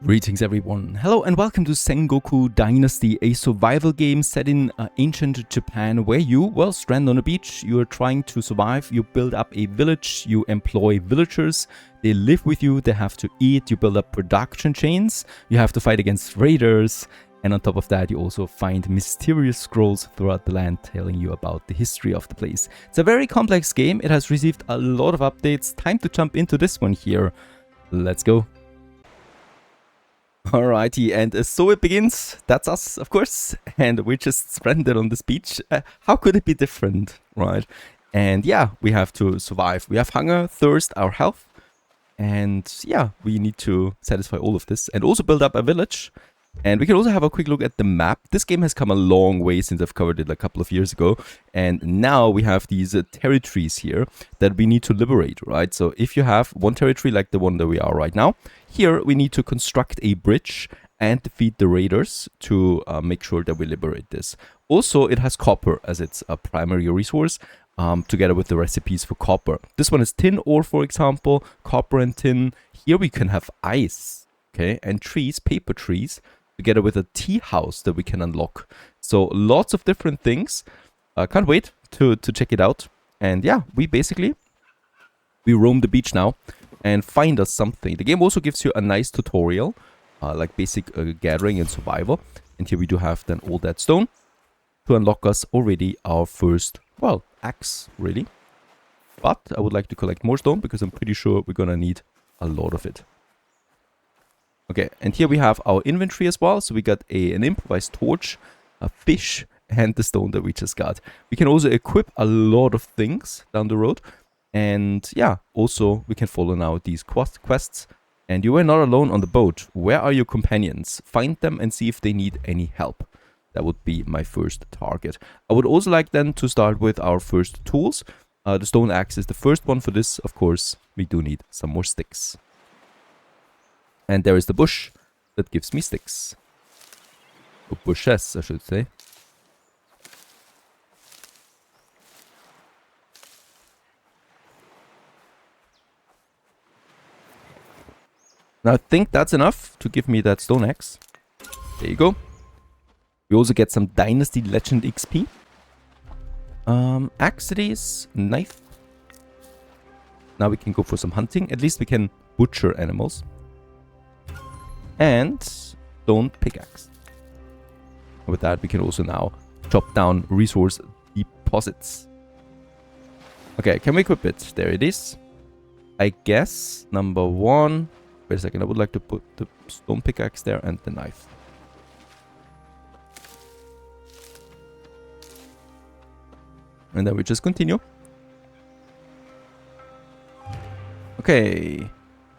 Greetings everyone. Hello and welcome to Sengoku Dynasty, a survival game set in ancient Japan where you, well, strand on a beach, you are trying to survive, you build up a village, you employ villagers, they live with you, they have to eat, you build up production chains, you have to fight against raiders, and on top of that you also find mysterious scrolls throughout the land telling you about the history of the place. It's a very complex game, it has received a lot of updates. Time to jump into this one here. Let's go. Alrighty, and so it begins. That's us, of course, and we're just stranded on this beach. How could it be different, right? And yeah, we have to survive. We have hunger, thirst, our health, and yeah, we need to satisfy all of this and also build up a village. And we can also have a quick look at the map. This game has come a long way since I've covered it a couple of years ago. And now we have these territories here that we need to liberate, right? So if you have one territory like the one that we are right now, here we need to construct a bridge and defeat the raiders to make sure that we liberate this. Also, it has copper as its primary resource, together with the recipes for copper. This one is tin ore, for example, copper and tin. Here we can have ice, okay, and trees, paper trees, together with a tea house that we can unlock. So lots of different things. Can't wait to check it out. And yeah, we roam the beach now and find us something. The game also gives you a nice tutorial, like basic gathering and survival. And here we do have then all that stone to unlock us already our first, well, axe, really. But I would like to collect more stone because I'm pretty sure we're gonna need a lot of it. Okay, and here we have our inventory as well. So we got an improvised torch, a fish, and the stone that we just got. We can also equip a lot of things down the road. And yeah, also we can follow now these quests. And you are not alone on the boat. Where are your companions? Find them and see if they need any help. That would be my first target. I would also like then to start with our first tools. The stone axe is the first one for this. Of course, we do need some more sticks. And there is the bush that gives me sticks. Or bushes, I should say. Now I think that's enough to give me that stone axe. There you go. We also get some Dynasty Legend XP. Axe it is, knife. Now we can go for some hunting. At least we can butcher animals. And stone pickaxe. With that, we can also now chop down resource deposits. Okay, can we equip it? There it is. I guess number one. Wait a second, I would like to put the stone pickaxe there and the knife. And then we just continue. Okay,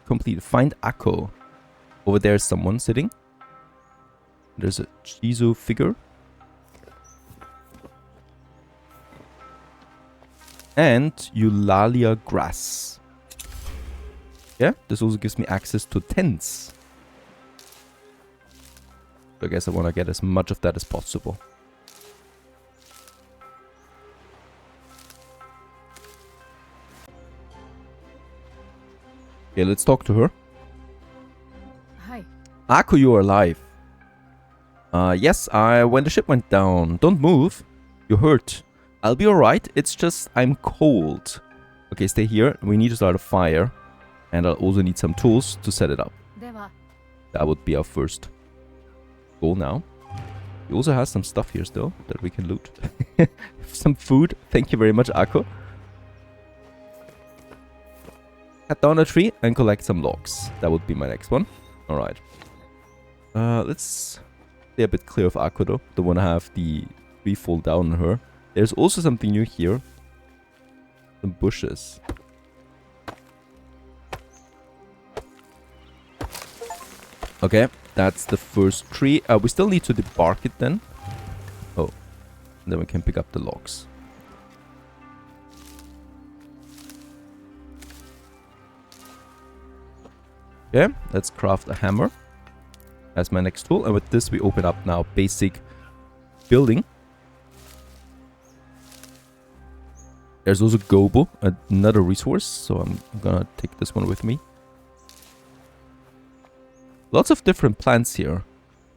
complete. Find Akko. Over there is someone sitting. There's a Chizu figure. And Eulalia grass. Yeah, this also gives me access to tents. So I guess I want to get as much of that as possible. Okay, let's talk to her. Akko, you are alive. Yes, when the ship went down. Don't move. You're hurt. I'll be alright. It's just I'm cold. Okay, stay here. We need to start a fire. And I'll also need some tools to set it up. That would be our first goal now. We also have some stuff here still that we can loot. Some food. Thank you very much, Akko. Cut down a tree and collect some logs. That would be my next one. Alright. Let's stay a bit clear of Akko though. Don't want to have the tree fall down on her. There's also something new here. Some bushes. Okay, that's the first tree. We still need to debark it then. Oh, and then we can pick up the logs. Okay, let's craft a hammer as my next tool. And with this, we open up now basic building. There's also Gobo, another resource. So I'm gonna take this one with me. Lots of different plants here.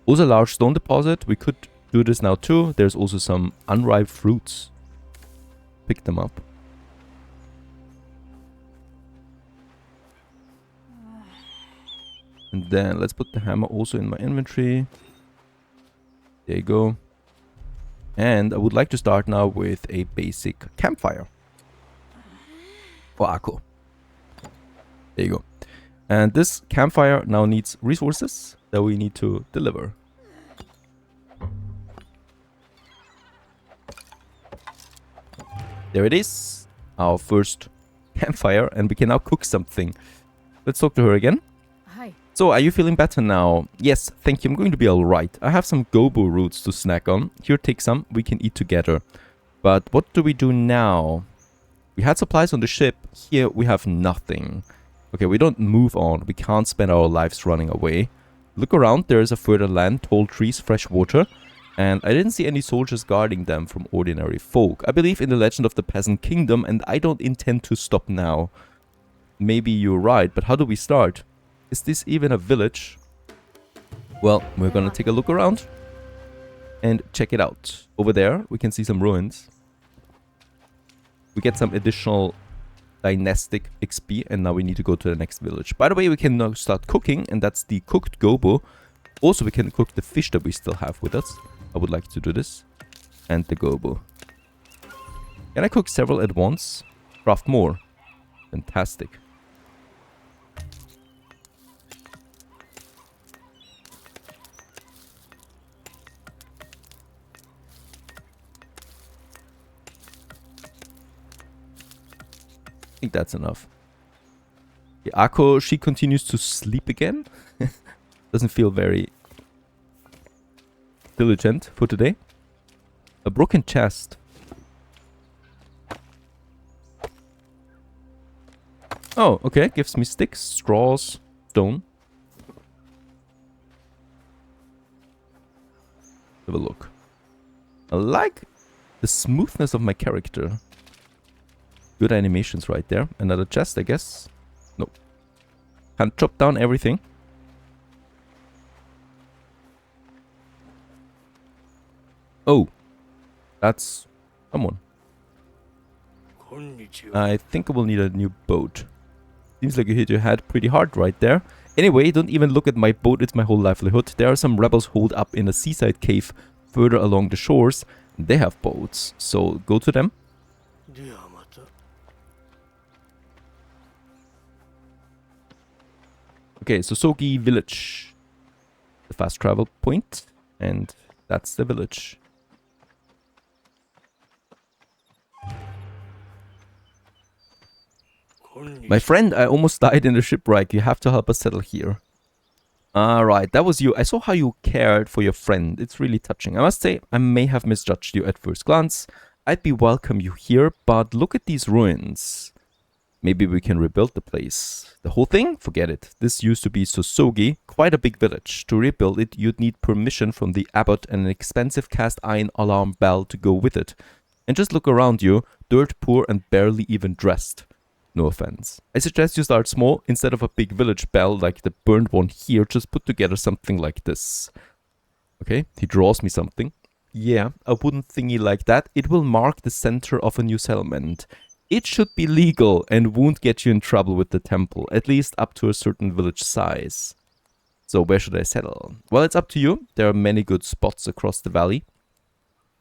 Also a large stone deposit. We could do this now too. There's also some unripe fruits. Pick them up. And then let's put the hammer also in my inventory. There you go. And I would like to start now with a basic campfire. For Akko. There you go. And this campfire now needs resources that we need to deliver. There it is. Our first campfire. And we can now cook something. Let's talk to her again. Hi. So, are you feeling better now? Yes, thank you. I'm going to be alright. I have some gobo roots to snack on. Here, take some. We can eat together. But what do we do now? We had supplies on the ship. Here, we have nothing. Okay, we don't move on. We can't spend our lives running away. Look around. There is a further land, tall trees, fresh water. And I didn't see any soldiers guarding them from ordinary folk. I believe in the legend of the peasant kingdom, and I don't intend to stop now. Maybe you're right, but how do we start? Is this even a village? Well, we're gonna take a look around and check it out. Over there, we can see some ruins. We get some additional dynastic XP, and now we need to go to the next village. By the way, we can now start cooking, and that's the cooked gobo. Also, we can cook the fish that we still have with us. I would like to do this. And the gobo. Can I cook several at once? Craft more. Fantastic. I think that's enough. The Akko, she continues to sleep again. Doesn't feel very diligent for today. A broken chest. Oh, okay. Gives me sticks, straws, stone. Have a look. I like the smoothness of my character. Good animations right there. Another chest, I guess. Nope. Can't chop down everything. Oh. That's someone. I think I will need a new boat. Seems like you hit your head pretty hard right there. Anyway, don't even look at my boat. It's my whole livelihood. There are some rebels holed up in a seaside cave further along the shores. They have boats. So go to them. Okay, so Sogi village. The fast travel point. And that's the village. My friend, I almost died in the shipwreck. You have to help us settle here. Alright, that was you. I saw how you cared for your friend. It's really touching. I must say, I may have misjudged you at first glance. I'd be welcome you here, but look at these ruins. Maybe we can rebuild the place. The whole thing? Forget it. This used to be Sosogi, quite a big village. To rebuild it, you'd need permission from the abbot and an expensive cast iron alarm bell to go with it. And just look around you, dirt poor and barely even dressed. No offense. I suggest you start small. Instead of a big village bell like the burned one here, just put together something like this. Okay, he draws me something. Yeah, a wooden thingy like that. It will mark the center of a new settlement. It should be legal and won't get you in trouble with the temple, at least up to a certain village size. So where should I settle? Well, it's up to you. There are many good spots across the valley.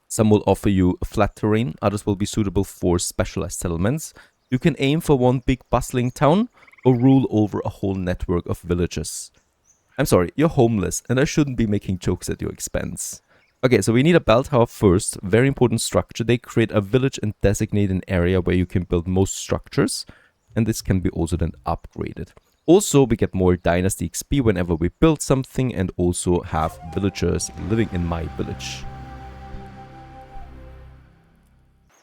Some will offer you a flat terrain, others will be suitable for specialized settlements. You can aim for one big bustling town or rule over a whole network of villages. I'm sorry, you're homeless and I shouldn't be making jokes at your expense. Okay, so we need a bell tower first. Very important structure. They create a village and designate an area where you can build most structures. And this can be also then upgraded. Also, we get more dynasty XP whenever we build something and also have villagers living in my village.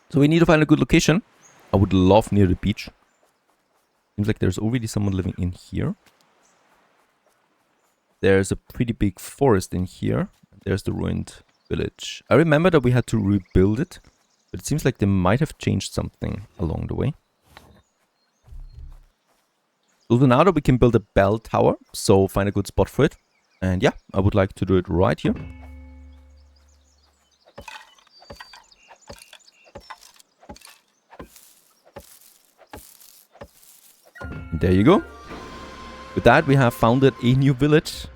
So we need to find a good location. I would love near the beach. Seems like there's already someone living in here. There's a pretty big forest in here. There's the ruined village. I remember that we had to rebuild it, but it seems like they might have changed something along the way. So now that we can build a bell tower, so find a good spot for it. And yeah, I would like to do it right here. There you go. With that, we have founded a new village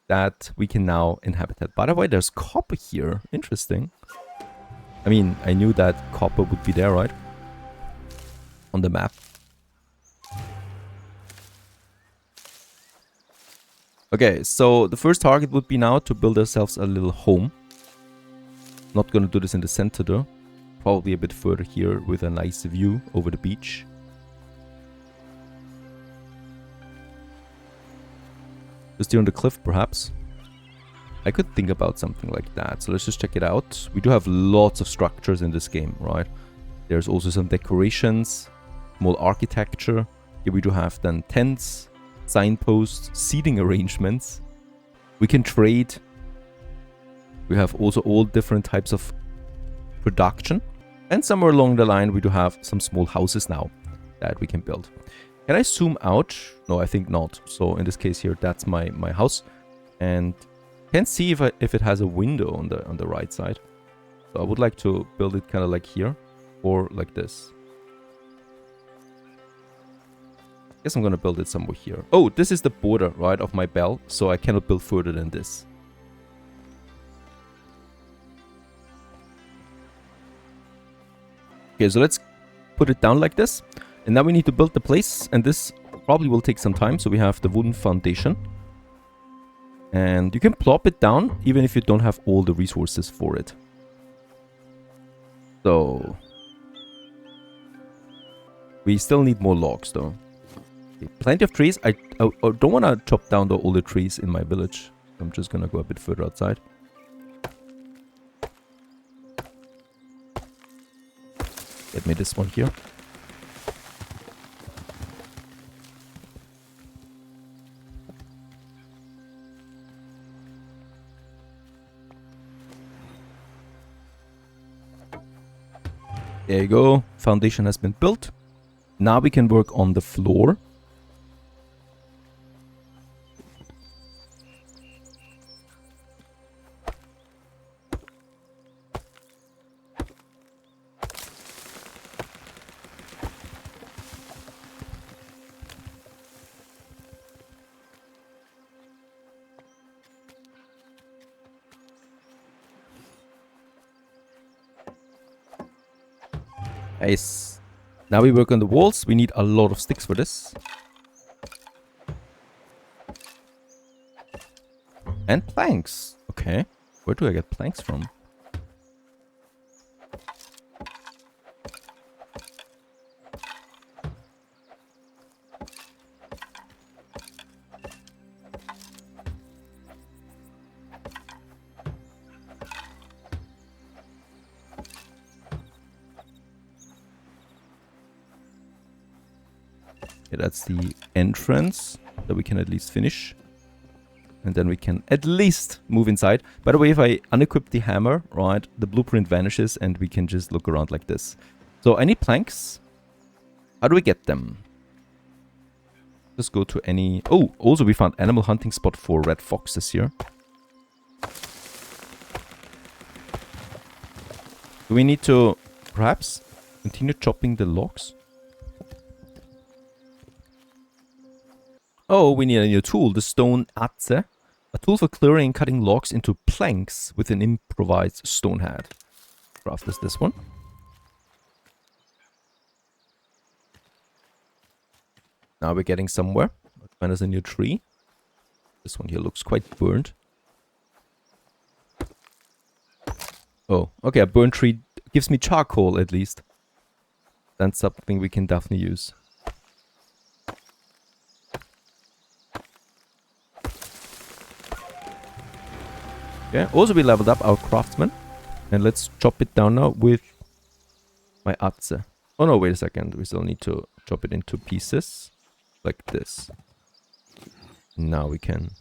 that we can now inhabit. By the way, there's copper here. Interesting. I mean, I knew that copper would be there, right? On the map. Okay, so the first target would be now to build ourselves a little home. Not gonna do this in the center though. Probably a bit further here with a nice view over the beach. Just here on the cliff, perhaps. I could think about something like that. So let's just check it out. We do have lots of structures in this game, right? There's also some decorations, small architecture. Here we do have then tents, signposts, seating arrangements. We can trade. We have also all different types of production. And somewhere along the line, we do have some small houses now that we can build. Can I zoom out? No, I think not. So in this case here, that's my house. And can't see if it has a window on the right side. So I would like to build it kind of like here or like this. I guess I'm gonna build it somewhere here. Oh, this is the border, right, of my bell. So I cannot build further than this. Okay, so let's put it down like this. And now we need to build the place, and this probably will take some time. So we have the wooden foundation. And you can plop it down, even if you don't have all the resources for it. So we still need more logs, though. Okay, plenty of trees. I don't want to chop down all the trees in my village. I'm just going to go a bit further outside. Get me this one here. There you go. Foundation has been built. Now we can work on the floor. Nice. Now we work on the walls. We need a lot of sticks for this. And planks. Okay. Where do I get planks from? Okay, that's the entrance that we can at least finish. And then we can at least move inside. By the way, if I unequip the hammer, right, the blueprint vanishes and we can just look around like this. So any planks? How do we get them? Just go to any... Oh, also we found animal hunting spot for red foxes here. Do we need to perhaps continue chopping the logs? Oh, we need a new tool, the stone adze. A tool for clearing and cutting logs into planks with an improvised stone head. Craft is this one. Now we're getting somewhere. Let's find us a new tree. This one here looks quite burnt. Oh, okay, a burnt tree gives me charcoal at least. That's something we can definitely use. Okay, also we leveled up our craftsman. And let's chop it down now with my adze. Oh no, wait a second. We still need to chop it into pieces. Like this. Now we can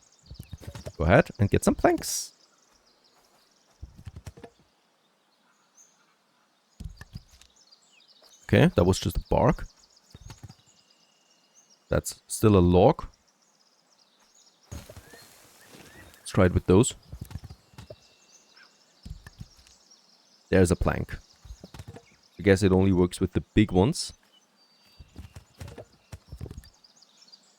go ahead and get some planks. Okay, that was just a bark. That's still a log. try it with those. There's a plank. I guess it only works with the big ones.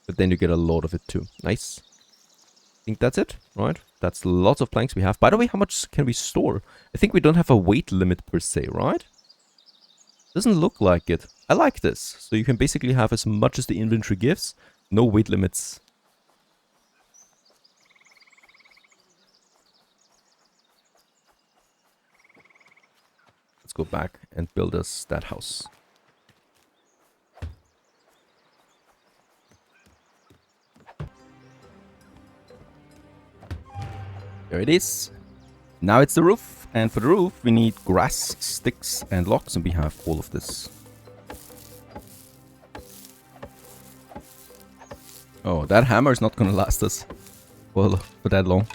But then you get a lot of it too. Nice. I think that's it, right? That's lots of planks we have. By the way, how much can we store? I think we don't have a weight limit per se, right? Doesn't look like it. I like this. So you can basically have as much as the inventory gives. No weight limits. Let's go back and build us that house. There it is. Now it's the roof. And for the roof, we need grass, sticks, and logs. And we have all of this. Oh, that hammer is not going to last us well for that long.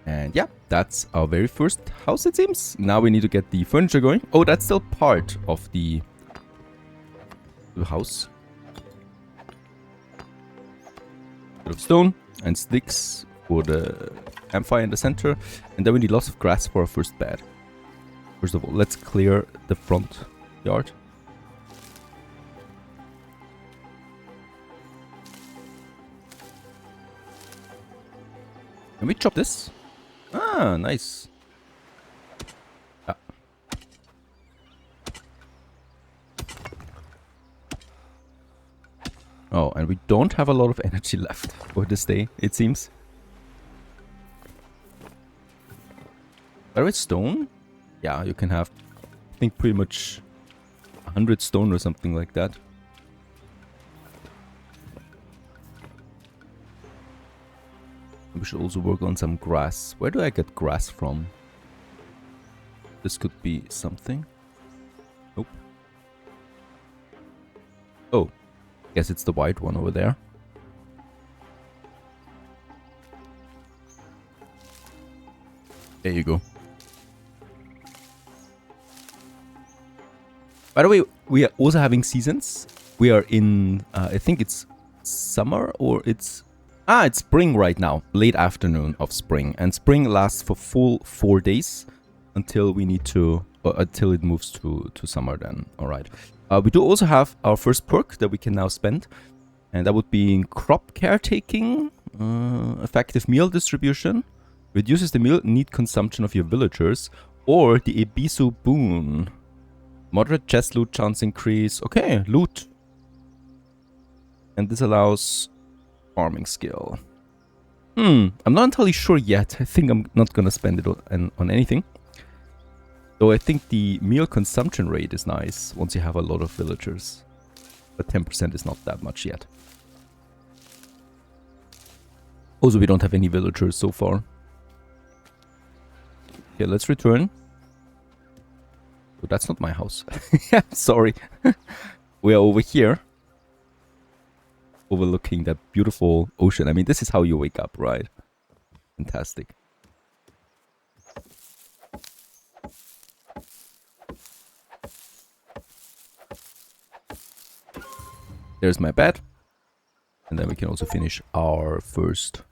And yeah, that's our very first house, it seems. Now we need to get the furniture going. Oh, that's still part of the house. Bit of stone and sticks for the campfire in the center. And then we need lots of grass for our first bed. First of all, let's clear the front yard. Can we chop this? Ah, nice. Ah. Oh, and we don't have a lot of energy left for this day, it seems. By the way, stone? Yeah, you can have, I think, pretty much 100 stone or something like that. We should also work on some grass. Where do I get grass from? This could be something. Nope. Oh, guess it's the white one over there. There you go. By the way, we are also having seasons. We are in, I think it's summer or it's spring right now. Late afternoon of spring. And spring lasts for full 4 days until we need to, until it moves to summer then. Alright. We do also have our first perk that we can now spend. And that would be in crop caretaking. Effective meal distribution. Reduces the meal need consumption of your villagers. Or the Ebisu boon. Moderate chest loot chance increase. Okay, loot. And this allows farming skill. I'm not entirely sure yet. I think I'm not gonna spend it on anything. Though I think the meal consumption rate is nice once you have a lot of villagers. But 10% is not that much yet. Also, we don't have any villagers so far. Okay, let's return. Oh, that's not my house. Sorry. We are over here. Overlooking that beautiful ocean. I mean, this is how you wake up, right? Fantastic. There's my bed. And then we can also finish our first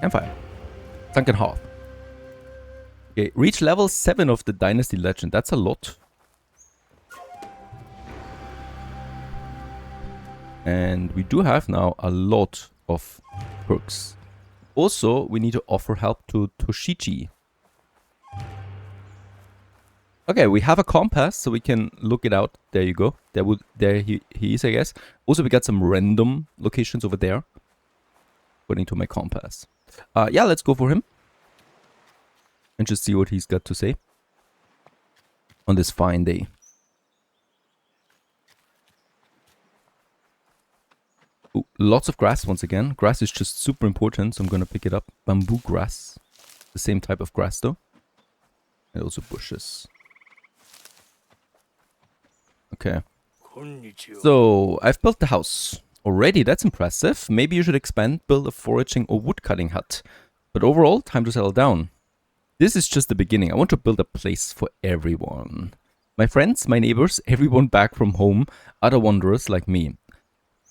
campfire. Sunken Hearth. Okay, reach level 7 of the Dynasty Legend. That's a lot. And we do have now a lot of perks. Also, we need to offer help to Toshichi. Okay, we have a compass, so we can look it out. There you go. There he is, I guess. Also, we got some random locations over there. According to my compass. Yeah, let's go for him. And just see what he's got to say. On this fine day. Ooh, lots of grass once again. Grass is just super important, so I'm gonna pick it up. Bamboo grass. The same type of grass though. And also bushes. Okay. So, I've built the house. Already, that's impressive. Maybe you should expand, build a foraging or woodcutting hut. But overall, time to settle down. This is just the beginning. I want to build a place for everyone. My friends, my neighbors, everyone back from home, other wanderers like me.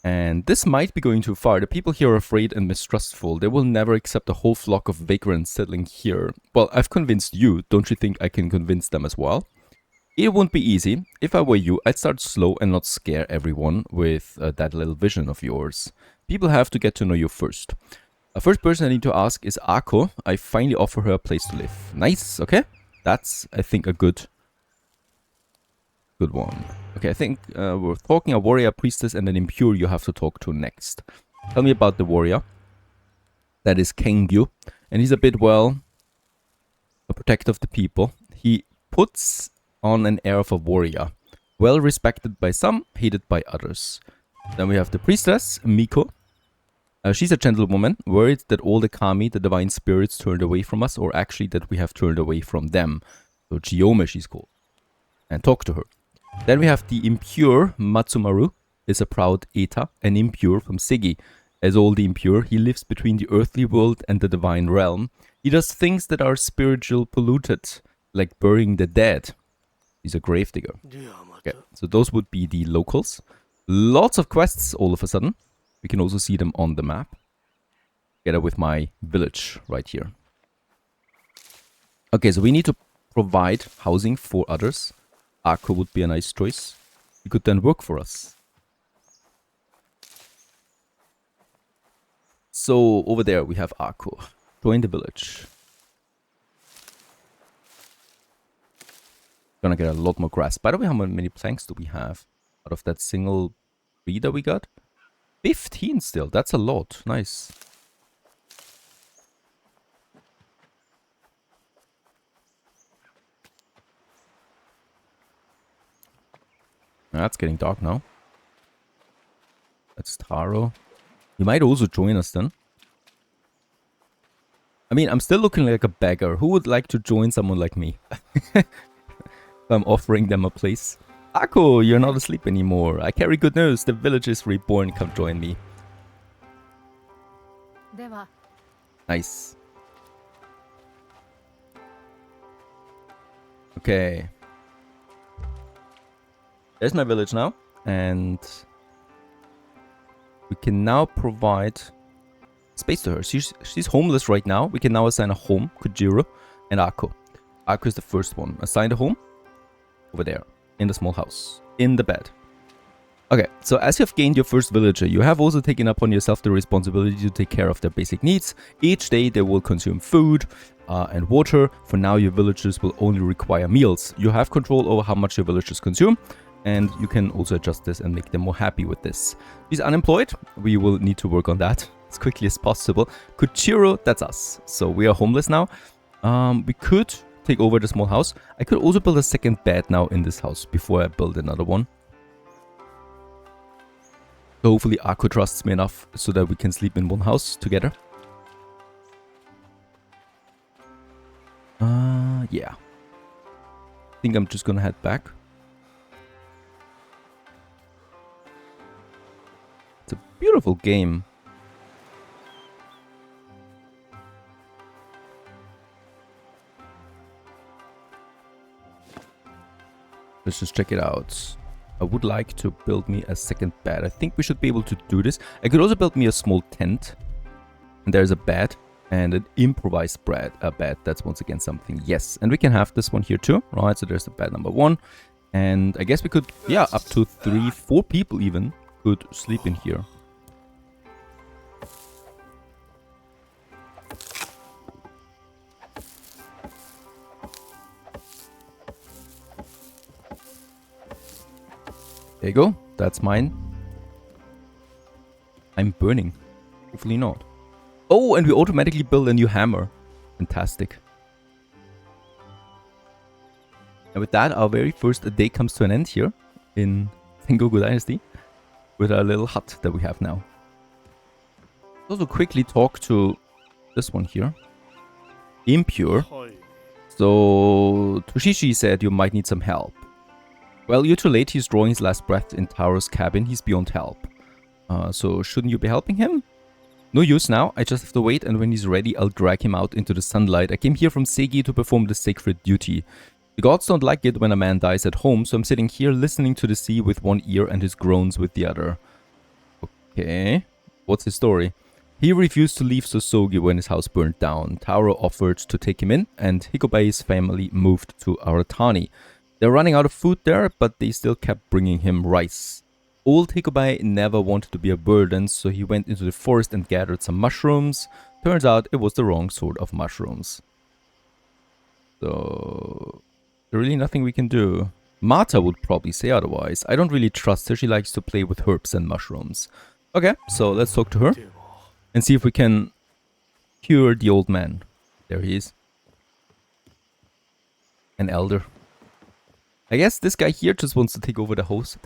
And this might be going too far. The people here are afraid and mistrustful. They will never accept a whole flock of vagrants settling here. Well, I've convinced you. Don't you think I can convince them as well? It won't be easy. If I were you, I'd start slow and not scare everyone with that little vision of yours. People have to get to know you first. The first person I need to ask is Ako. I finally offer her a place to live. Nice, okay. That's, I think, a good one. Okay, I think we're talking a warrior, priestess, and an impure you have to talk to next. Tell me about the warrior. That is Kengyu. And he's a bit, well, a protector of the people. He puts on an air of a warrior. Well respected by some, hated by others. Then we have the priestess, Miko. She's a gentlewoman, worried that all the kami, the divine spirits, turned away from us, or actually that we have turned away from them. So Chiyome she's called. And talk to her. Then we have the impure, Matsumaru, is a proud Eta, an impure from Segi. As all the impure, he lives between the earthly world and the divine realm. He does things that are spiritual polluted, like burying the dead. He's a gravedigger. Okay, so those would be the locals. Lots of quests all of a sudden. We can also see them on the map. Together with my village right here. Okay, so we need to provide housing for others. Ako would be a nice choice. He could then work for us. So over there we have Ako. Join the village. Gonna get a lot more grass. By the way, how many planks do we have out of that single tree that we got? 15 still. That's a lot. Nice. That's getting dark now. That's Taro. He might also join us then. I mean, I'm still looking like a beggar. Who would like to join someone like me? I'm offering them a place. Ako, you're not asleep anymore. I carry good news. The village is reborn. Come join me. Nice. Okay. There's my village now. And we can now provide space to her. She's homeless right now. We can now assign a home. Kujiro and Ako. Ako is the first one. Assign a home. Over there. In the small house. In the bed. Okay, so as you have gained your first villager, you have also taken upon yourself the responsibility to take care of their basic needs. Each day they will consume food and water. For now, your villagers will only require meals. You have control over how much your villagers consume, and you can also adjust this and make them more happy with this. She's unemployed. We will need to work on that as quickly as possible. Kuchiro, that's us. So we are homeless now. We could take over the small house. I could also build a second bed now in this house before I build another one. So hopefully Ako trusts me enough so that we can sleep in one house together. Yeah. I think I'm just gonna head back. It's a beautiful game. Let's just check it out. I would like to build me a second bed. I think we should be able to do this. I could also build me a small tent. And there's a bed and an improvised bed. That's once again something. Yes, and we can have this one here too. Right, so there's the bed number 1. And I guess we could, yeah, up to 3, 4 people even could sleep in here. There you go. That's mine. I'm burning. Hopefully not. Oh, and we automatically build a new hammer. Fantastic. And with that, our very first day comes to an end here in Sengoku Dynasty with our little hut that we have now. Also quickly talk to this one here. Impure. So Toshishi said you might need some help. Well, you're too late. He's drawing his last breath in Taro's cabin. He's beyond help. So shouldn't you be helping him? No use now. I just have to wait, and when he's ready, I'll drag him out into the sunlight. I came here from Segi to perform the sacred duty. The gods don't like it when a man dies at home, so I'm sitting here listening to the sea with one ear and his groans with the other. Okay. What's his story? He refused to leave Sosogi when his house burned down. Taro offered to take him in, and Hikobei's family moved to Aratani. They're running out of food there, but they still kept bringing him rice. Old Hikobei never wanted to be a burden, so he went into the forest and gathered some mushrooms. Turns out it was the wrong sort of mushrooms. So, there's really nothing we can do. Mata would probably say otherwise. I don't really trust her. She likes to play with herbs and mushrooms. Okay, so let's talk to her and see if we can cure the old man. There he is. An elder. I guess this guy here just wants to take over the house.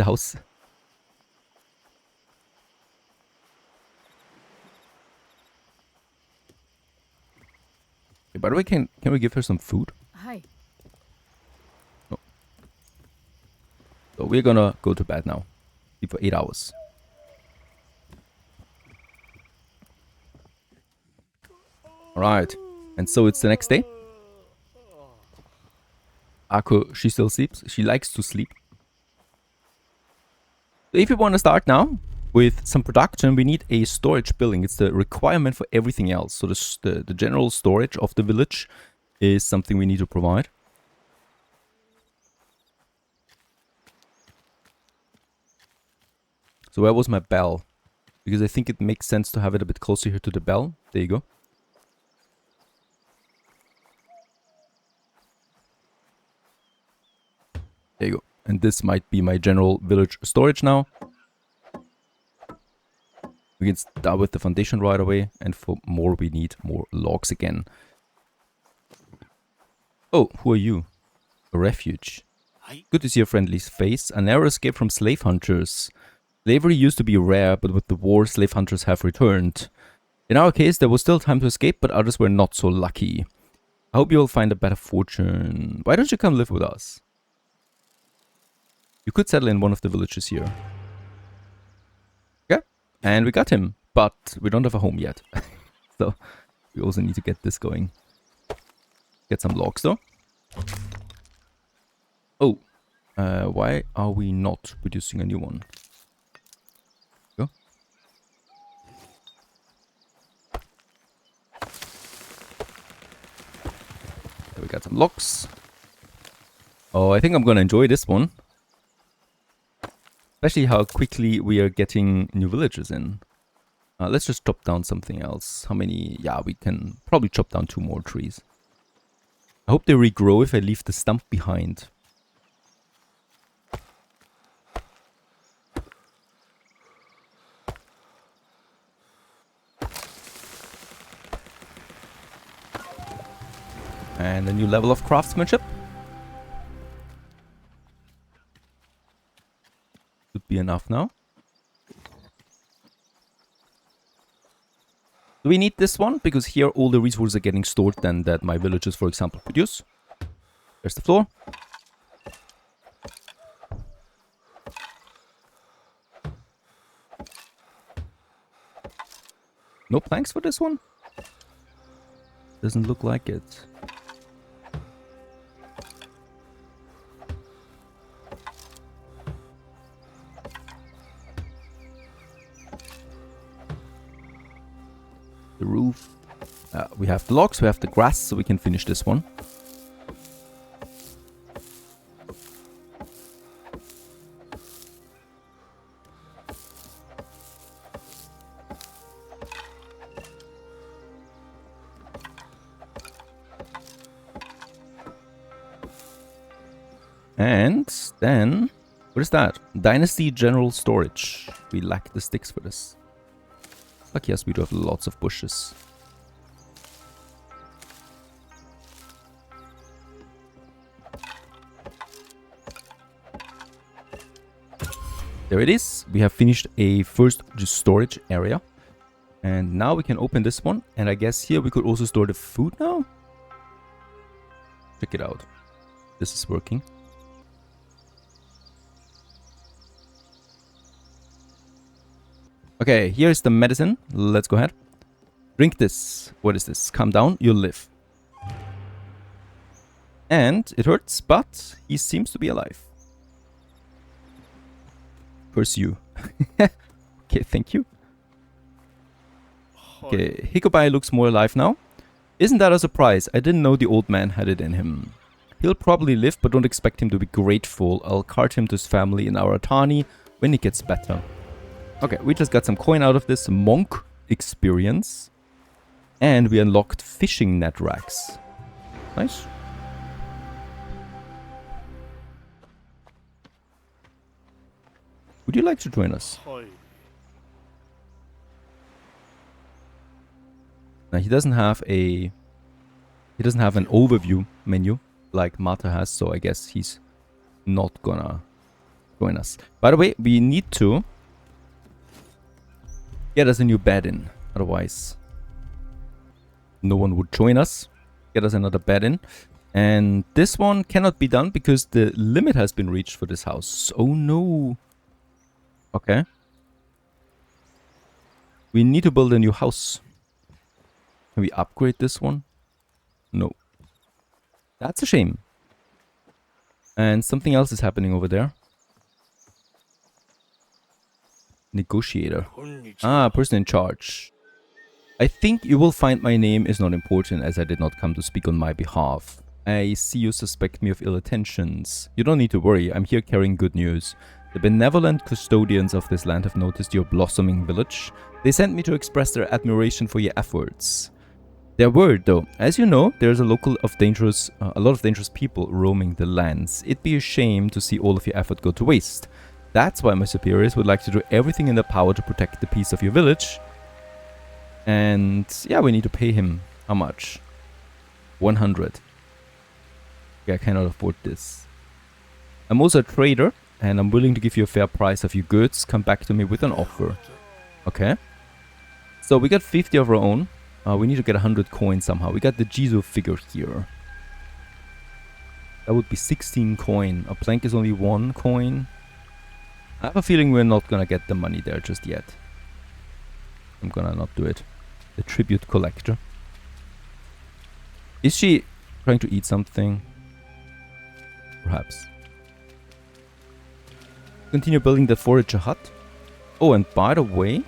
Okay, by the way, can we give her some food? Hi. No. So we're gonna go to bed now. Sleep for 8 hours. Alright. And so it's the next day. Ako, she still sleeps. She likes to sleep. So if you want to start now with some production, we need a storage building. It's the requirement for everything else. So the general storage of the village is something we need to provide. So where was my bell? Because I think it makes sense to have it a bit closer here to the bell. There you go. There you go. And this might be my general village storage now. We can start with the foundation right away. And for more, we need more logs again. Oh, who are you? A refuge. Good to see a friendly face. A narrow escape from slave hunters. Slavery used to be rare, but with the war, slave hunters have returned. In our case, there was still time to escape, but others were not so lucky. I hope you'll find a better fortune. Why don't you come live with us? You could settle in one of the villages here. Okay, and we got him, but we don't have a home yet. So, we also need to get this going. Get some logs though. Oh, why are we not producing a new one? Go. There we got some logs. Oh, I think I'm gonna enjoy this one. Especially how quickly we are getting new villagers in. Let's just chop down something else. How many? Yeah, we can probably chop down 2 more trees. I hope they regrow if I leave the stump behind. And a new level of craftsmanship. Should be enough now. Do we need this one? Because here all the resources are getting stored then that my villagers, for example, produce. There's the floor. No planks for this one? Doesn't look like it. The roof. We have the logs, we have the grass, so we can finish this one. And then, what is that? Dynasty General Storage. We lack the sticks for this. Lucky us, we do have lots of bushes. There it is. We have finished a first storage area. And now we can open this one. And I guess here we could also store the food now. Check it out. This is working. Okay, here's the medicine. Let's go ahead. Drink this. What is this? Calm down, you'll live. And it hurts, but he seems to be alive. Curse you. Okay, thank you. Okay, Hikobai looks more alive now. Isn't that a surprise? I didn't know the old man had it in him. He'll probably live, but don't expect him to be grateful. I'll cart him to his family in our Atani when he gets better. Okay, we just got some coin out of this. Monk experience. And we unlocked fishing net racks. Nice. Would you like to join us? Now, he doesn't have an overview menu like Mata has, so I guess he's not gonna join us. By the way, we need to get us a new bed in, otherwise no one would join us. Get us another bed in. And this one cannot be done because the limit has been reached for this house. Oh no. Okay. We need to build a new house. Can we upgrade this one? No. That's a shame. And something else is happening over there. Negotiator. Ah, person in charge. I think you will find my name is not important as I did not come to speak on my behalf. I see you suspect me of ill intentions. You don't need to worry, I'm here carrying good news. The benevolent custodians of this land have noticed your blossoming village. They sent me to express their admiration for your efforts. They're worried though. As you know, there's a lot of dangerous people roaming the lands. It'd be a shame to see all of your effort go to waste. That's why my superiors would like to do everything in their power to protect the peace of your village. And yeah, we need to pay him. How much? 100. Yeah, I cannot afford this. I'm also a trader, and I'm willing to give you a fair price of your goods. Come back to me with an offer. Okay. So we got 50 of our own. We need to get 100 coins somehow. We got the Jizo figure here. That would be 16 coin. A plank is only 1 coin. I have a feeling we're not gonna get the money there just yet. I'm gonna not do it. The tribute collector. Is she trying to eat something? Perhaps. Continue building the forager hut. Oh, and by the way,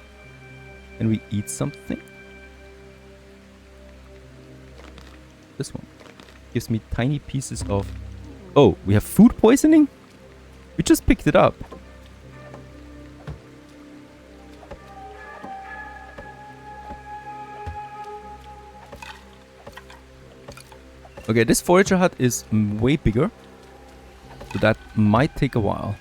can we eat something? This one gives me tiny pieces of... Oh, we have food poisoning? We just picked it up. Okay, this forager hut is way bigger, so that might take a while.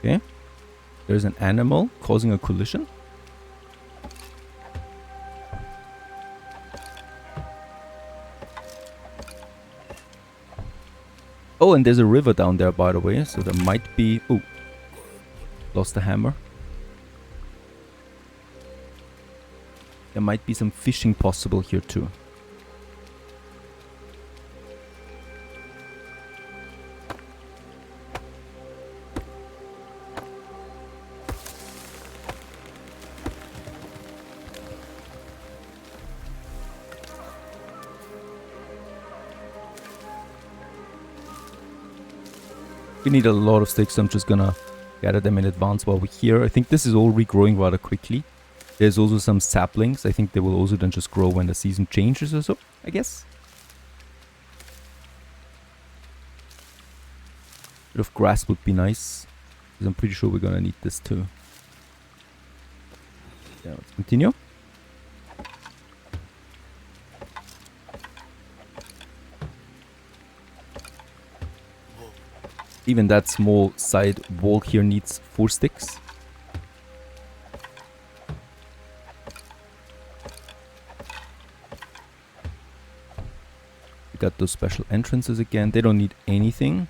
Okay. There's an animal causing a collision. Oh, and there's a river down there, by the way, so there might be... Oh, lost the hammer. There might be some fishing possible here too. We need a lot of sticks, so I'm just gonna gather them in advance while we're here. I think this is all regrowing rather quickly. There's also some saplings. I think they will also then just grow when the season changes or so, I guess. Bit of grass would be nice, because I'm pretty sure we're gonna need this too. Yeah, let's continue. Even that small side wall here needs 4 sticks. got those special entrances again. They don't need anything.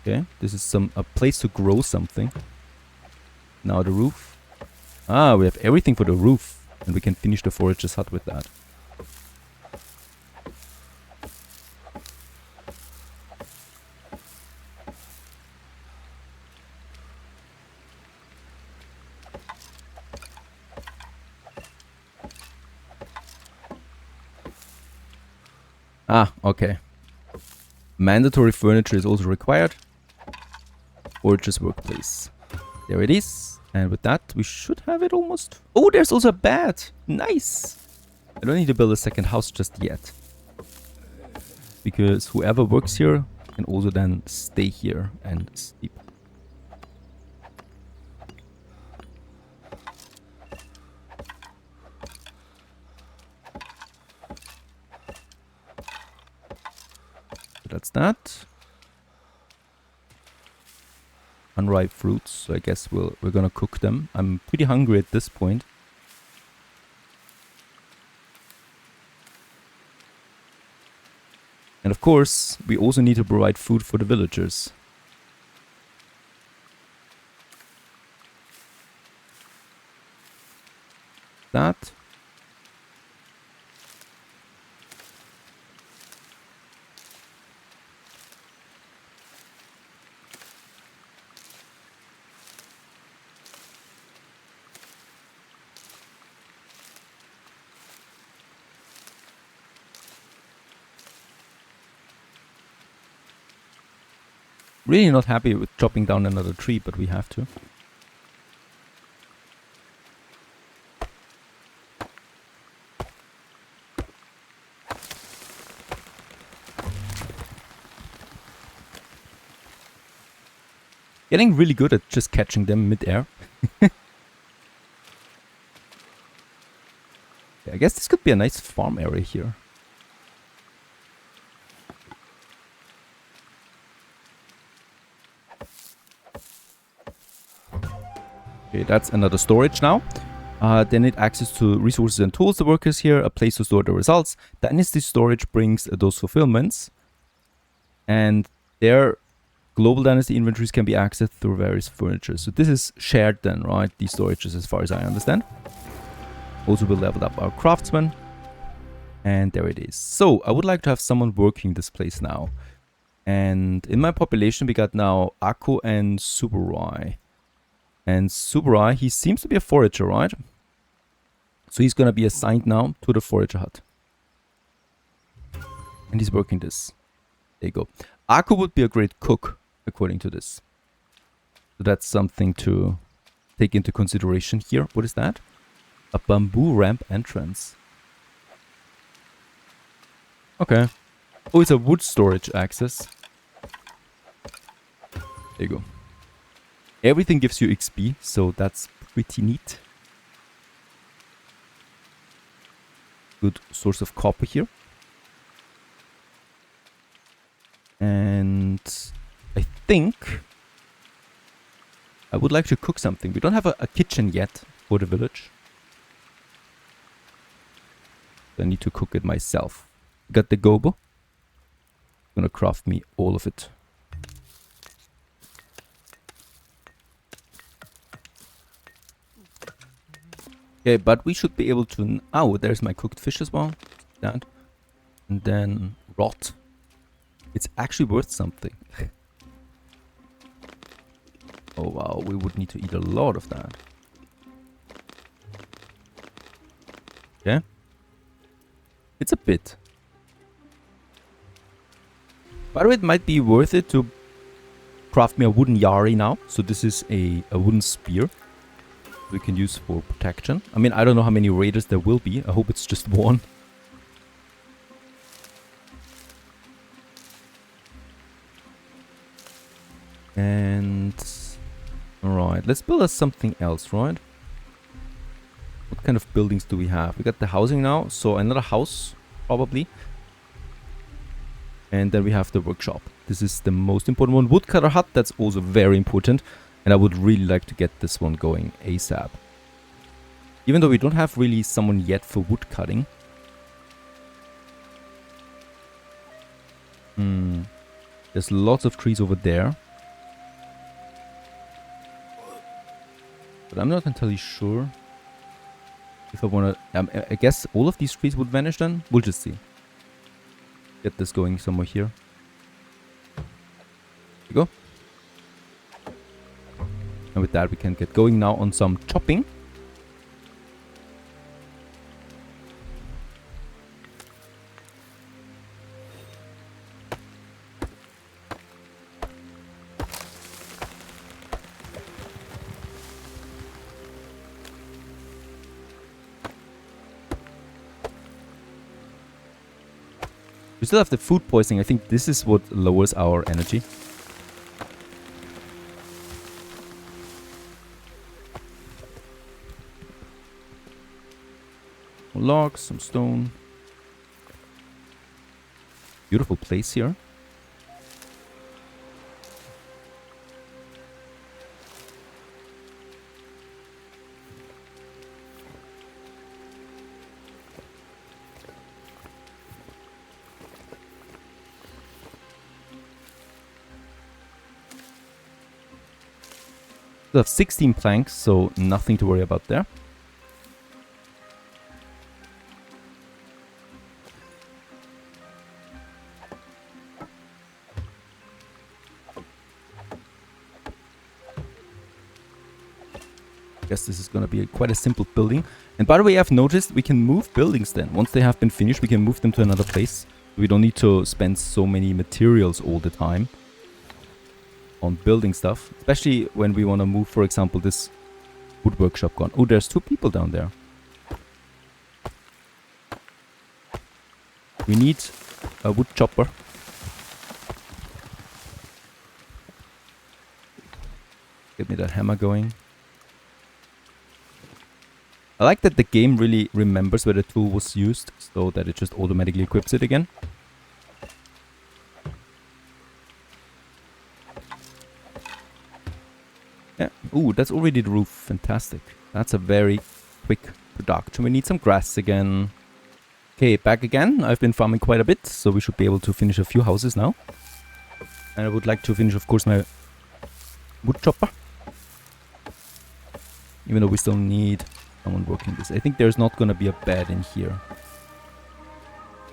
Okay, this is a place to grow something. Now the roof. Ah, we have everything for the roof. And we can finish the forager's hut with that. Ah, okay. Mandatory furniture is also required. Forager's workplace. There it is. And with that, we should have it almost. Oh, there's also a bed. Nice. I don't need to build a second house just yet. Because whoever works here can also then stay here and sleep. So that's that. Unripe fruits, so I guess we're gonna cook them. I'm pretty hungry at this point. And of course, we also need to provide food for the villagers. That. Really not happy with chopping down another tree, but we have to. Getting really good at just catching them mid-air. Yeah, I guess this could be a nice farm area here. Okay, that's another storage now. They need access to resources and tools, the workers here, a place to store the results. Dynasty storage brings those fulfillments. And their global dynasty inventories can be accessed through various furniture. So this is shared then, right? These storages, as far as I understand. Also, we leveled up our craftsmen. And there it is. So, I would like to have someone working this place now. And in my population, we got now Akko and Subarai. And Subarai, he seems to be a forager, right? So he's gonna be assigned now to the forager hut. And he's working this. There you go. Akko would be a great cook, according to this. So that's something to take into consideration here. What is that? A bamboo ramp entrance. Okay. Oh, it's a wood storage access. There you go. Everything gives you XP, so that's pretty neat. Good source of copper here. And I think I would like to cook something. We don't have a kitchen yet for the village. So I need to cook it myself. Got the gobo. Gonna craft me all of it. Okay, but we should be able to... Oh, there's my cooked fish as well. That. And then rot. It's actually worth something. Oh wow, we would need to eat a lot of that. Okay. It's a bit. By the way, it might be worth it to craft me a wooden yari now. So this is a wooden spear we can use for protection. I mean, I don't know how many raiders there will be. I hope it's just one. And... Alright, let's build us something else, right? What kind of buildings do we have? We got the housing now, so another house, probably. And then we have the workshop. This is the most important one. Woodcutter hut, that's also very important. And I would really like to get this one going ASAP. Even though we don't have really someone yet for wood cutting. There's lots of trees over there. But I'm not entirely sure if I want to... I guess all of these trees would vanish then. We'll just see. Get this going somewhere here. There we go. And with that, we can get going now on some chopping. We still have the food poisoning. I think this is what lowers our energy. Some logs, some stone. Beautiful place here. We have 16 planks, so nothing to worry about there. Guess this is going to be quite a simple building. And by the way, I've noticed we can move buildings then. Once they have been finished, we can move them to another place. We don't need to spend so many materials all the time on building stuff, especially when we want to move, for example, this wood workshop gone. Oh, there's 2 people down there. We need a wood chopper. Get me that hammer going. I like that the game really remembers where the tool was used, so that it just automatically equips it again. Yeah. Ooh, that's already the roof. Fantastic. That's a very quick production. We need some grass again. Okay, back again. I've been farming quite a bit, so we should be able to finish a few houses now. And I would like to finish, of course, my wood chopper. Even though we still need someone working this. I think there's not gonna be a bed in here.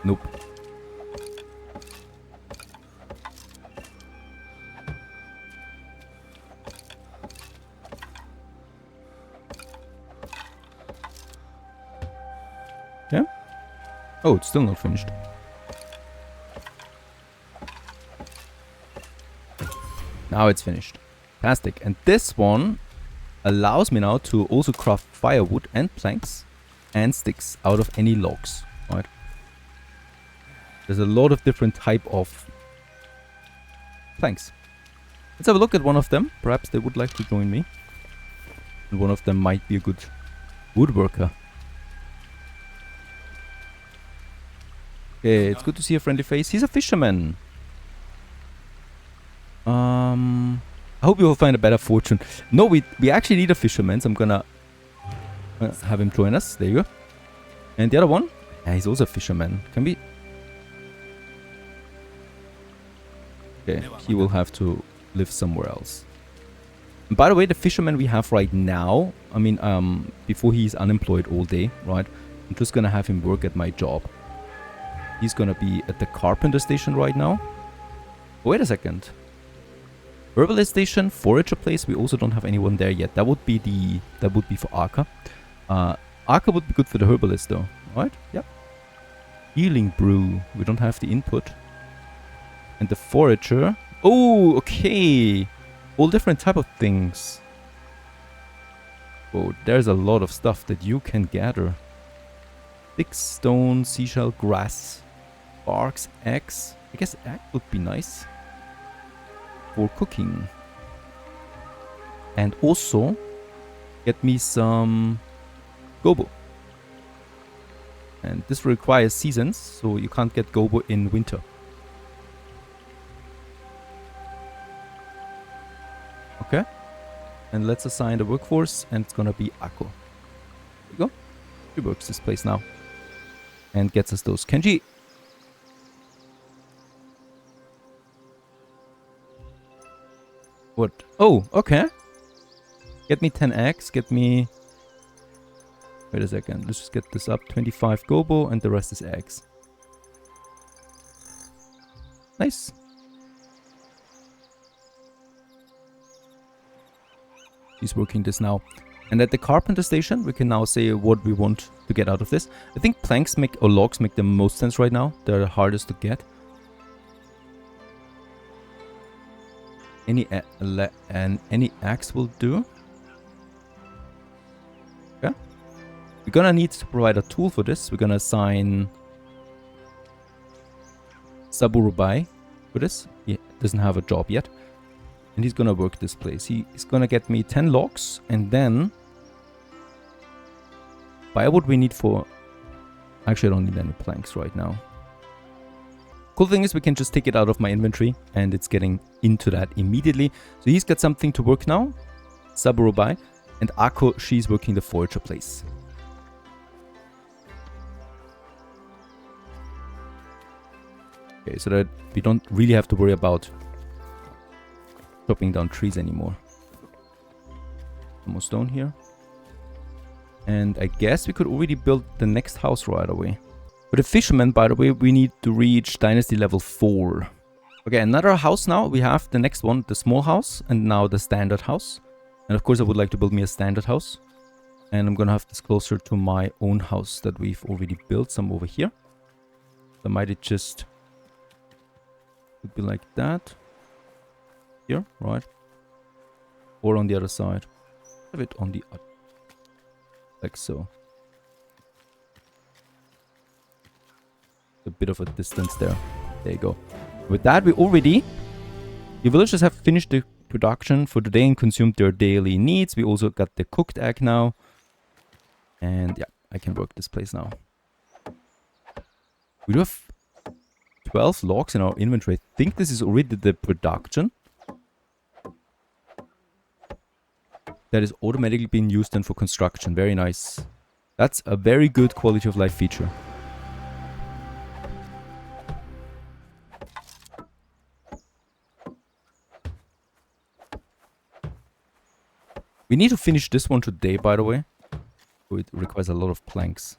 Nope. Yeah? Oh, it's still not finished. Now it's finished. Fantastic. And this one allows me now to also craft firewood and planks and sticks out of any logs. Right? There's a lot of different type of planks. Let's have a look at one of them. Perhaps they would like to join me. And one of them might be a good woodworker. Okay, it's good to see a friendly face. He's a fisherman. I hope you will find a better fortune. No, we actually need a fisherman, so I'm gonna have him join us. There you go. And the other one, yeah, he's also a fisherman. Can we? Okay, he will have to live somewhere else. And by the way, the fisherman we have right now, I mean, before he's unemployed all day, right? I'm just gonna have him work at my job. He's gonna be at the carpenter station right now. Wait a second. Herbalist station, forager place. We also don't have anyone there yet. That would be for Arca. Arca would be good for the herbalist though, right? Yep. Healing brew. We don't have the input. And the forager. Oh, okay. All different type of things. Oh, there's a lot of stuff that you can gather. Sticks, stone, seashell, grass, barks, eggs. I guess egg would be nice for cooking. And also get me some gobo. And this requires seasons, so you can't get gobo in winter. Okay. And let's assign the workforce, and it's gonna be Akko. There we go. She works this place now. And gets us those Kenji. What? Oh, okay. Get me 10 eggs. Get me... Wait a second. Let's just get this up. 25 gobo and the rest is eggs. Nice. He's working this now. And at the carpenter station, we can now say what we want to get out of this. I think planks make, or logs make the most sense right now. They're the hardest to get. Any axe will do. Okay. We're gonna need to provide a tool for this. We're gonna assign Saburubai for this. He doesn't have a job yet. And he's gonna work this place. He's gonna get me 10 logs, and then firewood we need for... Actually, I don't need any planks right now. Cool thing is we can just take it out of my inventory, and it's getting into that immediately. So he's got something to work now, Saburubai, and Ako, she's working the forager place. Okay, so that we don't really have to worry about chopping down trees anymore. Almost stone here. And I guess we could already build the next house right away. For the fisherman, by the way, we need to reach dynasty level 4. Okay, another house now. We have the next one, the small house, and now the standard house. And of course I would like to build me a standard house. And I'm gonna have this closer to my own house that we've already built, some over here. So might it just would be like that. Here, right? Or on the other side. Have it on the other. Like so. A bit of a distance there. There you go. With that, we already... The villagers have finished the production for today and consumed their daily needs. We also got the cooked egg now. And yeah, I can work this place now. We do have 12 logs in our inventory. I think this is already the production. That is automatically being used then for construction. Very nice. That's a very good quality of life feature. We need to finish this one today, by the way. So it requires a lot of planks.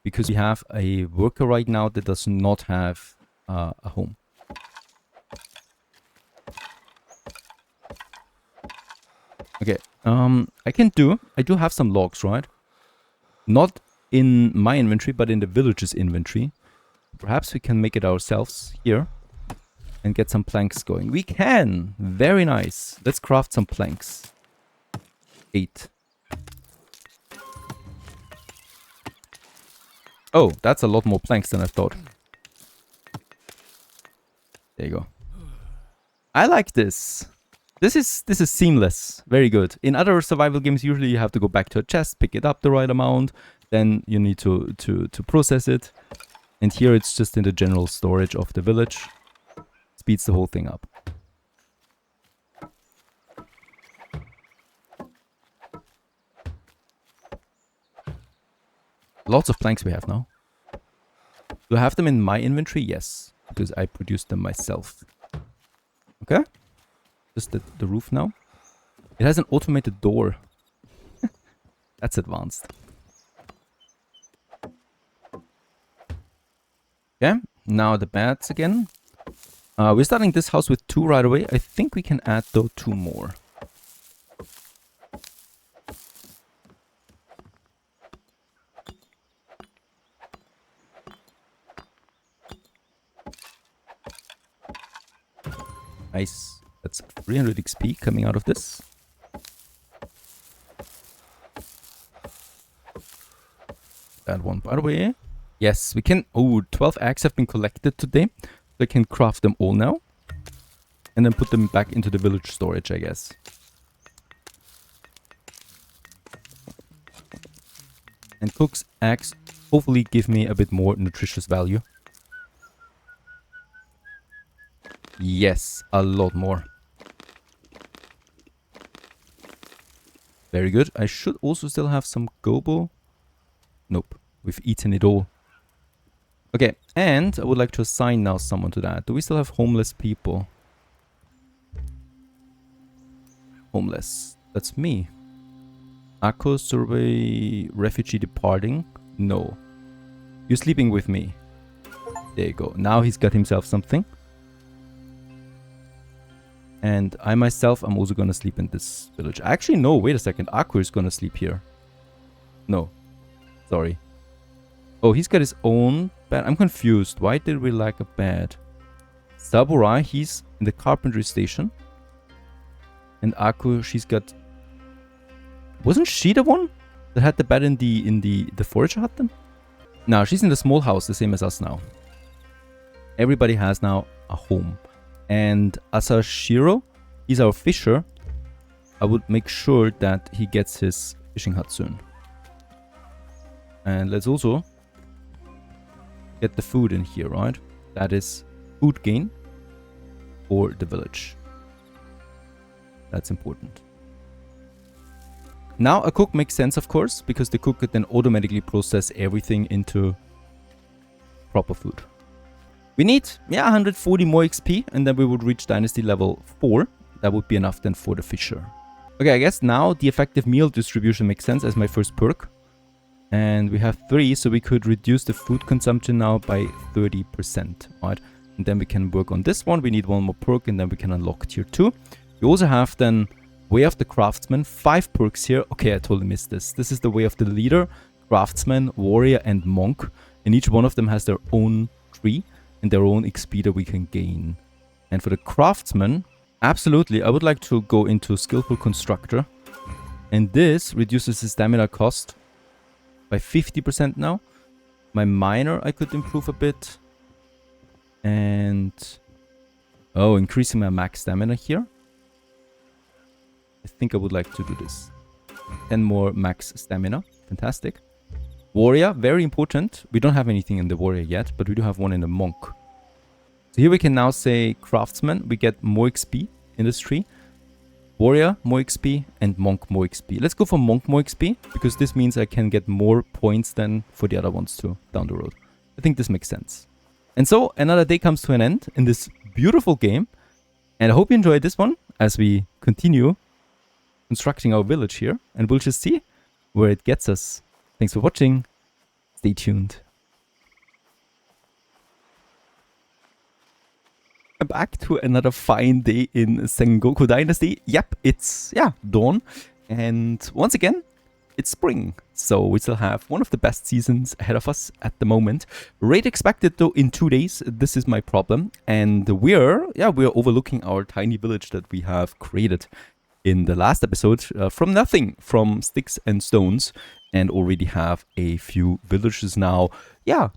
Because we have a worker right now that does not have a home. Okay, I do have some logs, right? Not in my inventory, but in the village's inventory. Perhaps we can make it ourselves here and get some planks going. We can! Very nice. Let's craft some planks. 8. Oh, that's a lot more planks than I thought. There you go. I like this. This is seamless. Very good. In other survival games, usually you have to go back to a chest, pick it up the right amount, then you need to process it. And here it's just in the general storage of the village. Speeds the whole thing up. Lots of planks we have now. Do I have them in my inventory? Yes, because I produced them myself. Okay. Just the roof now. It has an automated door. That's advanced. Okay, now the beds again. We're starting this house with 2 right away. I think we can add though 2 more. Nice. That's 300 XP coming out of this. That one, by the way. Yes, we can... Oh, 12 eggs have been collected today. So I can craft them all now. And then put them back into the village storage, I guess. And cook's eggs hopefully give me a bit more nutritious value. Yes, a lot more. Very good. I should also still have some gobo. Nope, we've eaten it all. Okay, and I would like to assign now someone to that. Do we still have homeless people? homeless. That's me. Akko survey refugee departing. No. You're sleeping with me. There you go. Now he's got himself something. And I myself, I'm also gonna sleep in this village. Actually, no, wait a second. Akko is gonna sleep here. No. Sorry. Oh, he's got his own bed. I'm confused. Why did we lack a bed? Saburai, he's in the carpentry station. And Akko, she's got... Wasn't she the one that had the bed in the forager hut then? No, she's in the small house, the same as us now. Everybody has now a home. And Asashiro, he's our fisher. I would make sure that he gets his fishing hut soon. And let's also get the food in here, right? That is food gain for the village. That's important. Now a cook makes sense, of course, because the cook could then automatically process everything into proper food. We need, 140 more XP, and then we would reach Dynasty level 4. That would be enough then for the fisher. Okay, I guess now the effective meal distribution makes sense as my first perk. And we have 3, so we could reduce the food consumption now by 30%, right? And then we can work on this one. We need 1 more perk, and then we can unlock tier 2. We also have then Way of the Craftsman, 5 perks here. Okay, I totally missed this. This is the Way of the Leader, Craftsman, Warrior, and Monk. And each one of them has their own tree and their own XP that we can gain. And for the Craftsman, absolutely, I would like to go into Skillful Constructor. And this reduces the stamina cost by 50% now. My Miner I could improve a bit. And... oh, increasing my max stamina here. I think I would like to do this. 10 more max stamina. Fantastic. Warrior, very important. We don't have anything in the Warrior yet, but we do have one in the Monk. So here we can now say Craftsman. We get more XP in this tree. Warrior, more XP, and Monk, more XP. Let's go for Monk, more XP, because this means I can get more points than for the other ones too, down the road. I think this makes sense. And so, another day comes to an end in this beautiful game. And I hope you enjoyed this one, as we continue constructing our village here. And we'll just see where it gets us. Thanks for watching. Stay tuned. Back to another fine day in Sengoku Dynasty. Yep, it's, dawn. And once again, it's spring. So we still have one of the best seasons ahead of us at the moment. Raid expected though in 2 days. This is my problem. And we're overlooking our tiny village that we have created in the last episode from nothing, from sticks and stones. And already have a few villagers now,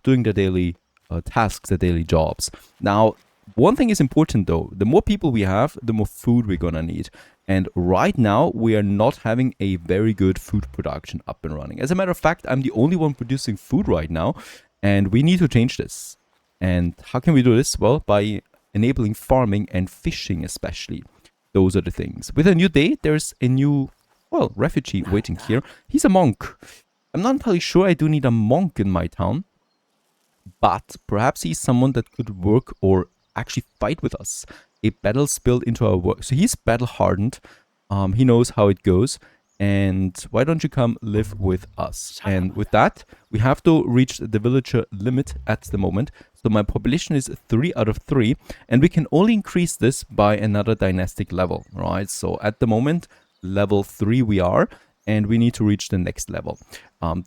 doing their daily tasks, their daily jobs. Now, one thing is important though, the more people we have, the more food we're gonna need. And right now, we are not having a very good food production up and running. As a matter of fact, I'm the only one producing food right now, and we need to change this. And how can we do this? Well, by enabling farming and fishing especially. Those are the things. With a new day, there's a new, refugee waiting here. He's a monk. I'm not entirely sure I do need a monk in my town, but perhaps he's someone that could work or actually fight with us. A battle spilled into our work. So he's battle hardened. He knows how it goes. And why don't you come live with us? And with that, we have to reach the villager limit at the moment. So my population is 3 out of 3. And we can only increase this by another dynastic level, right? So at the moment, level 3 we are. And we need to reach the next level.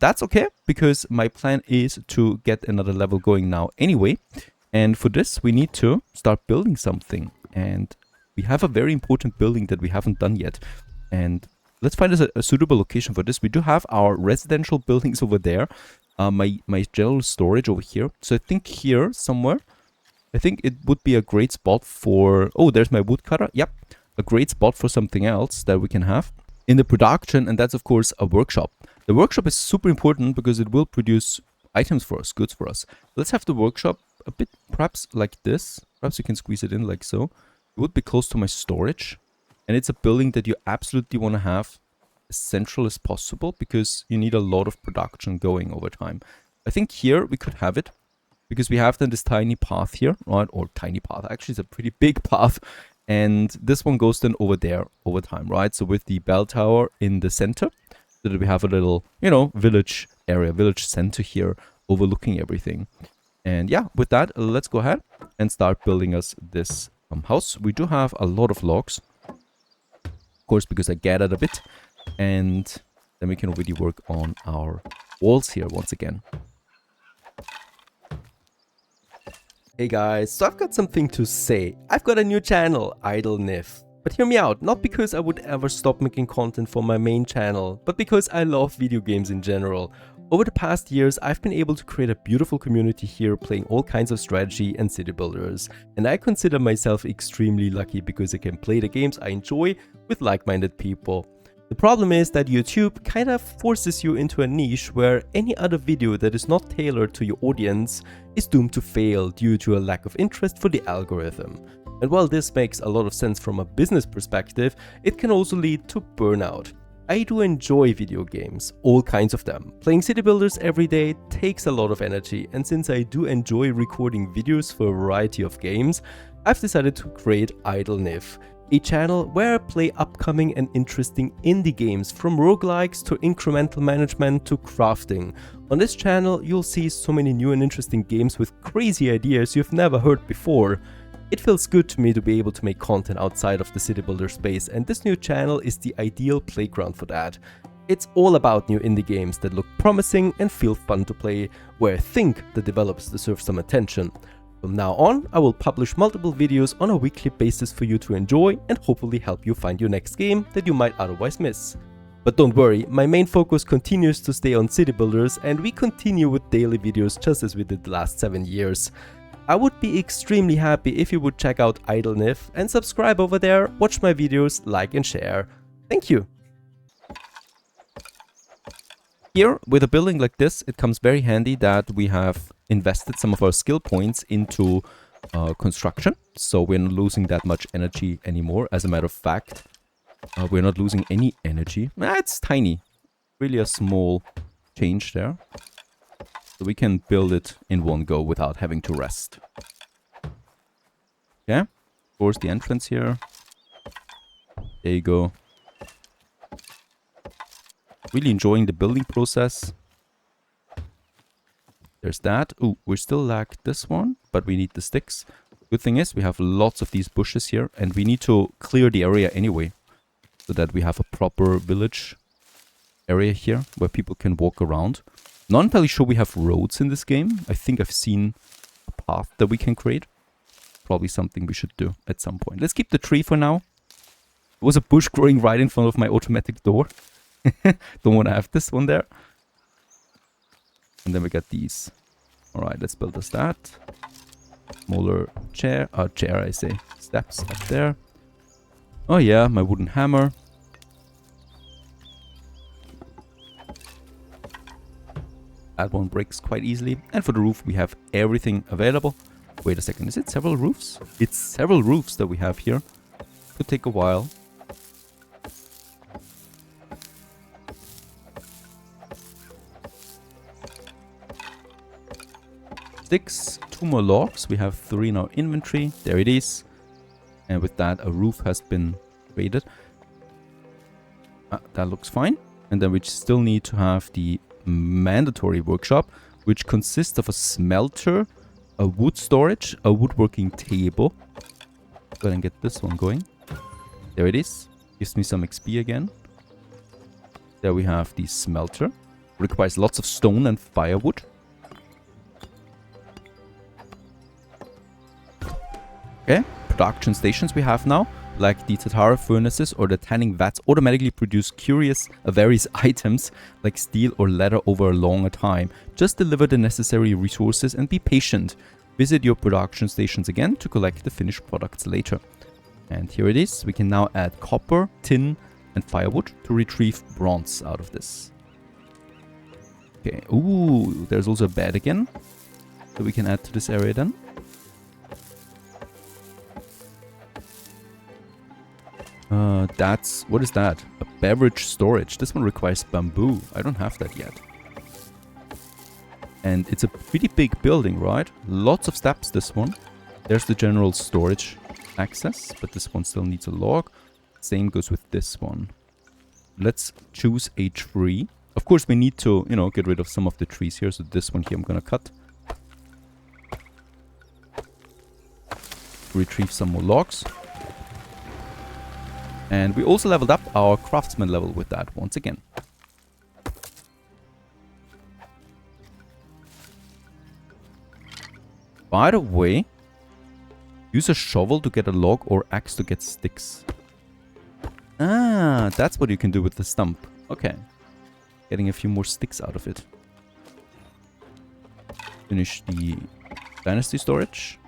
That's okay, because my plan is to get another level going now anyway. And for this, we need to start building something. And we have a very important building that we haven't done yet. And let's find us a suitable location for this. We do have our residential buildings over there. My general storage over here. So I think here somewhere, I think it would be a great spot for... oh, there's my woodcutter. Yep, a great spot for something else that we can have in the production. And that's, of course, a workshop. The workshop is super important because it will produce items for us, goods for us. Let's have the workshop a bit perhaps like this. Perhaps you can squeeze it in like so. It would be close to my storage. And it's a building that you absolutely want to have as central as possible because you need a lot of production going over time. I think here we could have it because we have then this tiny path here, right? Or tiny path. Actually, it's a pretty big path. And this one goes then over there over time, right? So with the bell tower in the center, so that we have a little, you know, village area, village center here overlooking everything. And yeah, with that, let's go ahead and start building us this house. We do have a lot of logs, of course, because I gathered a bit. And then we can already work on our walls here once again. Hey guys, so I've got something to say. I've got a new channel, Idle Niv. But hear me out, not because I would ever stop making content for my main channel, but because I love video games in general. Over the past years, I've been able to create a beautiful community here playing all kinds of strategy and city builders. And I consider myself extremely lucky because I can play the games I enjoy with like-minded people. The problem is that YouTube kind of forces you into a niche where any other video that is not tailored to your audience is doomed to fail due to a lack of interest for the algorithm. And while this makes a lot of sense from a business perspective, it can also lead to burnout. I do enjoy video games, all kinds of them. Playing city builders every day takes a lot of energy, and since I do enjoy recording videos for a variety of games, I've decided to create Idle Niv, a channel where I play upcoming and interesting indie games from roguelikes to incremental management to crafting. On this channel you'll see so many new and interesting games with crazy ideas you've never heard before. It feels good to me to be able to make content outside of the city builder space, and this new channel is the ideal playground for that. It's all about new indie games that look promising and feel fun to play, where I think the developers deserve some attention. From now on, I will publish multiple videos on a weekly basis for you to enjoy and hopefully help you find your next game that you might otherwise miss. But don't worry, my main focus continues to stay on city builders, and we continue with daily videos just as we did the last 7 years. I would be extremely happy if you would check out Idle Niv and subscribe over there, watch my videos, like and share. Thank you! Here, with a building like this, it comes very handy that we have invested some of our skill points into construction. So we're not losing that much energy anymore. As a matter of fact, we're not losing any energy. It's tiny. Really a small change there. So we can build it in one go without having to rest. Okay. Of course, the entrance here. There you go. Really enjoying the building process. There's that. Ooh, we still lack this one, but we need the sticks. Good thing is we have lots of these bushes here, and we need to clear the area anyway, so that we have a proper village area here where people can walk around. Not entirely sure we have roads in this game. I think I've seen a path that we can create. Probably something we should do at some point. Let's keep the tree for now. There was a bush growing right in front of my automatic door. Don't want to have this one there. And then we got these. Alright, let's build us that. Smaller chair. I say. Steps up there. Oh yeah, my wooden hammer. That one breaks quite easily. And for the roof, we have everything available. Wait a second, is it several roofs? It's several roofs that we have here. Could take a while. Sticks, 2 more logs. We have 3 in our inventory. There it is. And with that, a roof has been created. That looks fine. And then we still need to have the mandatory workshop, which consists of a smelter, a wood storage, a woodworking table. Go ahead and get this one going. There it is. Gives me some XP again. There we have the smelter. Requires lots of stone and firewood. Okay, production stations we have now, like the Tatara furnaces or the tanning vats, automatically produce various items like steel or leather over a longer time. Just deliver the necessary resources and be patient. Visit your production stations again to collect the finished products later. And here it is. We can now add copper, tin and firewood to retrieve bronze out of this. Okay, ooh, there's also a bed again that we can add to this area then. What is that? A beverage storage. This one requires bamboo. I don't have that yet. And it's a pretty big building, right? Lots of steps, this one. There's the general storage access, but this one still needs a log. Same goes with this one. Let's choose a tree. Of course, we need to, you know, get rid of some of the trees here. So this one here I'm gonna cut. Retrieve some more logs. And we also leveled up our craftsman level with that once again. By the way, use a shovel to get a log or axe to get sticks. Ah, that's what you can do with the stump. Okay. Getting a few more sticks out of it. Finish the dynasty storage.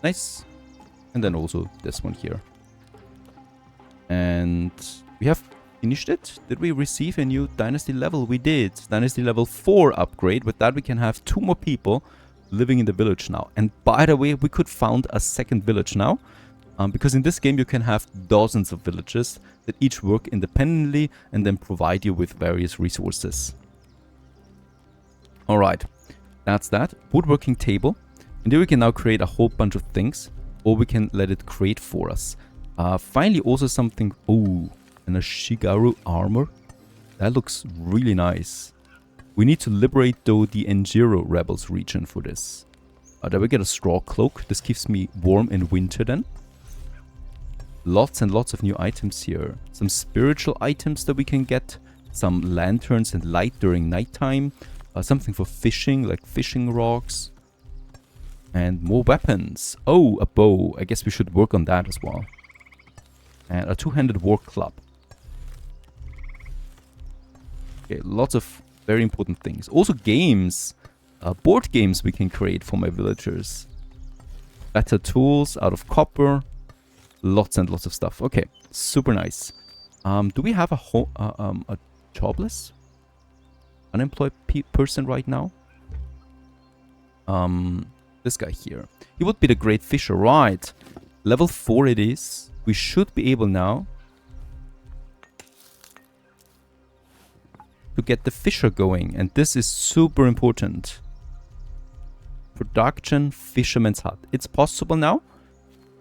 Nice. And then also this one here. And we have finished it. Did we receive a new dynasty level? We did. Dynasty level 4 upgrade. With that we can have 2 more people living in the village now. And by the way, we could found a second village now. Because in this game you can have dozens of villages that each work independently and then provide you with various resources. Alright, that's that. Woodworking table. And here we can now create a whole bunch of things. Or we can let it create for us. Finally also something... Oh, and a Shigaru armor. That looks really nice. We need to liberate though the Enjiro rebels region for this. There we get a straw cloak. This keeps me warm in winter then. Lots and lots of new items here. Some spiritual items that we can get. Some lanterns and light during nighttime. Something for fishing, like fishing rods. And more weapons. Oh, a bow. I guess we should work on that as well. And a two-handed war club. Okay, lots of very important things. Also games. Board games we can create for my villagers. Better tools out of copper. Lots and lots of stuff. Okay, super nice. Do we have a jobless? Unemployed person right now? This guy here. He would be the great fisher, right? Level 4 it is. We should be able now to get the fisher going. And this is super important. Production fisherman's hut. It's possible now.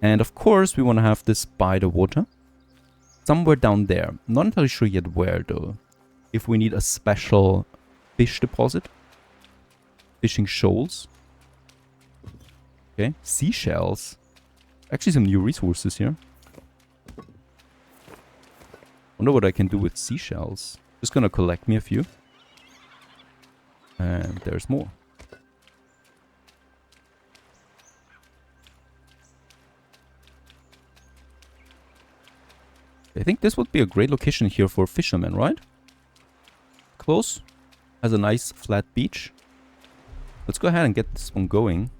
And of course we want to have this by the water. Somewhere down there. Not entirely sure yet where though. If we need a special fish deposit. Fishing shoals. Okay, seashells. Actually some new resources here. Wonder what I can do with seashells. Just gonna collect me a few. And there's more. I think this would be a great location here for fishermen, right? Close. Has a nice flat beach. Let's go ahead and get this one going.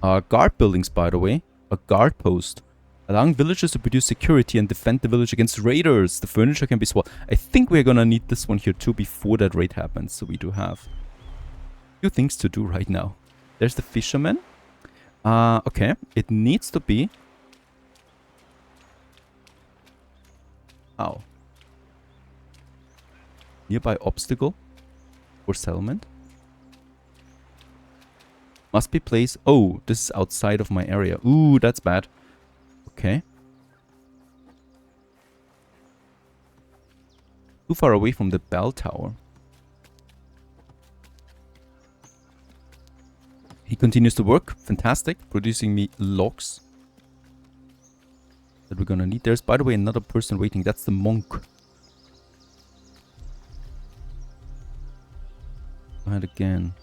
Guard buildings, by the way. A guard post. Allowing villagers to produce security and defend the village against raiders. The furniture can be swallowed. I think we're gonna need this one here too before that raid happens. So we do have a few things to do right now. There's the fisherman. Okay. It needs to be... Ow. Nearby obstacle for settlement. Must be placed. Oh, this is outside of my area. Ooh, that's bad. Okay. Too far away from the bell tower. He continues to work. Fantastic. Producing me logs. That we're gonna need. There's, by the way, another person waiting. That's the monk. And again.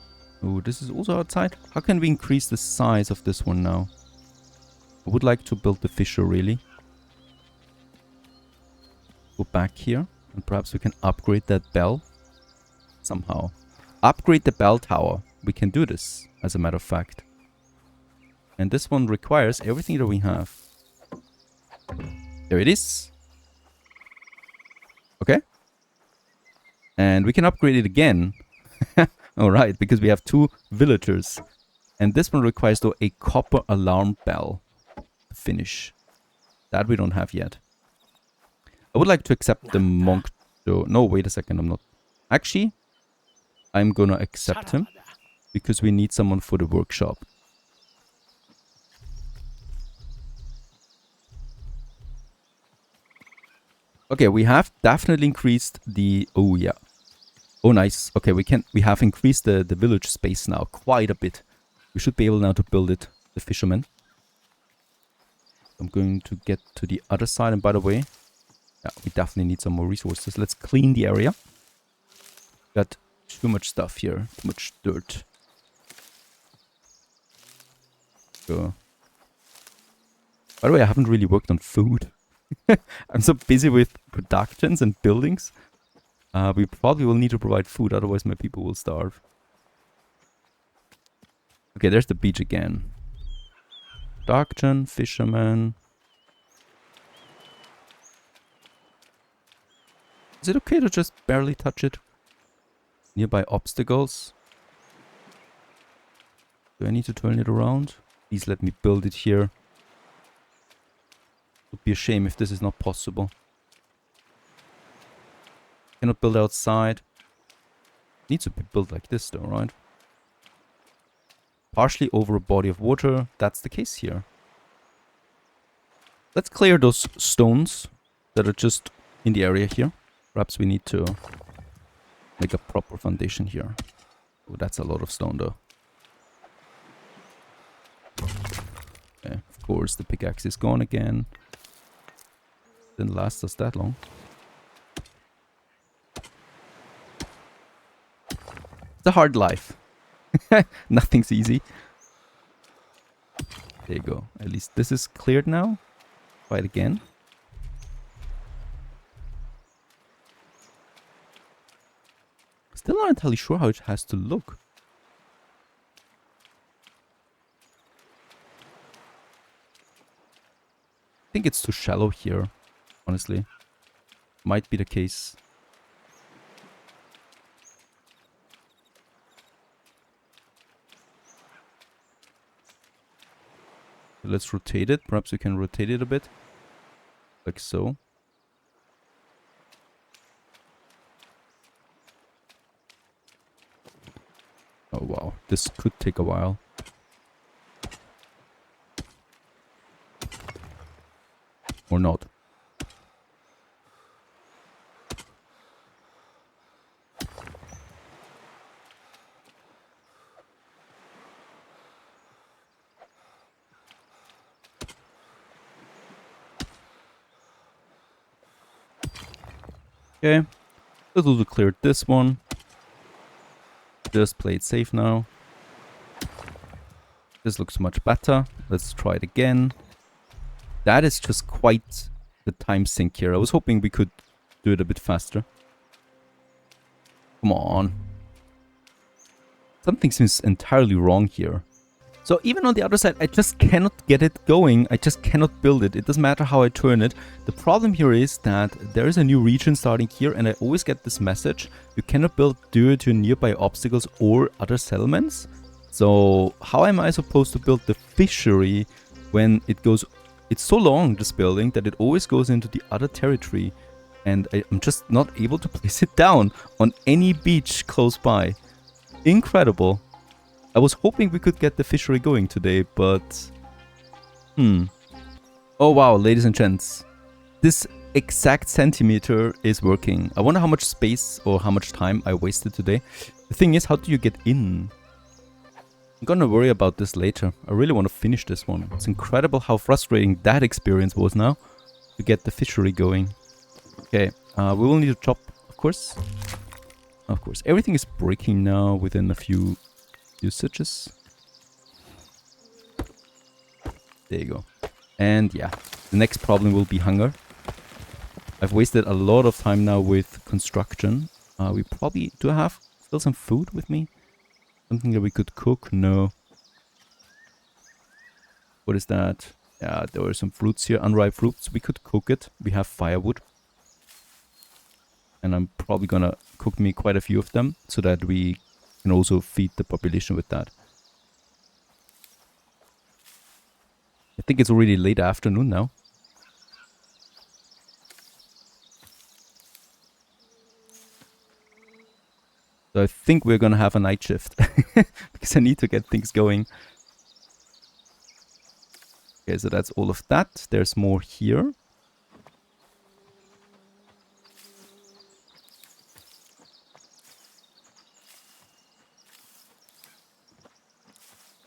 Oh, this is also outside. How can we increase the size of this one now? I would like to build the fisher, really. Go back here. And perhaps we can upgrade that bell. Somehow. Upgrade the bell tower. We can do this, as a matter of fact. And this one requires everything that we have. There it is. Okay. And we can upgrade it again. Alright, because we have 2 villagers. And this one requires though a copper alarm bell to finish. That we don't have yet. I would like to accept the monk though. No, wait a second, I'm not. Actually, I'm gonna accept him. Because we need someone for the workshop. Okay, we have definitely increased the... Oh, yeah. Oh, nice. Okay, we have increased the village space now quite a bit. We should be able now to build it, the fishermen. I'm going to get to the other side. And by the way, yeah, we definitely need some more resources. Let's clean the area. Got too much stuff here. Too much dirt. Go. By the way, I haven't really worked on food. I'm so busy with productions and buildings. We probably will need to provide food, otherwise my people will starve. Okay, there's the beach again. Production, fisherman. Is it okay to just barely touch it? Nearby obstacles. Do I need to turn it around? Please let me build it here. It would be a shame if this is not possible. Cannot build outside. Needs to be built like this though, right? Partially over a body of water. That's the case here. Let's clear those stones that are just in the area here. Perhaps we need to make a proper foundation here. Oh, that's a lot of stone though. Okay, of course the pickaxe is gone again. Didn't last us that long. It's a hard life. Nothing's easy. There you go. At least this is cleared now. Try it again. Still not entirely sure how it has to look. I think it's too shallow here, honestly. Might be the case. Let's rotate it. Perhaps we can rotate it a bit. Like so. Oh wow, this could take a while. Or not. Okay, let's also clear this one. Just play it safe now. This looks much better. Let's try it again. That is just quite the time sink here. I was hoping we could do it a bit faster. Come on. Something seems entirely wrong here. So even on the other side, I just cannot get it going. I just cannot build it. It doesn't matter how I turn it. The problem here is that there is a new region starting here, and I always get this message. You cannot build due to nearby obstacles or other settlements. So how am I supposed to build the fishery when it goes... It's so long, this building, that it always goes into the other territory. And I'm just not able to place it down on any beach close by. Incredible. I was hoping we could get the fishery going today, but... Oh wow, ladies and gents. This exact centimeter is working. I wonder how much space or how much time I wasted today. The thing is, how do you get in? I'm gonna worry about this later. I really want to finish this one. It's incredible how frustrating that experience was now to get the fishery going. Okay, we will need to chop, of course. Of course, everything is breaking now within a few usages. There you go. And yeah, the next problem will be hunger. I've wasted a lot of time now with construction. We probably... Do I have still some food with me? Something that we could cook? No. What is that? Yeah, there were some fruits here, unripe fruits. We could cook it. We have firewood. And I'm probably gonna cook me quite a few of them so that we can also feed the population with that. I think it's already late afternoon now. So I think we're gonna have a night shift. Because I need to get things going. Okay, so that's all of that. There's more here.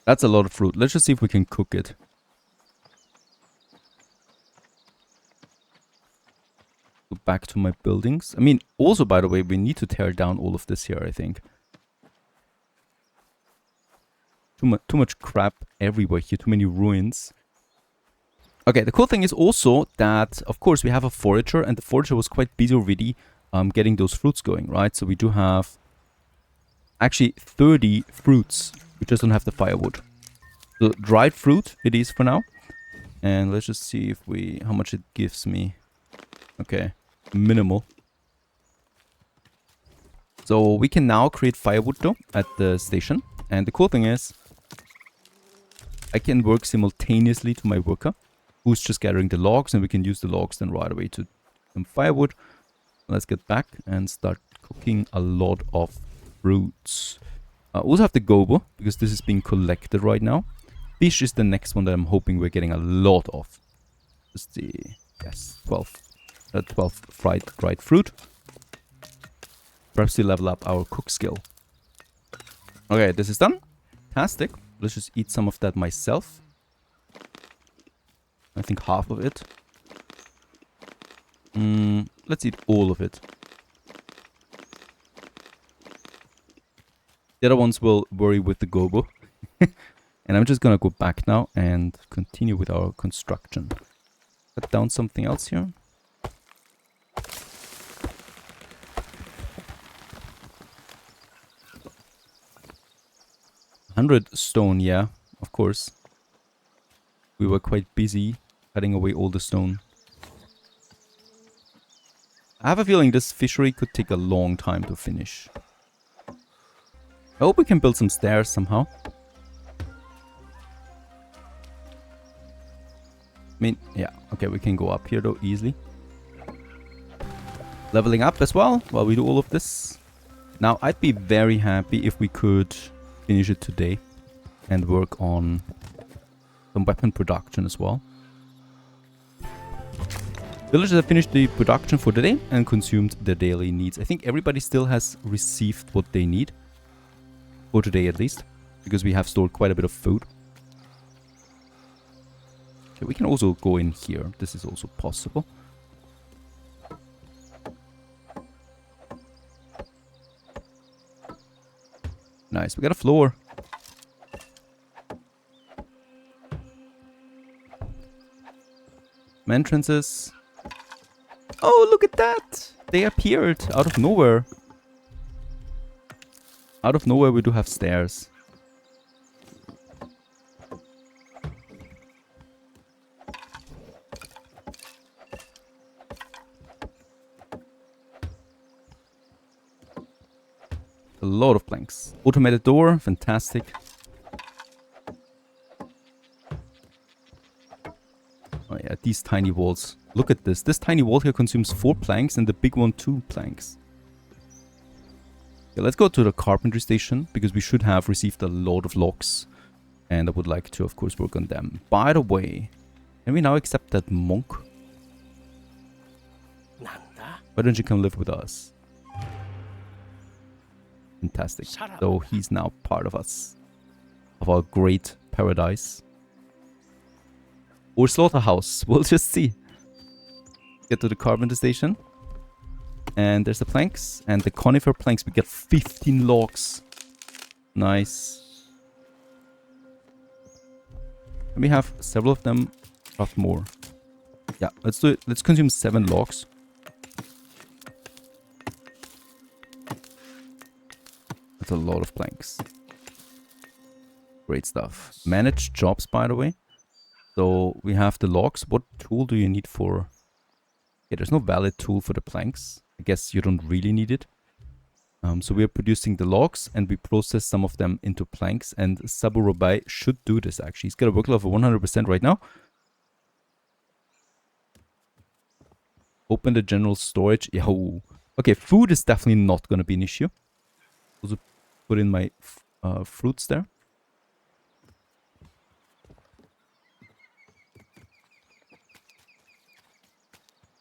That's a lot of fruit. Let's just see if we can cook it. Go back to my buildings. I mean, also, by the way, we need to tear down all of this here, I think. Too much crap everywhere here. Too many ruins. Okay, the cool thing is also that, of course, we have a forager, and the forager was quite busy already getting those fruits going, right? So we do have actually 30 fruits. We just don't have the firewood. So dried fruit it is for now. And let's just see if how much it gives me. Okay, minimal. So we can now create firewood though at the station. And the cool thing is I can work simultaneously to my worker, who's just gathering the logs, and we can use the logs then right away to some firewood. Let's get back and start cooking a lot of fruits. I also have the gobo, because this is being collected right now. Fish is the next one that I'm hoping we're getting a lot of. Just the, yes, 12 dried fruit. Perhaps we level up our cook skill. Okay, this is done. Fantastic. Let's just eat some of that myself. I think half of it. Let's eat all of it. The other ones will worry with the gobo. And I'm just gonna go back now and continue with our construction. Put down something else here. 100 stone, yeah, of course. We were quite busy cutting away all the stone. I have a feeling this fishery could take a long time to finish. I hope we can build some stairs somehow. I mean, yeah, okay, we can go up here though, easily. Leveling up as well while we do all of this. Now, I'd be very happy if we could finish it today and work on some weapon production as well. Villagers have finished the production for the day and consumed their daily needs. I think everybody still has received what they need. For today at least. Because we have stored quite a bit of food. Okay, we can also go in here. This is also possible. Nice, we got a floor. Entrances. Oh, look at that! They appeared out of nowhere. Out of nowhere we do have stairs. A lot of planks. Automated door, fantastic. Oh yeah, these tiny walls. Look at this. This tiny wall here consumes 4 planks and the big one 2 planks. Okay, let's go to the carpentry station because we should have received a lot of logs. And I would like to, of course, work on them. By the way, can we now accept that monk? Why don't you come live with us? Fantastic. So he's now part of us. Of our great paradise. Or slaughterhouse. We'll just see. Get to the carpenter station. And there's the planks. And the conifer planks, we get 15 logs. Nice. And we have several of them. Craft more. Yeah, let's do it. Let's consume 7 logs. That's a lot of planks. Great stuff. Manage jobs, by the way. So we have the logs. What tool do you need for... Yeah, there's no valid tool for the planks. I guess you don't really need it. So we are producing the logs and we process some of them into planks. And Saburobai should do this actually. He's got a workload of 100% right now. Open the general storage. Yo. Okay, food is definitely not going to be an issue. Also put in my fruits there.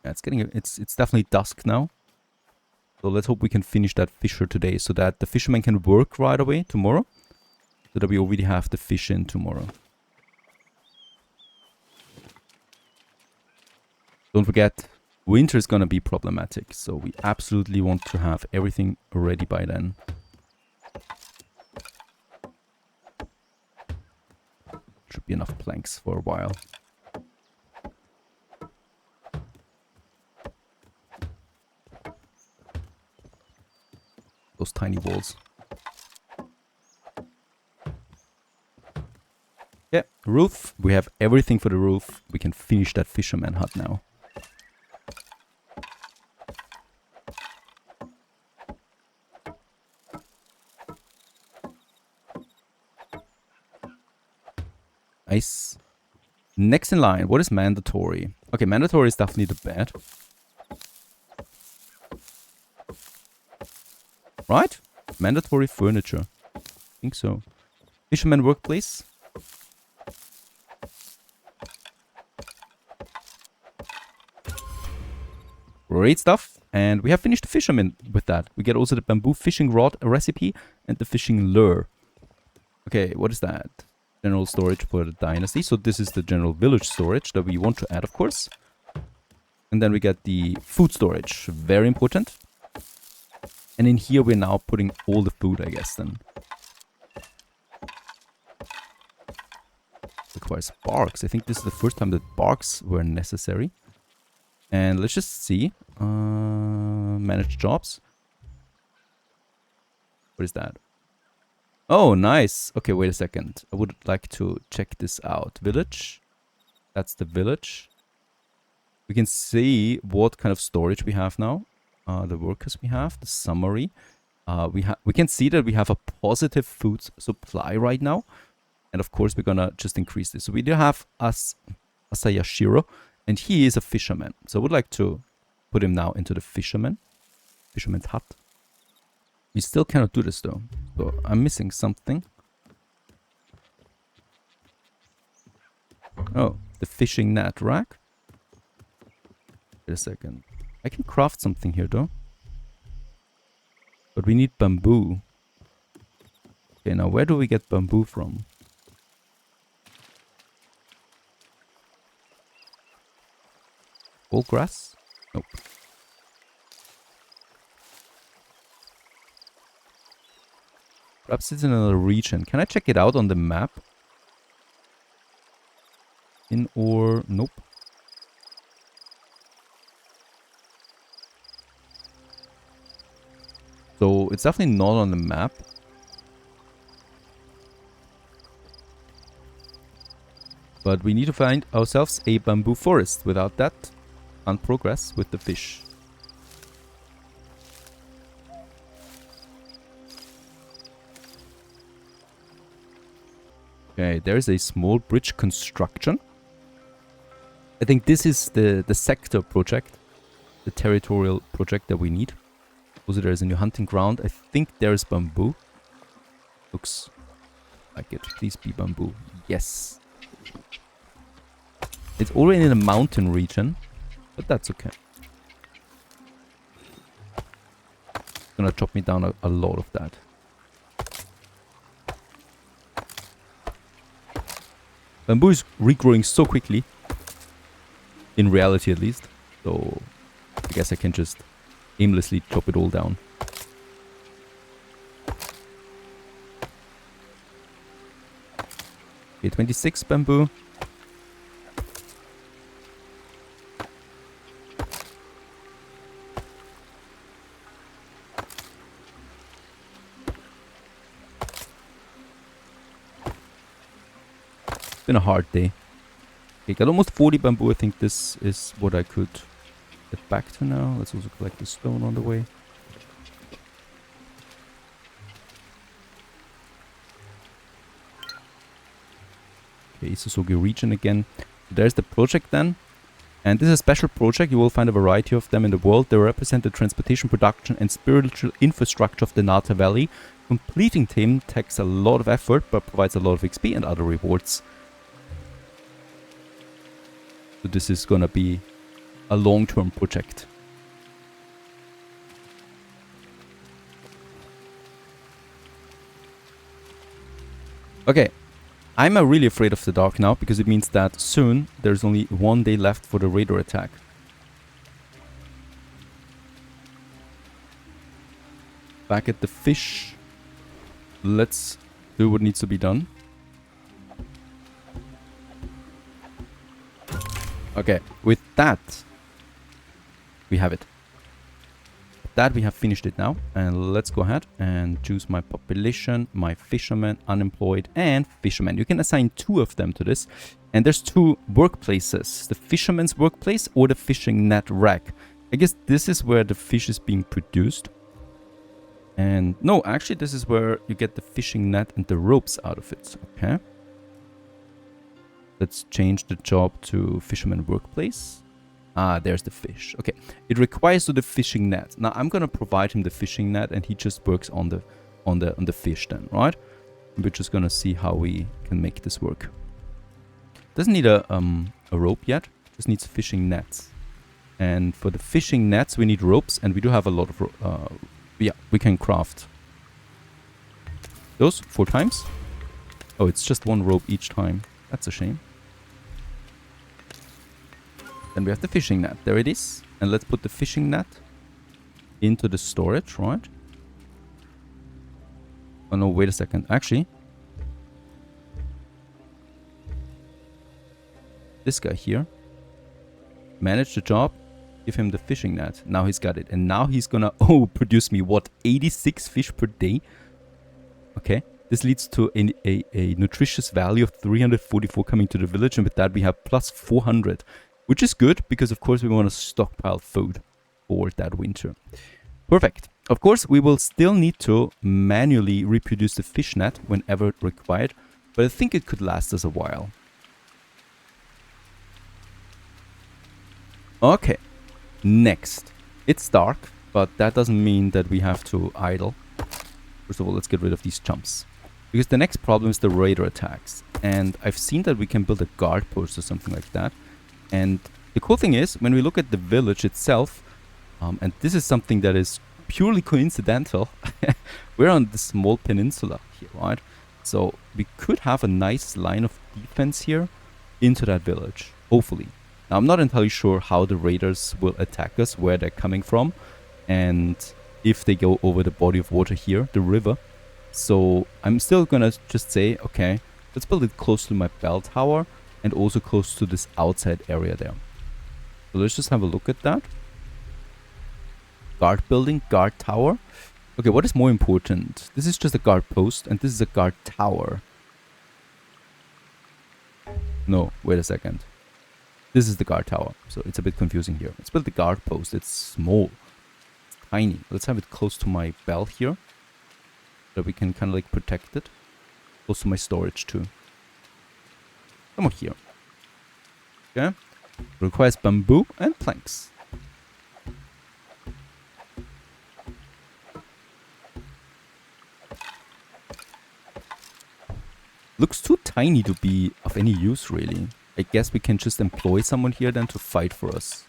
Yeah, it's definitely dusk now. So let's hope we can finish that fisher today so that the fisherman can work right away tomorrow. so that we already have the fish in tomorrow. Don't forget, winter is gonna be problematic, so we absolutely want to have everything ready by then. Should be enough planks for a while. Those tiny walls. Yeah, roof. We have everything for the roof. We can finish that fisherman hut now. Nice. Next in line, what is mandatory? Okay, mandatory is definitely the bed. Right? Mandatory furniture. I think so. Fisherman workplace. Great stuff. And we have finished the fisherman with that. We get also the bamboo fishing rod recipe and the fishing lure. Okay, what is that? General storage for the dynasty. So this is the general village storage that we want to add, of course. And then we get the food storage. Very important. And in here we're now putting all the food, I guess, then. Requires barks. I think this is the first time that barks were necessary. And let's just see. Manage jobs. What is that? Oh, nice. Okay, wait a second. I would like to check this out. Village. That's the village. We can see what kind of storage we have now. The workers we have. The summary. We can see that we have a positive food supply right now. And of course, we're gonna just increase this. So we do have Asayashiro. And he is a fisherman. So I would like to put him now into the fisherman's hut. We still cannot do this though. So I'm missing something. Oh, the fishing net rack. Wait a second. I can craft something here though. But we need bamboo. Okay, now where do we get bamboo from? All grass? Nope. Perhaps it's in another region. Can I check it out on the map? In or... Nope. So it's definitely not on the map. But we need to find ourselves a bamboo forest. Without that, can't progress with the fish. Okay, there's a small bridge construction. I think this is the sector project. The territorial project that we need. Also, there's a new hunting ground. I think there's bamboo. Looks like it. Please be bamboo. Yes. It's already in a mountain region. But that's okay. It's gonna chop me down a lot of that. Bamboo is regrowing so quickly. In reality at least. So I guess I can just aimlessly chop it all down. Okay, 26 bamboo. Been a hard day. Okay, got almost 40 bamboo. I think this is what I could get back to now. Let's also collect the stone on the way. Okay, Isusogi region again. There's the project then. And this is a special project. You will find a variety of them in the world. They represent the transportation, production and spiritual infrastructure of the Nata Valley. Completing them takes a lot of effort but provides a lot of XP and other rewards. So this is gonna be a long-term project. Okay, I'm really afraid of the dark now because it means that soon there's only 1 day left for the raider attack. Back at the fish. Let's do what needs to be done. Okay, with that, we have it. With that, we have finished it now. And let's go ahead and choose my population, my fisherman, unemployed, and fisherman. You can assign 2 of them to this. And there's 2 workplaces. The fisherman's workplace or the fishing net rack. I guess this is where the fish is being produced. And no, actually, this is where you get the fishing net and the ropes out of it. Okay. Let's change the job to fisherman workplace. Ah, there's the fish. Okay. It requires the fishing net. Now I'm gonna provide him the fishing net, and he just works on the fish then, right? We're just gonna see how we can make this work. Doesn't need a rope yet. Just needs fishing nets. And for the fishing nets, we need ropes, and we do have a lot of yeah, we can craft those 4 times. Oh, it's just 1 rope each time. That's a shame. Then we have the fishing net. There it is. And let's put the fishing net into the storage, right? Oh no, wait a second. Actually, this guy here, manage the job, give him the fishing net. Now he's got it. And now he's gonna, produce me, what, 86 fish per day? Okay. This leads to a nutritious value of 344 coming to the village. And with that, we have plus 400. Which is good, because of course we want to stockpile food for that winter. Perfect. Of course, we will still need to manually reproduce the fish net whenever required. But I think it could last us a while. Okay. Next. It's dark, but that doesn't mean that we have to idle. First of all, let's get rid of these chumps. Because the next problem is the raider attacks. And I've seen that we can build a guard post or something like that. And the cool thing is, when we look at the village itself, and this is something that is purely coincidental, we're on the small peninsula here, right? So we could have a nice line of defense here into that village, hopefully. Now, I'm not entirely sure how the raiders will attack us, where they're coming from, and if they go over the body of water here, the river. So I'm still gonna just say, okay, let's build it close to my bell tower, and also close to this outside area there. So let's just have a look at that. Guard building, guard tower. Okay, what is more important? This is just a guard post, and this is a guard tower. No, wait a second. This is the guard tower, so it's a bit confusing here. Let's build the guard post. It's small. It's tiny. Let's have it close to my bell here, so we can kind of like protect it. Close to my storage too. Come on here. Okay. Requires bamboo and planks. Looks too tiny to be of any use, really. I guess we can just employ someone here then to fight for us.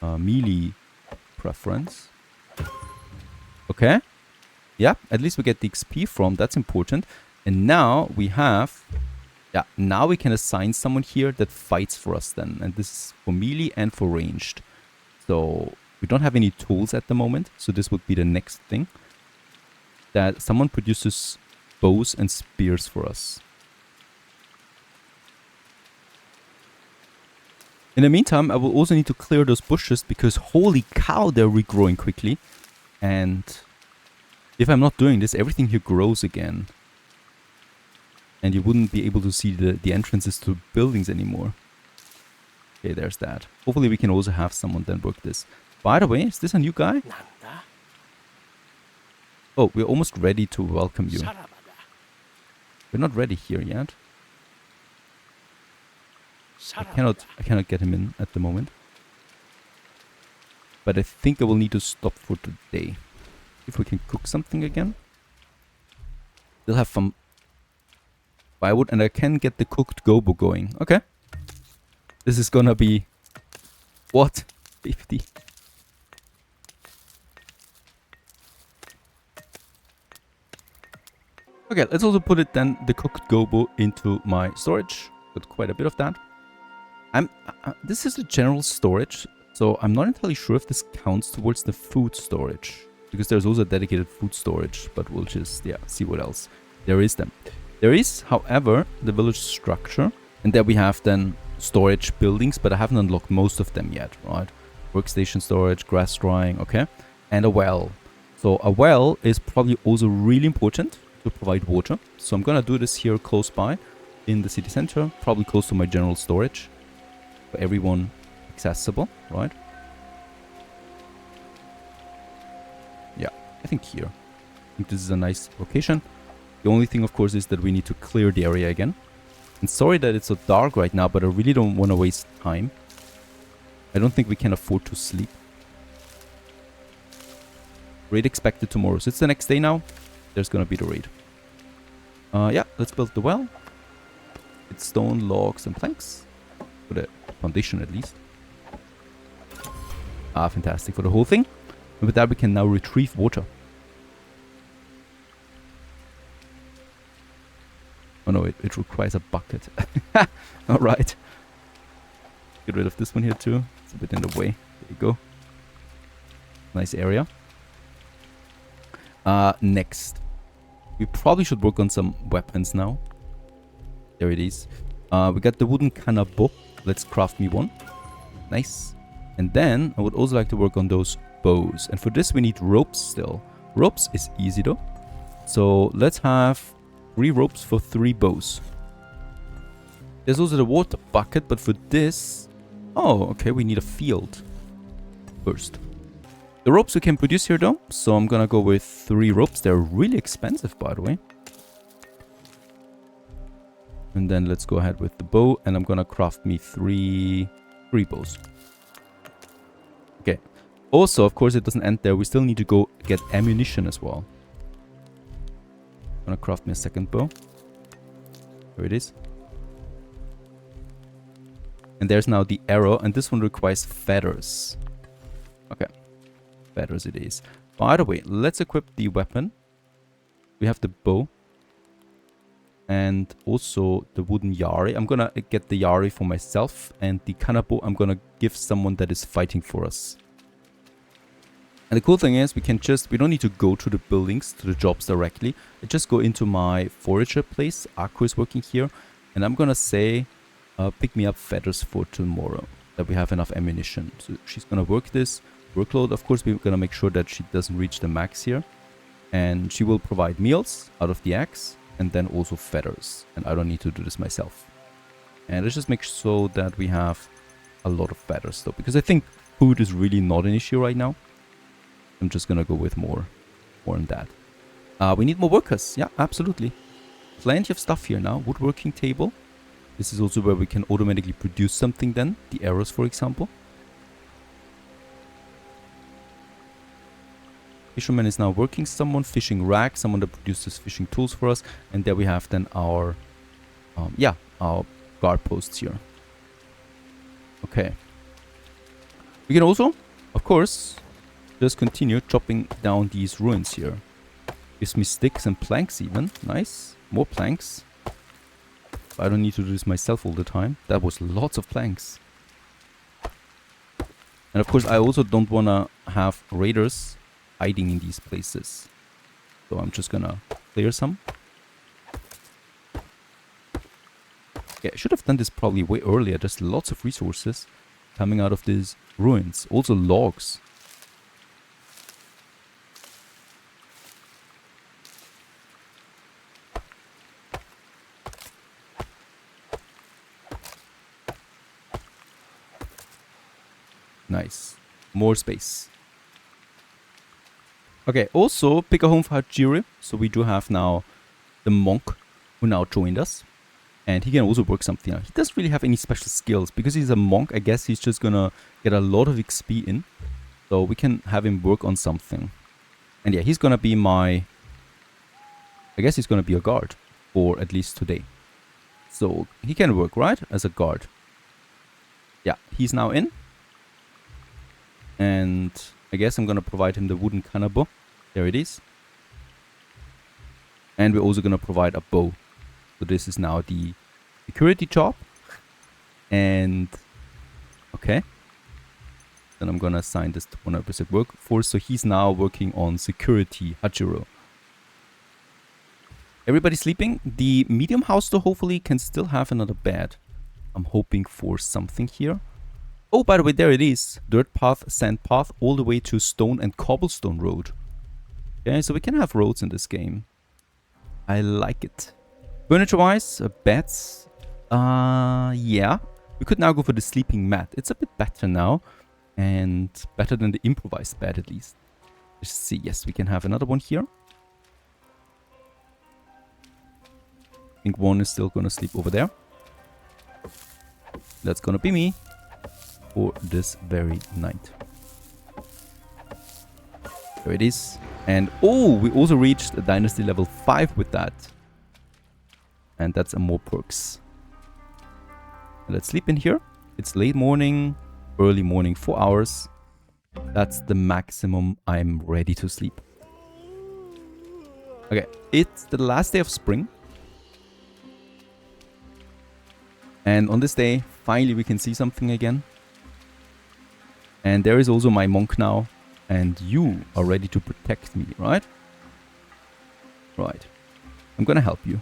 Melee preference. Okay. Yeah, at least we get the XP from. That's important. And now we have... Yeah, now we can assign someone here that fights for us then. And this is for melee and for ranged. So we don't have any tools at the moment. So this would be the next thing. That someone produces bows and spears for us. In the meantime, I will also need to clear those bushes because holy cow, they're regrowing quickly. And if I'm not doing this, everything here grows again. And you wouldn't be able to see the entrances to buildings anymore. Okay, there's that. Hopefully we can also have someone then work this. By the way, is this a new guy? Oh, we're almost ready to welcome you. We're not ready here yet. I cannot get him in at the moment. But I think I will need to stop for today. If we can cook something again. We'll have some firewood and I can get the cooked gobo going. Okay. This is gonna be... What? 50. Okay, let's also put it then, the cooked gobo, into my storage. Got quite a bit of that. This is a general storage, so I'm not entirely sure if this counts towards the food storage. Because there's also a dedicated food storage, but we'll just, yeah, see what else there is then. There is, however, the village structure, and there we have then storage buildings, but I haven't unlocked most of them yet, right? Workstation storage, grass drying, okay, and a well. So a well is probably also really important to provide water. So I'm gonna do this here close by in the city center, probably close to my general storage, for everyone accessible, right? Yeah, I think here. I think this is a nice location. The only thing, of course, is that we need to clear the area again. And sorry that it's so dark right now, but I really don't want to waste time. I don't think we can afford to sleep. Raid expected tomorrow. So it's the next day now. There's gonna be the raid. Yeah, let's build the well. It's stone, logs, and planks. For the foundation, at least. Ah, fantastic. For the whole thing. And with that, we can now retrieve water. Oh no, it requires a bucket. Alright. Get rid of this one here too. It's a bit in the way. There you go. Nice area. Next. We probably should work on some weapons now. There it is. We got the wooden kanabo. Let's craft me one. Nice. And then I would also like to work on those bows. And for this we need ropes still. Ropes is easy though. So let's have 3 ropes for 3 bows. There's also the water bucket, but for this... Oh, okay, we need a field first. The ropes we can produce here though, so I'm gonna go with 3 ropes. They're really expensive, by the way. And then let's go ahead with the bow, and I'm gonna craft me 3 bows. Okay. Also, of course, it doesn't end there. We still need to go get ammunition as well. I'm gonna craft me a second bow. There it is. And there's now the arrow, and this one requires feathers. Okay. Feathers it is. By the way, let's equip the weapon. We have the bow. And also the wooden yari. I'm gonna get the yari for myself. And the kanabo I'm gonna give someone that is fighting for us. And the cool thing is, we don't need to go to the buildings, to the jobs directly. I just go into my forager place. Akko is working here. And I'm gonna say, pick me up feathers for tomorrow. That we have enough ammunition. So she's gonna work this workload. Of course, we're gonna make sure that she doesn't reach the max here. And she will provide meals out of the axe. And then also feathers. And I don't need to do this myself. And let's just make so that we have a lot of feathers though. Because I think food is really not an issue right now. I'm just gonna go with more on that. We need more workers. Yeah, absolutely. Plenty of stuff here now. Woodworking table. This is also where we can automatically produce something then. The arrows, for example. Fisherman is now working someone. Fishing rack. Someone that produces fishing tools for us. And there we have then our... our guard posts here. Okay. We can also, of course... just continue chopping down these ruins here. Gives me sticks and planks even. Nice. More planks. I don't need to do this myself all the time. That was lots of planks. And of course I also don't want to have raiders hiding in these places. So I'm just gonna clear some. Okay, I should have done this probably way earlier. There's lots of resources coming out of these ruins. Also logs. Nice. More space. Okay, also pick a home for Hajiri. So we do have now the monk who now joined us. And he can also work something out. He doesn't really have any special skills. Because he's a monk, I guess he's just gonna get a lot of XP in. So we can have him work on something. And yeah, he's gonna be my... I guess he's gonna be a guard. For at least today. So he can work, right? As a guard. Yeah, he's now in. And I guess I'm gonna provide him the wooden kanabo. There it is. And we're also going to provide a bow. So this is now the security job. And okay. Then I'm going to assign this to 100% workforce. So he's now working on security, Hachiro. Everybody sleeping? The medium house though hopefully can still have another bed. I'm hoping for something here. Oh, by the way, there it is. Dirt path, sand path, all the way to stone and cobblestone road. Okay, so we can have roads in this game. I like it. Furniture-wise, beds. Yeah. We could now go for the sleeping mat. It's a bit better now. And better than the improvised bed at least. Let's see. Yes, we can have another one here. I think one is still going to sleep over there. That's going to be me for this very night. There it is. And oh, we also reached a dynasty level 5 with that. And that's a more perks. Let's sleep in here. It's late morning, early morning, 4 hours. That's the maximum I'm ready to sleep. Okay, it's the last day of spring. And on this day, finally we can see something again. And there is also my monk now. And you are ready to protect me, right? Right. I'm gonna help you.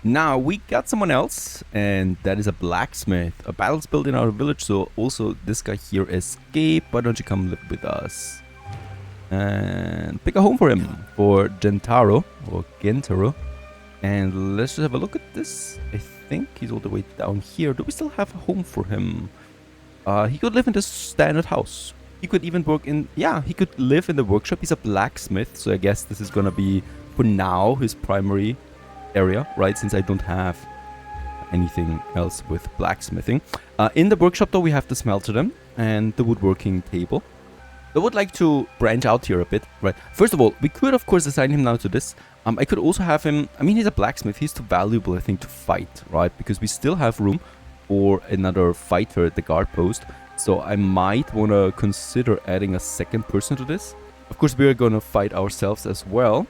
Now, we got someone else. And that is a blacksmith. A battle's built in our village. So also this guy here escaped. Why don't you come live with us? And pick a home for him. For Gentaro. Or Gentaro. And let's just have a look at this. I think he's all the way down here. Do we still have a home for him? He could live in this standard house. He could even work in... Yeah, he could live in the workshop. He's a blacksmith. So I guess this is gonna be, for now, his primary area, right? Since I don't have anything else with blacksmithing. In the workshop, though, we have the smelter then. And the woodworking table. I would like to branch out here a bit, right? First of all, we could, of course, assign him now to this. I could also have him... I mean, he's a blacksmith. He's too valuable, I think, to fight, right? Because we still have room for another fighter at the guard post. So I might want to consider adding a second person to this. Of course, we are going to fight ourselves as well.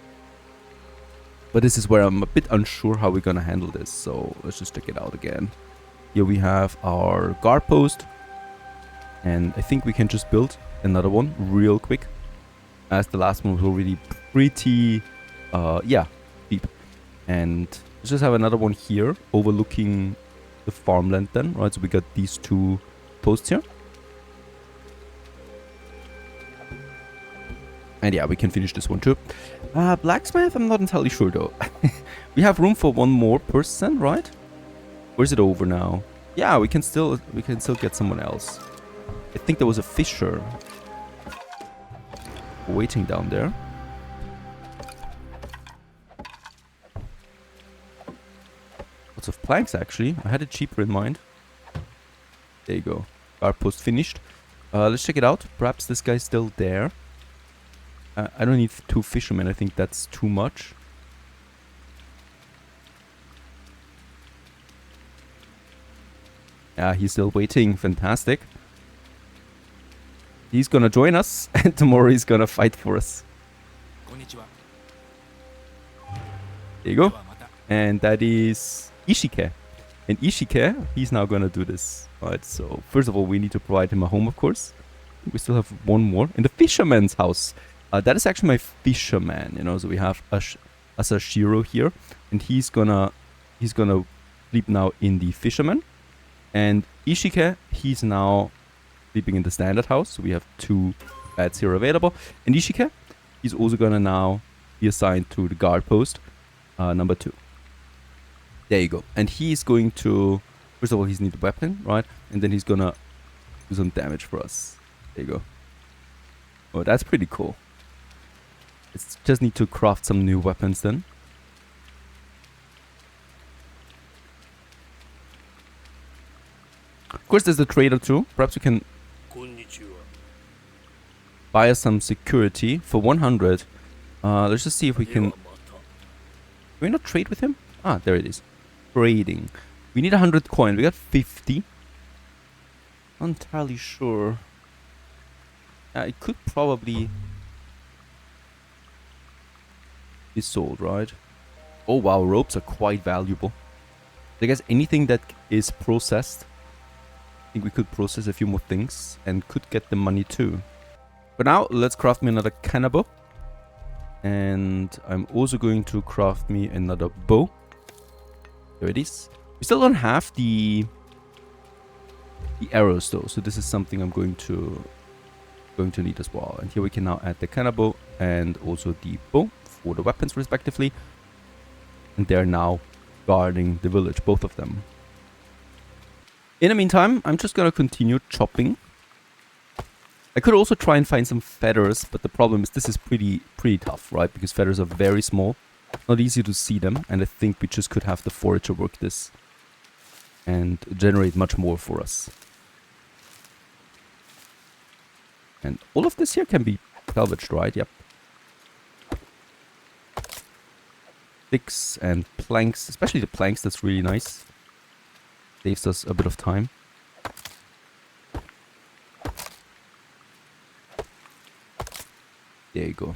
But this is where I'm a bit unsure how we're going to handle this. So let's just check it out again. Here we have our guard post. And I think we can just build another one real quick. As the last one was already pretty, yeah, deep. And let's just have another one here overlooking the farmland then, right? So we got these two posts here. And yeah, we can finish this one too. Blacksmith, I'm not entirely sure though. We have room for one more person, right? Or is it over now? Yeah, we can still get someone else. I think there was a fisher waiting down there. Lots of planks actually. I had it cheaper in mind. There you go. Guard post finished. Let's check it out. Perhaps this guy's still there. I don't need 2 fishermen. I think that's too much. Yeah, he's still waiting. Fantastic. He's gonna join us, and tomorrow he's gonna fight for us. There you go. And that is Ishike. And Ishike, he's now gonna do this. Alright, so first of all, we need to provide him a home, of course. We still have one more in the fisherman's house. That is actually my fisherman, you know. So we have Asashiro here, and he's gonna sleep now in the fisherman. And Ishike, he's now sleeping in the standard house. So we have 2 beds here available. And Ishike, he's also gonna now be assigned to the guard post, number 2. There you go. And he's going to, first of all, he's need a weapon, right? And then he's gonna do some damage for us. There you go. Oh, that's pretty cool. Let's just need to craft some new weapons then. Of course, there's the trader too. Perhaps we can buy us some security for 100. Let's just see if we can... Can we not trade with him? Ah, there it is. Trading. We need 100 coin. We got 50. Not entirely sure. It could probably... is sold, right? Oh wow, ropes are quite valuable. I guess anything that is processed, I think we could process a few more things and could get the money too. But now let's craft me another cannibal. And I'm also going to craft me another bow. There it is. We still don't have the arrows though, so this is something I'm going to need as well. And here we can now add the cannibal and also the bow for the weapons respectively. And they're now guarding the village, both of them. In the meantime, I'm just gonna continue chopping. I could also try and find some feathers, but the problem is this is pretty tough, right? Because feathers are very small, not easy to see them, and I think we just could have the forager work this and generate much more for us. And all of this here can be salvaged, right? Yep. Sticks and planks, especially the planks, that's really nice. Saves us a bit of time. There you go.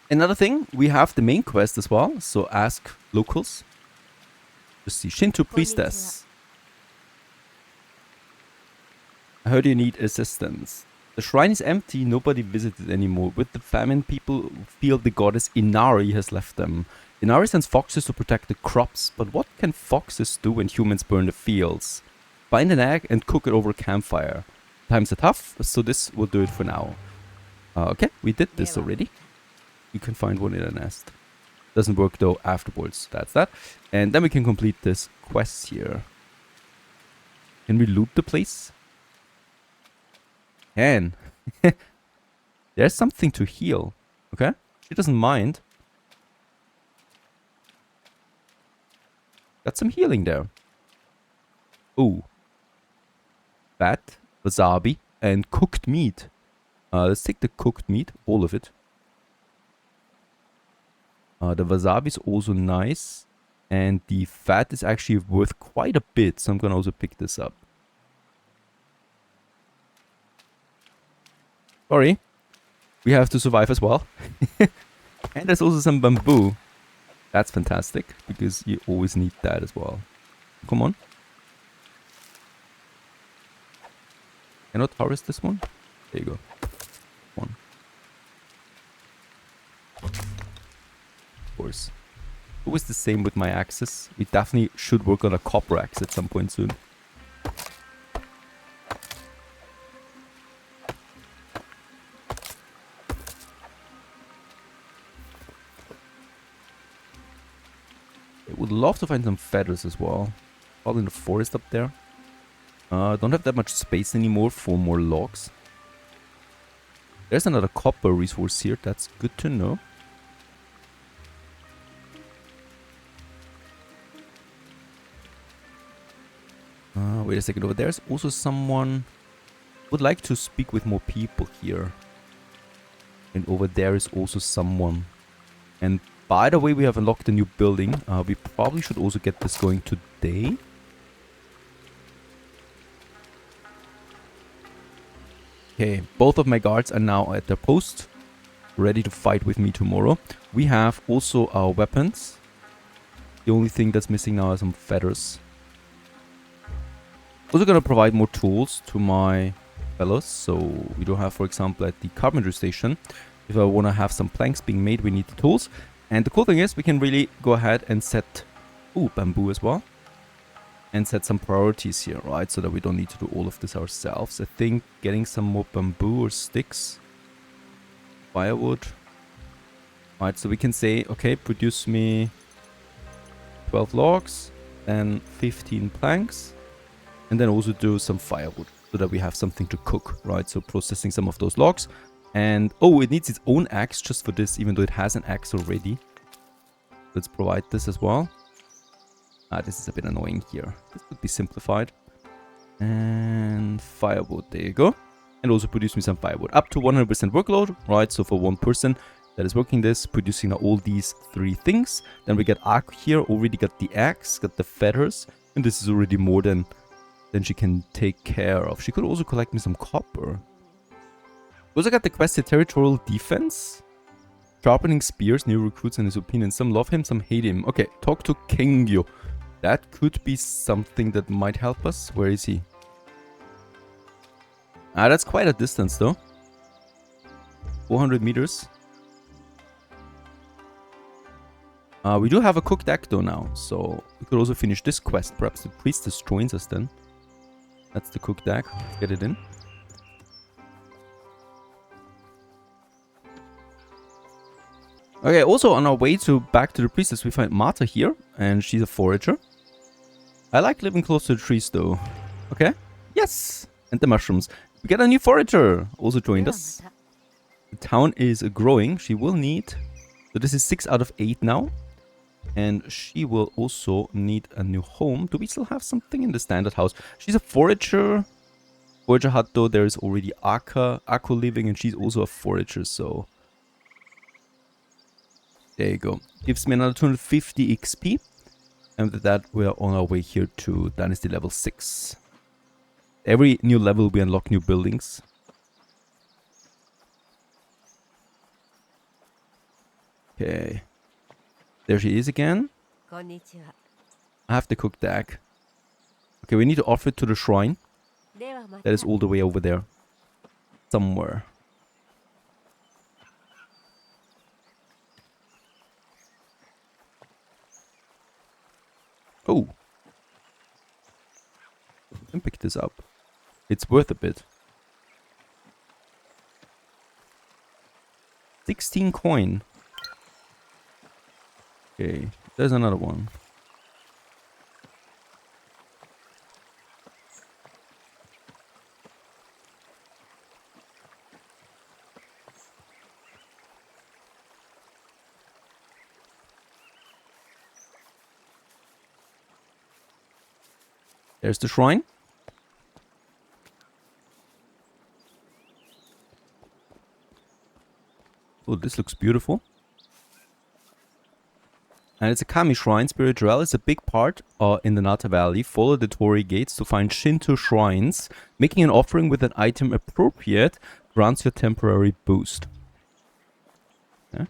Another thing, we have the main quest as well, so ask locals. Just the Shinto priestess. I heard you need assistance. The shrine is empty, nobody visits it anymore. With the famine, people feel the goddess Inari has left them. Inari sends foxes to protect the crops, but what can foxes do when humans burn the fields? Find an egg and cook it over a campfire. Times are tough, so this will do it for now. Okay, we did this already. You can find one in a nest. Doesn't work though afterwards, that's that. And then we can complete this quest here. Can we loot the place? Can. There's something to heal. Okay? She doesn't mind. Got some healing there. Ooh. Fat, wasabi, and cooked meat. Let's take the cooked meat, all of it. The wasabi is also nice. And the fat is actually worth quite a bit, so I'm gonna also pick this up. Sorry. We have to survive as well. And there's also some bamboo. That's fantastic, because you always need that as well. Come on. Cannot harvest this one? There you go. One. Of course. Always the same with my axes. We definitely should work on a copper axe at some point soon. I would love to find some feathers as well. All in the forest up there. Don't have that much space anymore for more logs. There's another copper resource here. That's good to know. Wait a second. Over there's also someone would like to speak with more people here. And over there is also someone. And by the way, we have unlocked a new building. We probably should also get this going today. Okay, both of my guards are now at their post, ready to fight with me tomorrow. We have also our weapons. The only thing that's missing now are some feathers. Also gonna provide more tools to my fellows. So we do have, for example, at the carpentry station, if I want to have some planks being made, we need the tools. And the cool thing is we can really go ahead and set bamboo as well. And set some priorities here, right? So that we don't need to do all of this ourselves. I think getting some more bamboo or sticks, firewood. Right, so we can say, okay, produce me 12 logs, then 15 planks. And then also do some firewood so that we have something to cook, right? So processing some of those logs. And, it needs its own axe just for this, even though it has an axe already. Let's provide this as well. This is a bit annoying here. This could be simplified. And firewood, there you go. And also produce me some firewood. Up to 100% workload, right? So for one person. that is working this, producing all these 3 things. Then we get Arc here, already got the axe, got the feathers, and this is already more than she can take care of. She could also collect me some copper. Also got the quested territorial defense. Sharpening spears, new recruits in his opinion. Some love him, some hate him. Okay, talk to Kengyo. That could be something that might help us. Where is he? Ah, that's quite a distance though. 400 meters. We do have a cooked egg though now, so we could also finish this quest. Perhaps the priestess joins us then. That's the cooked egg. Let's get it in. Okay, also on our way back to the priestess, we find Marta here, and she's a forager. I like living close to the trees though. Okay. Yes! And the mushrooms. We get a new forager. Also joined us. The town is growing. She will need... So this is 6 out of 8 now. And she will also need a new home. Do we still have something in the standard house? She's a forager. Forager hut though. There is already Ako living, and she's also a forager, so... There you go. Gives me another 250 XP. And with that, we are on our way here to Dynasty level 6. Every new level, we unlock new buildings. Okay. There she is again. I have to cook the egg. Okay, we need to offer it to the shrine. That is all the way over there. Somewhere. Oh. We can pick this up. It's worth a bit. 16 coin. Okay, there's another one. There's the shrine. Oh, this looks beautiful. And it's a kami shrine. Spiritual is a big part in the Nata Valley. Follow the Torii gates to find Shinto shrines. Making an offering with an item appropriate grants you a temporary boost. Yeah.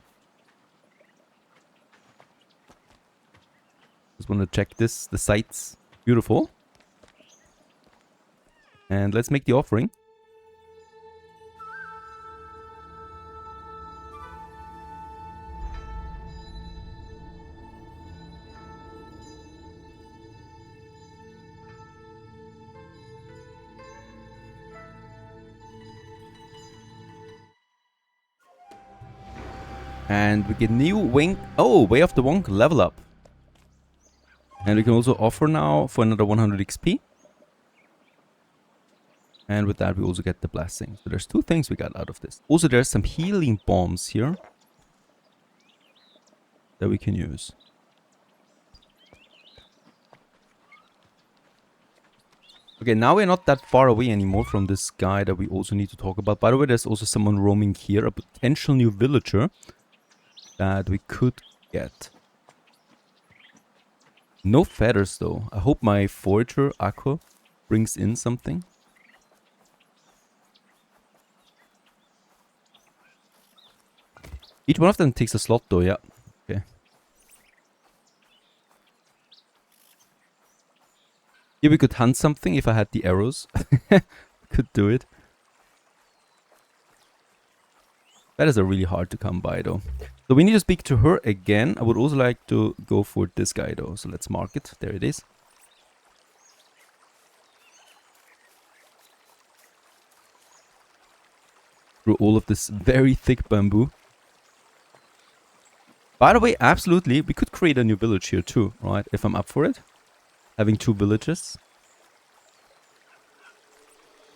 Just want to check this. The site's beautiful. And let's make the offering. And we get new wing. Oh, Way of the Wonk level up. And we can also offer now for another 100 XP. And with that, we also get the blessing. So there's 2 things we got out of this. Also, there's some healing bombs here that we can use. Okay, now we're not that far away anymore from this guy that we also need to talk about. By the way, there's also someone roaming here, a potential new villager that we could get. No feathers though. I hope my forager, Ako, brings in something. Each one of them takes a slot though, yeah. Okay. Here we could hunt something if I had the arrows. Could do it. That is a really hard to come by though. So we need to speak to her again. I would also like to go for this guy though. So let's mark it. There it is. Through all of this very thick bamboo. By the way, absolutely, we could create a new village here too, right? If I'm up for it. Having 2 villages.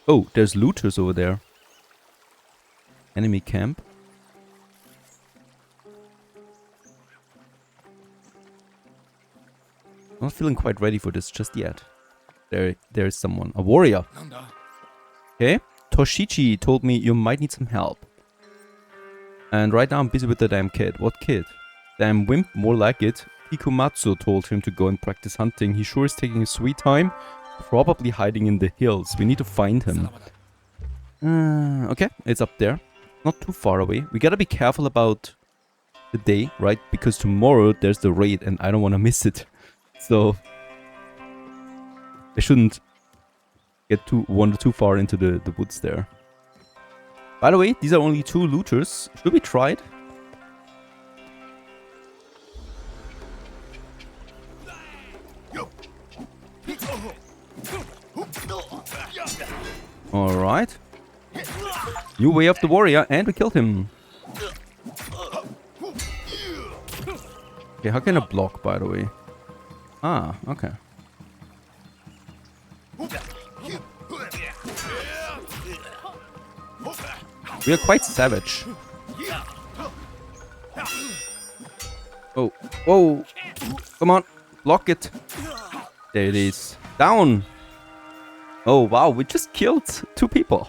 Oh, there's looters over there. Enemy camp. I'm not feeling quite ready for this just yet. There is someone. A warrior. Okay. Toshichi told me you might need some help. And right now I'm busy with the damn kid. What kid? Damn wimp, more like it. Kikumatsu told him to go and practice hunting. He sure is taking his sweet time. Probably hiding in the hills. We need to find him. Okay, it's up there. Not too far away. We gotta be careful about the day, right? Because tomorrow there's the raid and I don't want to miss it. So I shouldn't wander too far into the woods there. By the way, these are only 2 looters. Should we try it? Alright. New way of the warrior, and we killed him. Okay, how can I block, by the way? Ah, okay. We are quite savage. Oh, whoa. Come on, block it. There it is. Down. Oh, wow, we just killed 2 people.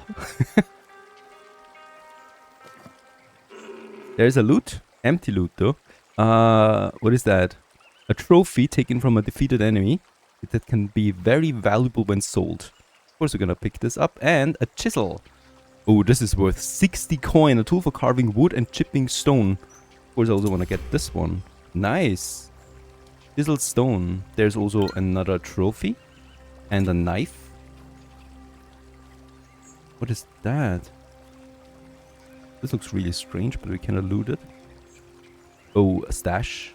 There's a loot. Empty loot, though. What is that? A trophy taken from a defeated enemy that can be very valuable when sold. Of course, we're gonna pick this up. And a chisel. Oh, this is worth 60 coin. A tool for carving wood and chipping stone. Of course, I also want to get this one. Nice. Chiseled stone. There's also another trophy. And a knife. What is that? This looks really strange, but we cannot loot it. Oh, a stash.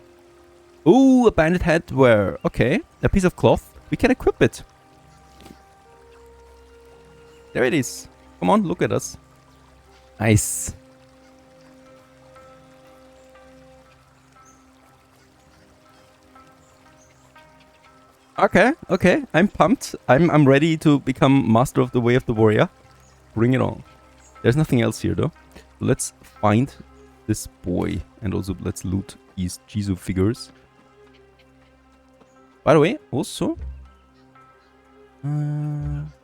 Oh, a bandit headwear. Okay, a piece of cloth. We can equip it. There it is. Come on, look at us. Nice. Okay, okay. I'm pumped. I'm ready to become master of the way of the warrior. Bring it on. There's nothing else here though. Let's find this boy. And also let's loot these Jizu figures. By the way, also...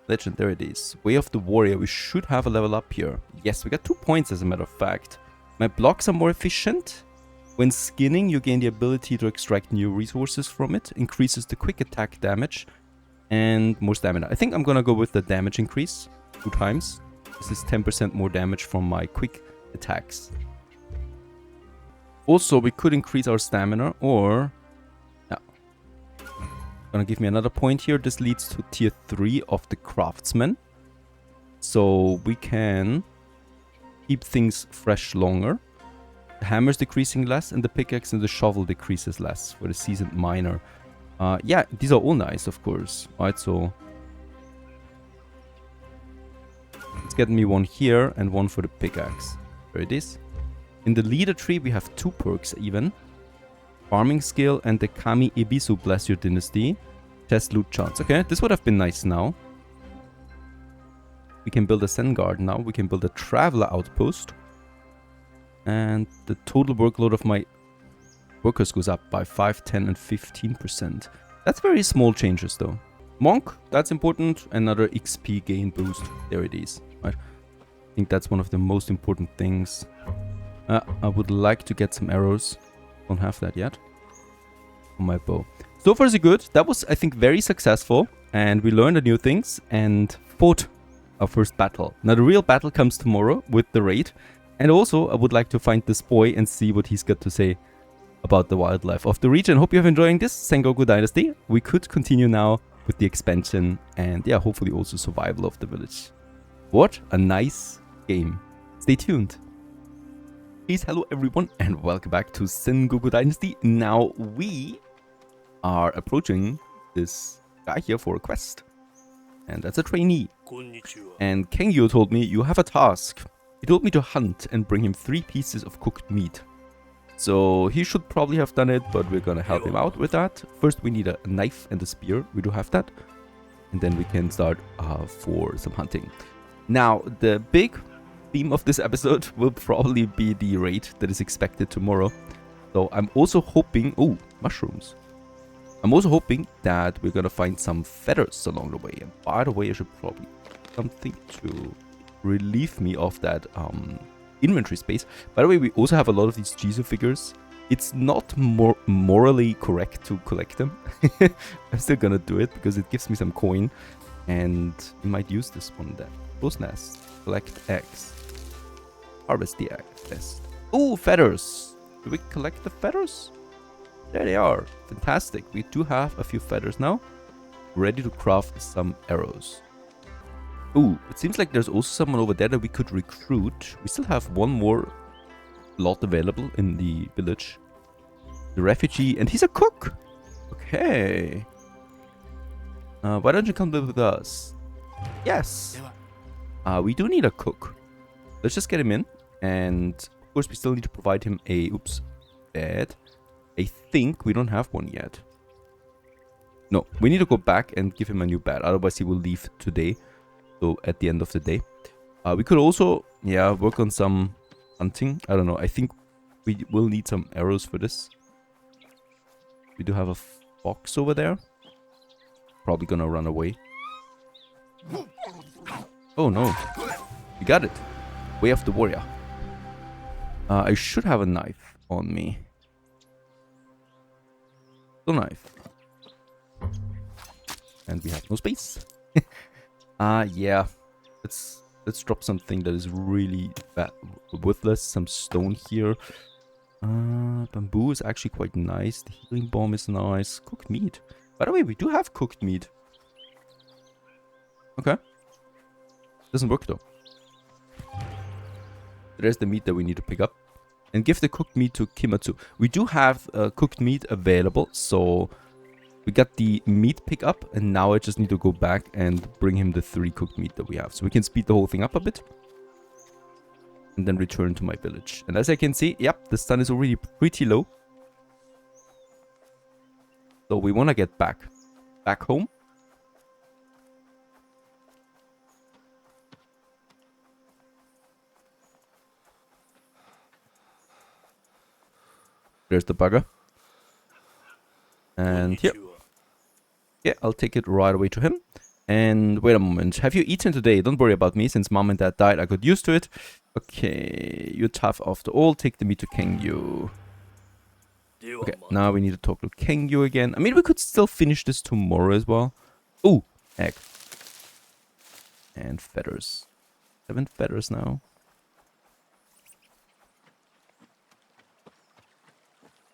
legend, there it is. Way of the warrior. We should have a level up here. Yes, we got 2 points as a matter of fact. My blocks are more efficient. When skinning, you gain the ability to extract new resources from it. Increases the quick attack damage. And more stamina. I think I'm gonna go with the damage increase. 2 times. This is 10% more damage from my quick attacks. Also, we could increase our stamina or... yeah. Gonna give me another point here. This leads to tier 3 of the craftsman. So we can keep things fresh longer. The hammer is decreasing less and the pickaxe and the shovel decreases less for the seasoned miner. Yeah, these are all nice, of course. Alright, so... let's get me one here and one for the pickaxe. There it is. In the leader tree, we have 2 perks even. Farming skill and the Kami Ebisu bless your dynasty. Test loot chance. Okay, this would have been nice now. We can build a Zen garden now. We can build a traveler outpost. And the total workload of my workers goes up by 5, 10 and 15%. That's very small changes though. Monk, that's important. Another XP gain boost. There it is. Right. I think that's one of the most important things. I would like to get some arrows. Don't have that yet. On my bow. So far so good. That was, I think, very successful. And we learned a new things and fought our first battle. Now the real battle comes tomorrow with the raid. And also, I would like to find this boy and see what he's got to say about the wildlife of the region. Hope you have enjoying this Sengoku Dynasty. We could continue now with the expansion and yeah, hopefully also survival of the village. What a nice game. Stay tuned. Peace, hello everyone and welcome back to Sengoku Dynasty. Now we are approaching this guy here for a quest. And that's a trainee. And Kengyo told me, you have a task. He told me to hunt and bring him 3 pieces of cooked meat. So he should probably have done it, but we're gonna help him out with that. First we need a knife and a spear. We do have that. And then we can start for some hunting. Now the big theme of this episode will probably be the raid that is expected tomorrow. So I'm also hoping... oh, mushrooms. I'm also hoping that we're gonna find some feathers along the way. And by the way, I should probably do something to relieve me of that inventory space. By the way, we also have a lot of these Jizo figures. It's not morally correct to collect them. I'm still gonna do it because it gives me some coin. And we might use this one then. Close nest. Collect eggs. Harvest the egg. Best. Oh, feathers. Do we collect the feathers? There they are. Fantastic. We do have a few feathers now. Ready to craft some arrows. Oh, it seems like there's also someone over there that we could recruit. We still have one more lot available in the village. The refugee, and he's a cook. Okay. Why don't you come live with us? Yes. We do need a cook. Let's just get him in. And of course we still need to provide him a bed. I think we don't have one yet. No, we need to go back and give him a new bed. Otherwise he will leave today. So at the end of the day. We could also, work on some hunting. I don't know. I think we will need some arrows for this. We do have a fox over there. Probably gonna run away. Oh no. We got it. Way of the warrior. I should have a knife on me. No knife. And we have no space. Yeah. Let's drop something that is really worthless. Some stone here. Bamboo is actually quite nice. The healing bomb is nice. Cooked meat. By the way, we do have cooked meat. Okay. Doesn't work though. There's the meat that we need to pick up. And give the cooked meat to Kimatsu. We do have cooked meat available. So we got the meat pick up. And now I just need to go back and bring him the 3 cooked meat that we have. So we can speed the whole thing up a bit. And then return to my village. And as I can see, yep, the sun is already pretty low. So we want to get back home. There's the bugger. And here. Yeah, I'll take it right away to him. And wait a moment. Have you eaten today? Don't worry about me. Since mom and dad died, I got used to it. Okay, you're tough after all. Take the meat to Kengyu. Okay, now we need to talk to Kengyu again. I mean, we could still finish this tomorrow as well. Oh, egg. And feathers. 7 feathers now.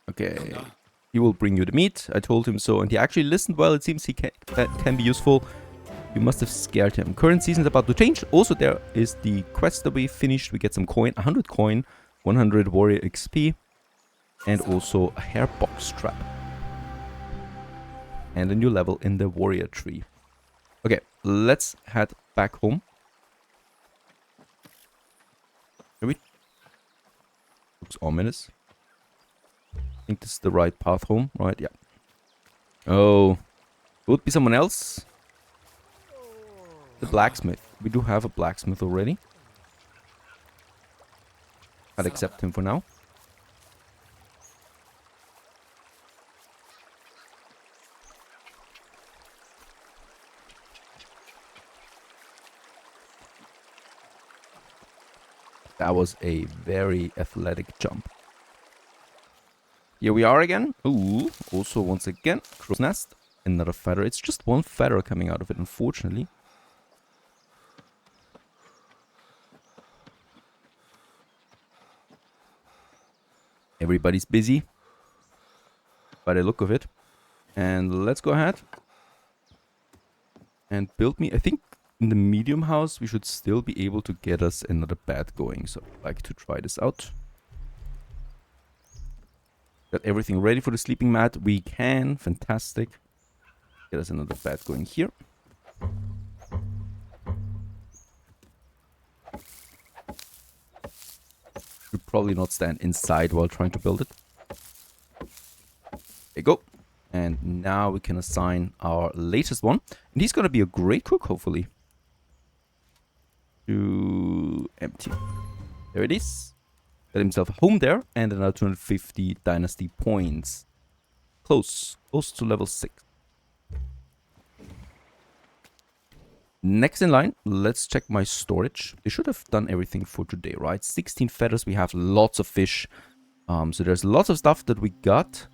Okay. He will bring you the meat. I told him so, and he actually listened well. It seems he can be useful. You must have scared him. Current season is about to change. Also, there is the quest that we finished. We get some coin. 100 coin. 100 warrior XP. And also a hair box trap. And a new level in the warrior tree. Okay, let's head back home. Maybe. Looks ominous. I think this is the right path home, right? Yeah. Oh. Would be someone else? The blacksmith. We do have a blacksmith already. I'll accept him for now. That was a very athletic jump. Here we are again. Ooh, also once again, crow's nest. Another feather. It's just one feather coming out of it, unfortunately. Everybody's busy by the look of it. And let's go ahead and build me. I think in the medium house, we should still be able to get us another bed going. So I'd like to try this out. Got everything ready for the sleeping mat. We can. Fantastic. Get us another bed going here. Should probably not stand inside while trying to build it. There you go. And now we can assign our latest one. And he's going to be a great cook, hopefully. To empty. There it is. Got himself a home there. And another 250 dynasty points. Close to level 6. Next in line, let's check my storage. They should have done everything for today, right? 16 feathers. We have lots of fish. So there's lots of stuff that we got.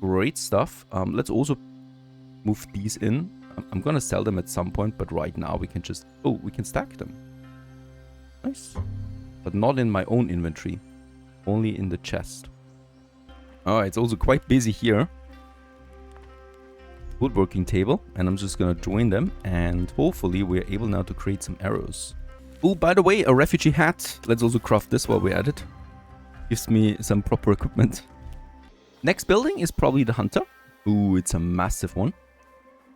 Great stuff. Let's also move these in. I'm gonna sell them at some point, but right now we can just... Oh, we can stack them. Nice. But not in my own inventory. Only in the chest. Oh, it's also quite busy here. Woodworking table, and I'm just gonna join them, and hopefully we're able now to create some arrows. Oh, by the way, a refugee hat. Let's also craft this while we're at it. Gives me some proper equipment. Next building is probably the hunter. Ooh, it's a massive one.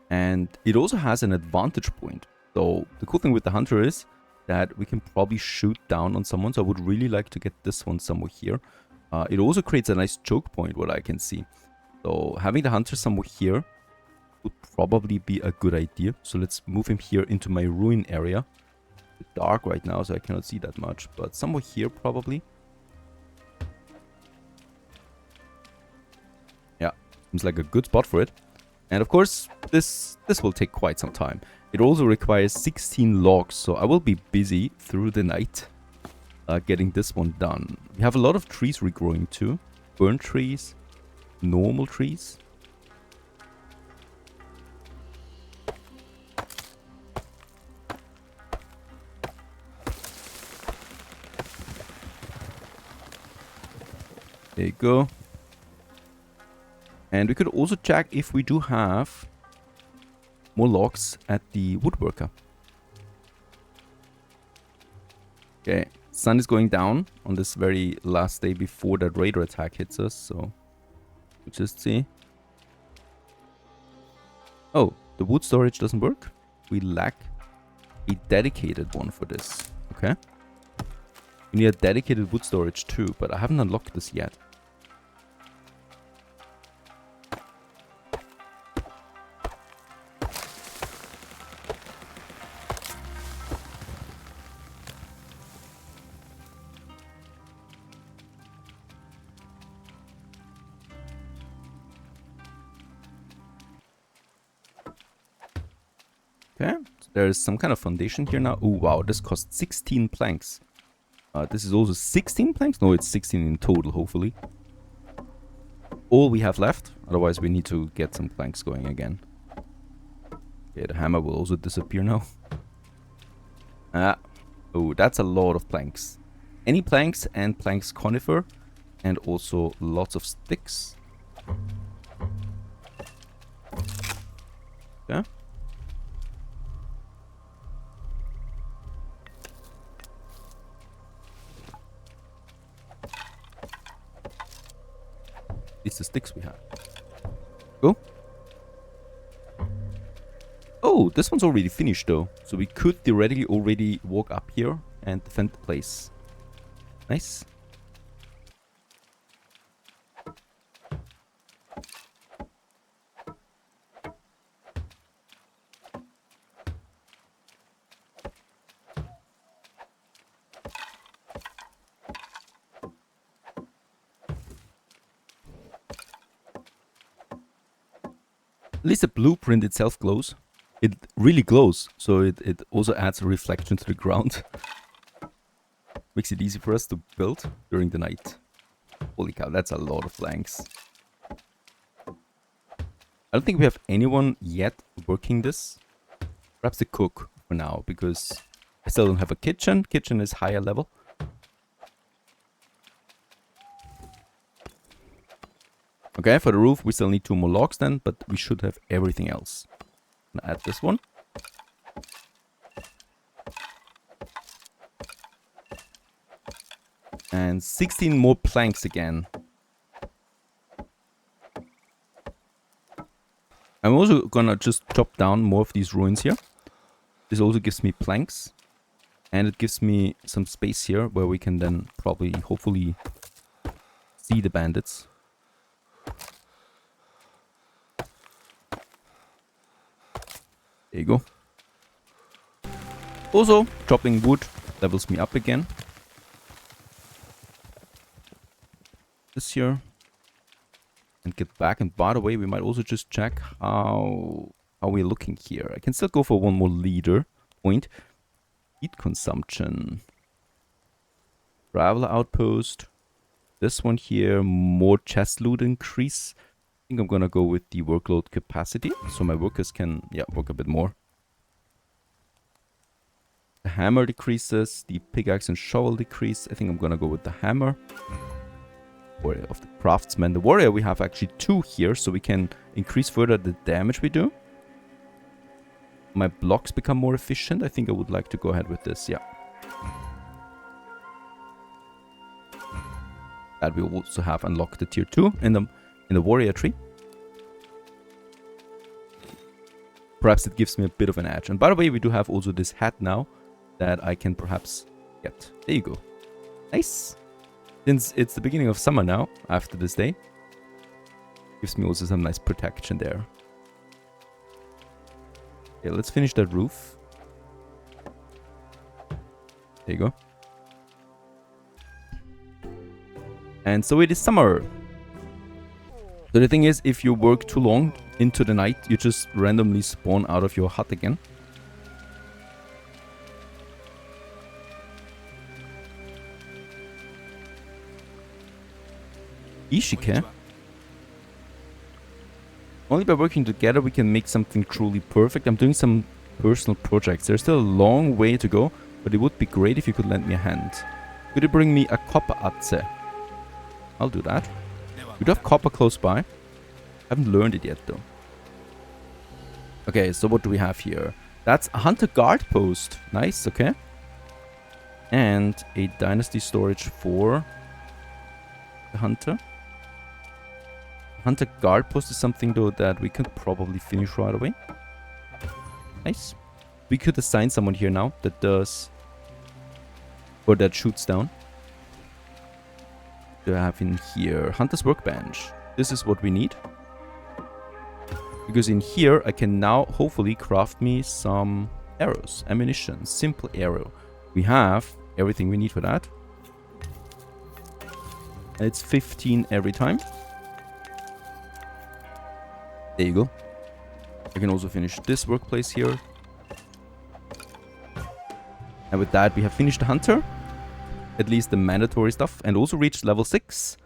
And it also has an advantage point. So the cool thing with the hunter is that we can probably shoot down on someone. So I would really like to get this one somewhere here. It also creates a nice choke point, what I can see. So having the hunter somewhere here would probably be a good idea. So let's move him here into my ruin area. It's dark right now, so I cannot see that much. But somewhere here probably. Yeah, seems like a good spot for it. And of course, this will take quite some time. It also requires 16 logs, so I will be busy through the night getting this one done. We have a lot of trees regrowing too. Burnt trees, normal trees. There you go. And we could also check if we do have more logs at the woodworker. Okay, sun is going down on this very last day before that raider attack hits us, so we'll just see. Oh, the wood storage doesn't work. We lack a dedicated one for this. Okay. We need a dedicated wood storage too, but I haven't unlocked this yet. Okay, so there's some kind of foundation here now. Oh wow, this costs 16 planks. This is also 16 planks? No, it's 16 in total, hopefully. All we have left. Otherwise, we need to get some planks going again. Okay, the hammer will also disappear now. Oh, that's a lot of planks. Any planks and planks conifer. And also lots of sticks. Okay. It's the sticks we have. Go. Oh, this one's already finished though. So we could theoretically already walk up here and defend the place. Nice. At least the blueprint itself glows. It really glows, so it also adds a reflection to the ground. Makes it easy for us to build during the night. Holy cow, that's a lot of planks. I don't think we have anyone yet working this. Perhaps the cook for now, because I still don't have a kitchen. Kitchen is higher level. Okay, for the roof, we still need 2 more logs then, but we should have everything else. I'm gonna add this one. And 16 more planks again. I'm also gonna just chop down more of these ruins here. This also gives me planks. And it gives me some space here where we can then probably, hopefully, see the bandits. There you go. Also, chopping wood levels me up again. This here. And get back. And by the way, we might also just check how how we're looking here. I can still go for one more leader point. Heat consumption. Traveler outpost. This one here, more chest loot increase. I think I'm gonna go with the workload capacity, so my workers can, yeah, work a bit more. The hammer decreases, the pickaxe and shovel decrease. I think I'm gonna go with the hammer. Warrior of the craftsman. The warrior, we have actually 2 here, so we can increase further the damage we do. My blocks become more efficient. I think I would like to go ahead with this, yeah. That we also have unlocked the tier 2 in the warrior tree. Perhaps it gives me a bit of an edge. And by the way, we do have also this hat now that I can perhaps get. There you go. Nice. Since it's the beginning of summer now, after this day, gives me also some nice protection there. Okay, let's finish that roof. There you go. And so it is summer. So the thing is, if you work too long into the night, you just randomly spawn out of your hut again. Ishike. Only by working together we can make something truly perfect. I'm doing some personal projects. There's still a long way to go, but it would be great if you could lend me a hand. Could you bring me a copper atze? I'll do that. We do have copper close by. I haven't learned it yet though. Okay, so what do we have here? That's a hunter guard post. Nice, okay. And a dynasty storage for the hunter. Hunter guard post is something though that we could probably finish right away. Nice. We could assign someone here now that does, or that shoots down. Do I have in here hunter's workbench? This is what we need, because in here I can now hopefully craft me some arrows, ammunition, simple arrow. We have everything we need for that. And it's 15 every time. There you go. I can also finish this workplace here. And with that we have finished the hunter. At least the mandatory stuff. And also reached level 6.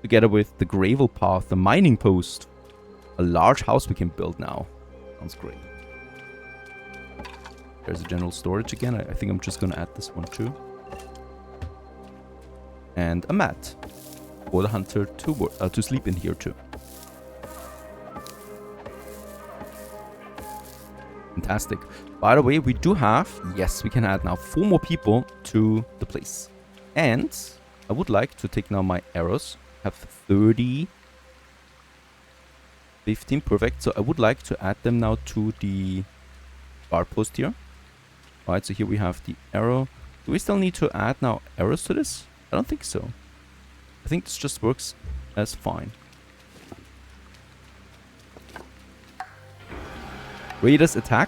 Together with the gravel path, the mining post. A large house we can build now. Sounds great. There's a general storage again. I think I'm just going to add this one too. And a mat. For the hunter to sleep in here too. Fantastic. By the way, we do have, yes, we can add now 4 more people to the place. And I would like to take now my arrows. Have 30, 15, perfect. So I would like to add them now to the bar post here. Alright, so here we have the arrow. Do we still need to add now arrows to this? I don't think so. I think this just works as fine. Raiders attack.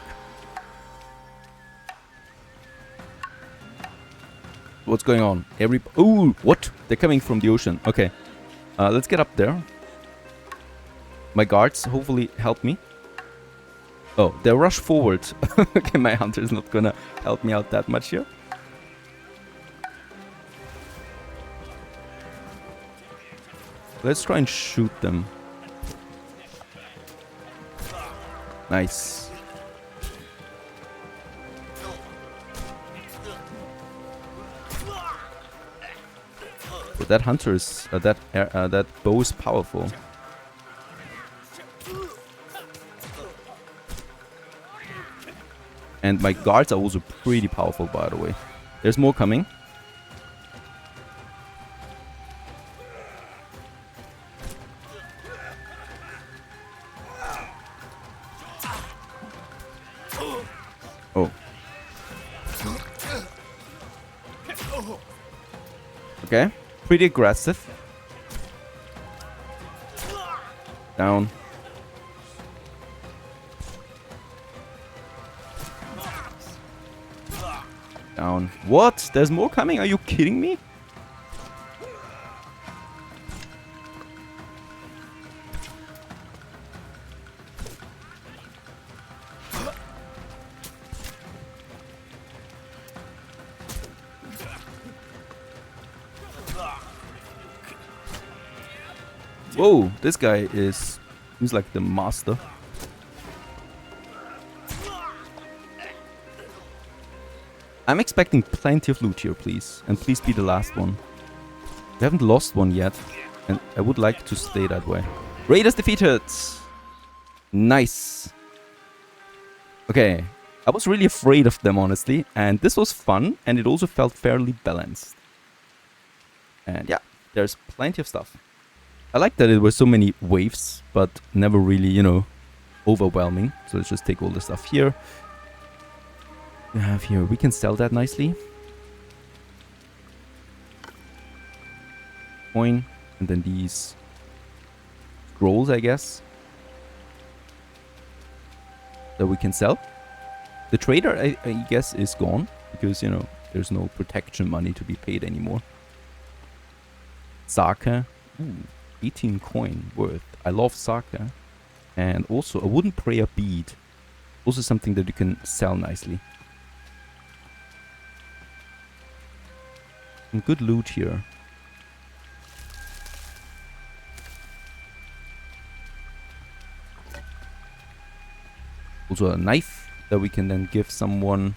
What's going on? Ooh, what? They're coming from the ocean. Okay. Let's get up there. My guards hopefully help me. Oh, they rush forward. Okay, my hunter is not gonna help me out that much here. Let's try and shoot them. Nice. But that hunter is that bow is powerful. And my guards are also pretty powerful, by the way. There's more coming. Oh. Okay. Pretty aggressive. Down. Down. What? There's more coming? Are you kidding me? Whoa, this guy seems like the master. I'm expecting plenty of loot here, please. And please be the last one. We haven't lost one yet. And I would like to stay that way. Raiders defeated! Nice. Okay. I was really afraid of them, honestly. And this was fun. And it also felt fairly balanced. And yeah, there's plenty of stuff. I like that it was so many waves, but never really, you know, overwhelming. So let's just take all the stuff here. We have here, we can sell that nicely. Coin, and then these scrolls, I guess, that we can sell. The trader, I guess, is gone because, you know, there's no protection money to be paid anymore. Sake, ooh, 18 coin worth. I love sake. And also a wooden prayer bead, also something that you can sell nicely. Some good loot here. Also a knife that we can then give someone.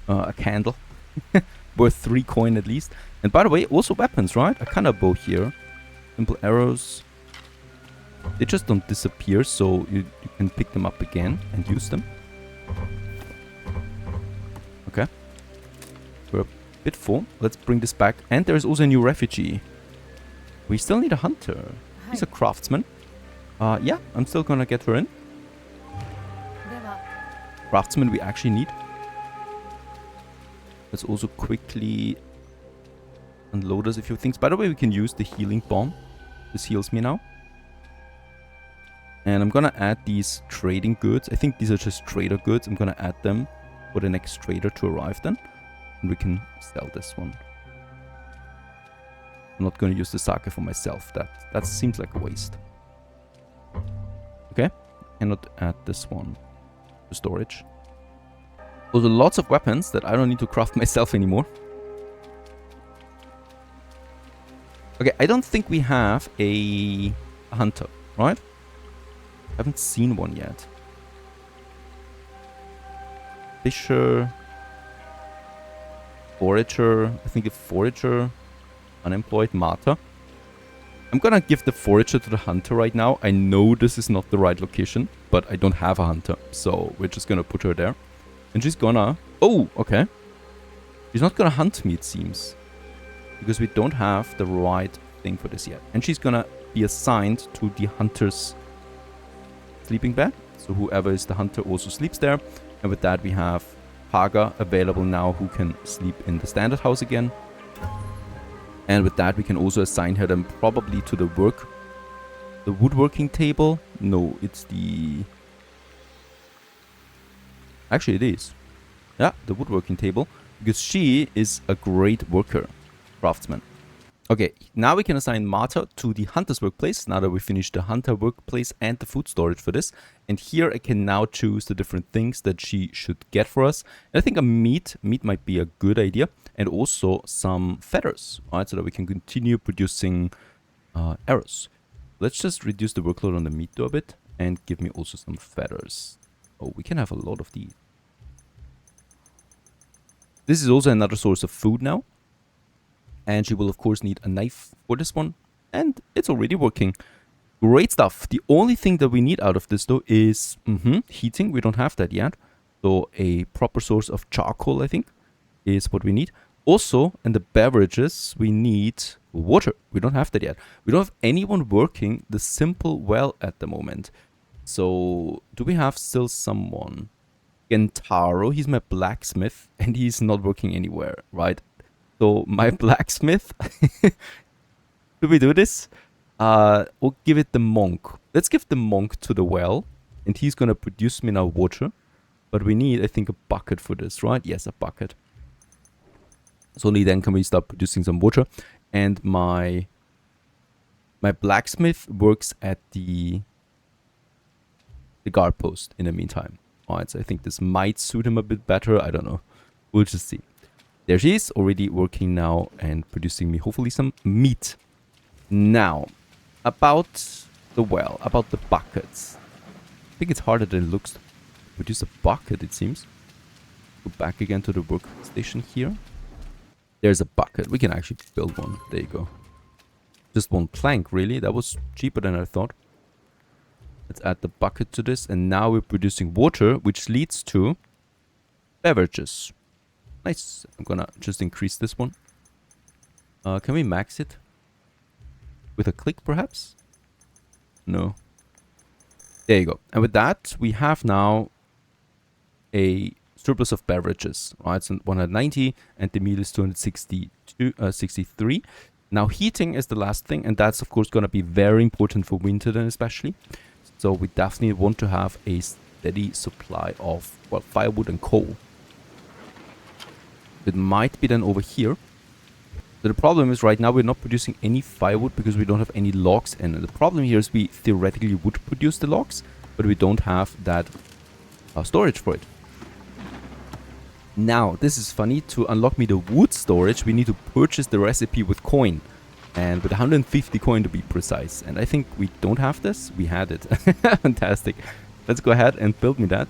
A candle. Worth 3 coin at least. And by the way, also weapons, right? A kind of bow here. Simple arrows. They just don't disappear, so you can pick them up again and use them. Okay. We're a bit full. Let's bring this back. And there's also a new refugee. We still need a hunter. He's a craftsman. Yeah, I'm still gonna get her in. Craftsman we actually need. Let's also quickly unload us a few things. By the way, we can use the healing bomb. This heals me now. And I'm gonna add these trading goods. I think these are just trader goods. I'm gonna add them for the next trader to arrive then. And we can sell this one. I'm not gonna use the sake for myself. That seems like a waste. Okay. Cannot add this one to storage. Also lots of weapons that I don't need to craft myself anymore. Okay, I don't think we have a hunter, right? I haven't seen one yet. Fisher. Forager. I think a forager. Unemployed. Martyr. I'm gonna give the forager to the hunter right now. I know this is not the right location, but I don't have a hunter. So we're just gonna put her there. And she's gonna... Oh, okay. She's not gonna hunt me, it seems. Because we don't have the right thing for this yet. And she's gonna be assigned to the hunter's sleeping bed. So whoever is the hunter also sleeps there. And with that we have Haga available now who can sleep in the standard house again. And with that we can also assign her then probably to the woodworking table. No, it's the... Actually, it is. Yeah, the woodworking table. Because she is a great worker. Craftsman. Okay, now we can assign Marta to the hunter's workplace. Now that we finished the hunter workplace and the food storage for this. And here I can now choose the different things that she should get for us. And I think a meat might be a good idea. And also some feathers. Alright, so that we can continue producing arrows. Let's just reduce the workload on the meat though a bit. And give me also some feathers. Oh, we can have a lot of these. This is also another source of food now. And she will, of course, need a knife for this one. And it's already working. Great stuff. The only thing that we need out of this, though, is heating. We don't have that yet. So a proper source of charcoal, I think, is what we need. Also, in the beverages, we need water. We don't have that yet. We don't have anyone working the simple well at the moment. So, do we have still someone? Gentaro, he's my blacksmith, and he's not working anywhere, right? So, my blacksmith, do we do this? We'll give it the monk. Let's give the monk to the well, and he's gonna produce me now water. But we need, I think, a bucket for this, right? Yes, a bucket. So only then can we start producing some water. And my blacksmith works at the guard post in the meantime. Alright, so I think this might suit him a bit better. I don't know. We'll just see. There she is, already working now and producing me hopefully some meat. Now, about the well, about the buckets. I think it's harder than it looks to produce a bucket, it seems. Go back again to the workstation here. There's a bucket. We can actually build one. There you go. Just one plank, really. That was cheaper than I thought. Let's add the bucket to this. And now we're producing water, which leads to beverages. Nice. I'm gonna just increase this one. Can we max it? With a click, perhaps? No. There you go. And with that, we have now a surplus of beverages. Right, it's 190, and the meal is 263. Now, heating is the last thing, and that's, of course, going to be very important for winter then, especially. So we definitely want to have a steady supply of, well, firewood and coal. It might be then over here. So the problem is right now we're not producing any firewood because we don't have any logs in. And the problem here is we theoretically would produce the logs, but we don't have that storage for it. Now, this is funny. To unlock me the wood storage, we need to purchase the recipe with coin. And with 150 coin to be precise. And I think we don't have this. We had it. Fantastic. Let's go ahead and build me that.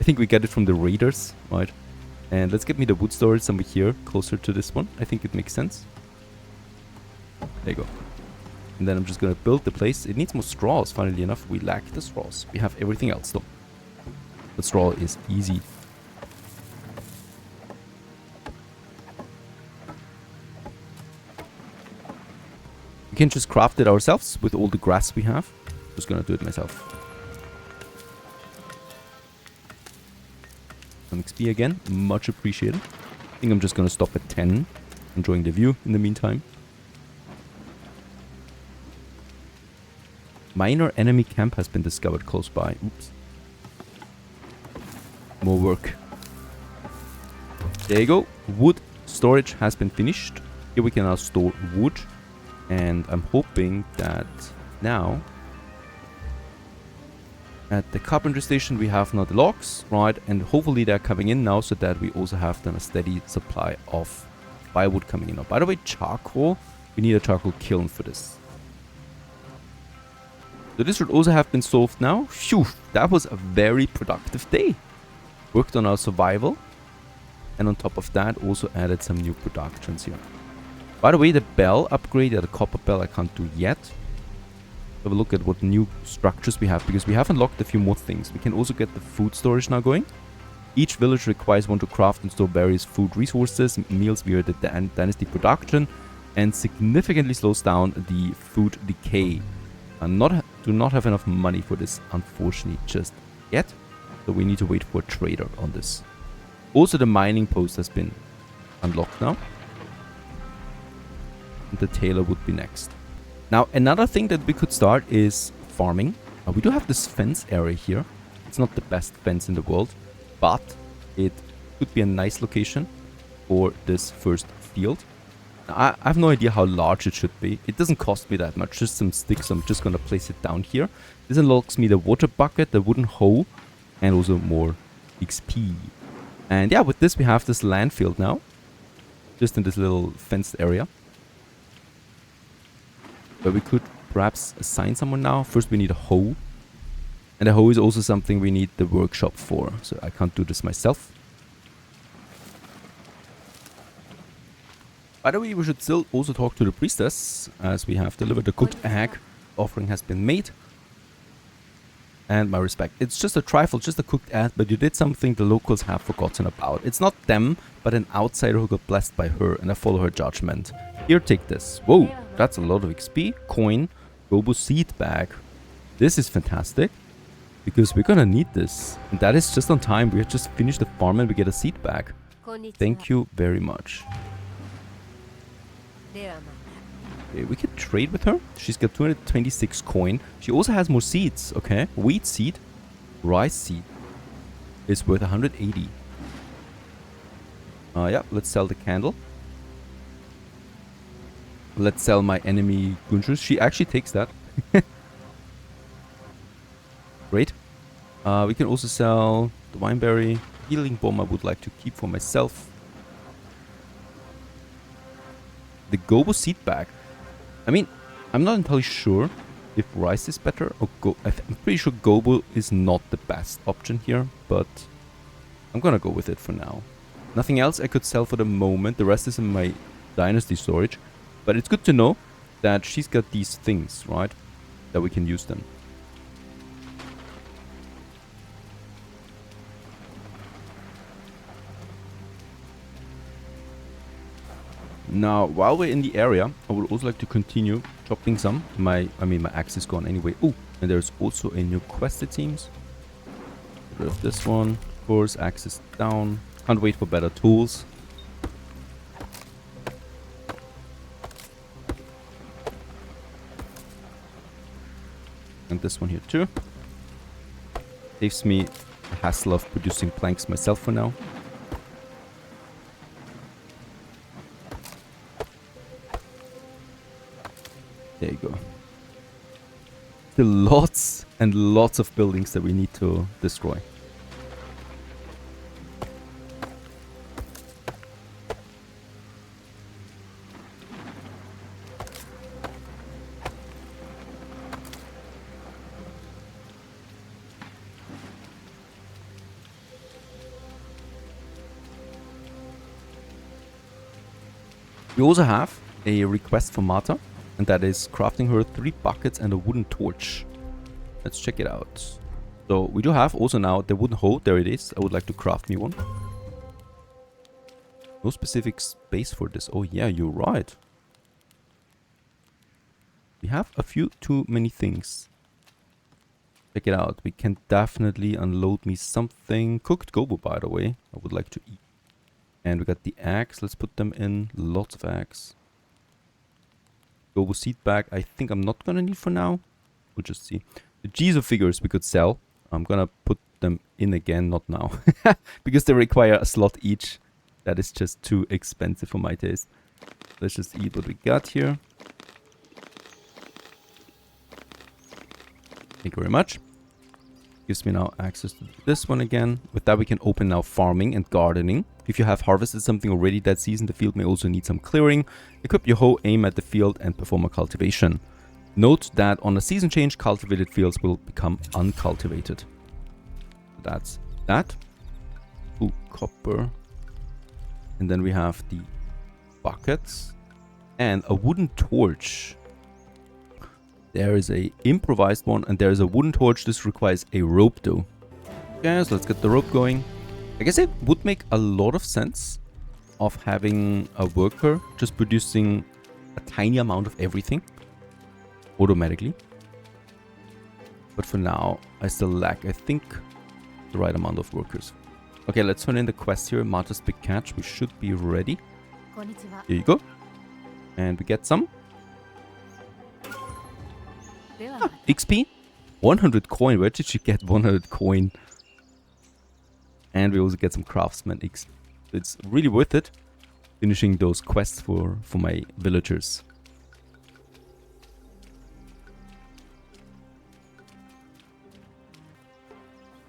I think we get it from the raiders, right? And let's get me the wood storage somewhere here, closer to this one. I think it makes sense. There you go. And then I'm just gonna build the place. It needs more straws, funnily enough. We lack the straws. We have everything else though. The straw is easy. We can just craft it ourselves with all the grass we have. Just gonna do it myself. Some XP again, much appreciated. I think I'm just gonna stop at 10. Enjoying the view in the meantime. Minor enemy camp has been discovered close by. Oops. More work. There you go. Wood storage has been finished. Here we can now store wood. And I'm hoping that now at the carpentry station we have now the logs, right? And hopefully they're coming in now so that we also have then a steady supply of firewood coming in. Now, by the way, charcoal, we need a charcoal kiln for this. So this should also have been solved now. Phew, that was a very productive day. Worked on our survival. And on top of that, also added some new productions here. By the way, the bell upgrade, the copper bell, I can't do yet. Have a look at what new structures we have, because we have unlocked a few more things. We can also get the food storage now going. Each village requires one to craft and store various food resources, meals via the dynasty production, and significantly slows down the food decay. Do not have enough money for this, unfortunately, just yet. So we need to wait for a trader on this. Also, the mining post has been unlocked now. The tailor would be next. Now, another thing that we could start is farming. We do have this fence area here. It's not the best fence in the world, but it could be a nice location for this first field. Now, I have no idea how large it should be. It doesn't cost me that much, just some sticks. I'm just gonna place it down here. This unlocks me the water bucket, the wooden hoe, and also more XP. And yeah, with this we have this landfill now, just in this little fenced area. But we could perhaps assign someone now. First we need a hoe. And the hoe is also something we need the workshop for. So I can't do this myself. By the way, we should still also talk to the priestess, as we have delivered the cooked egg. Offering has been made. And my respect. It's just a trifle, just a cooked egg, but you did something the locals have forgotten about. It's not them, but an outsider who got blessed by her, and I follow her judgment. Here, take this. Whoa, that's a lot of XP. Coin. Robo seed bag. This is fantastic, because we're gonna need this. And that is just on time. We have just finished the farm and we get a seed bag. Thank you very much. Okay, we can trade with her. She's got 226 coin. She also has more seeds, okay? Wheat seed. Rice seed. Is worth 180. Yeah, let's sell the candle. Let's sell my enemy Gunshus. She actually takes that. Great. We can also sell the wineberry. Healing bomb I would like to keep for myself. the gobo seed bag. I mean, I'm not entirely sure if rice is better or I'm pretty sure gobo is not the best option here, but I'm gonna go with it for now. Nothing else I could sell for the moment. The rest is in my dynasty storage. But it's good to know that she's got these things, right? That we can use them. Now, while we're in the area, I would also like to continue chopping some. My axe is gone anyway. Oh, and there's also a new quest, it seems. Get rid of this one. Of course, axe is down. Can't wait for better tools. And this one here too. Saves me the hassle of producing planks myself for now. There you go. Still lots and lots of buildings that we need to destroy. We also have a request from Marta. And that is crafting her 3 buckets and a wooden torch. Let's check it out. So we do have also now the wooden hoe. There it is. I would like to craft me one. No specific space for this. Oh yeah, you're right. We have a few too many things. Check it out. We can definitely unload me something. Cooked gobo, by the way. I would like to eat. And we got the eggs. Let's put them in. Lots of eggs. Gobo seed bag, I think I'm not gonna need for now. We'll just see. The Jizo figures we could sell. I'm gonna put them in again, not now. Because they require a slot each. That is just too expensive for my taste. Let's just eat what we got here. Thank you very much. Gives me now access to this one again. With that we can open now farming and gardening. If you have harvested something already that season, the field may also need some clearing. Equip your hoe, aim at the field and perform a cultivation. Note that on a season change, cultivated fields will become uncultivated. That's that. Ooh, copper. And then we have the buckets and a wooden torch. There is a improvised one and there is a wooden torch. This requires a rope though. Okay, so let's get the rope going. I guess it would make a lot of sense of having a worker just producing a tiny amount of everything automatically. But for now, I still lack, I think, the right amount of workers. Okay, let's turn in the quest here. Marta's Big Catch. We should be ready. Here you go. And we get some. Ah, XP. 100 coin. Where did you get 100 coin? And we also get some craftsman XP. It's really worth it. Finishing those quests for my villagers.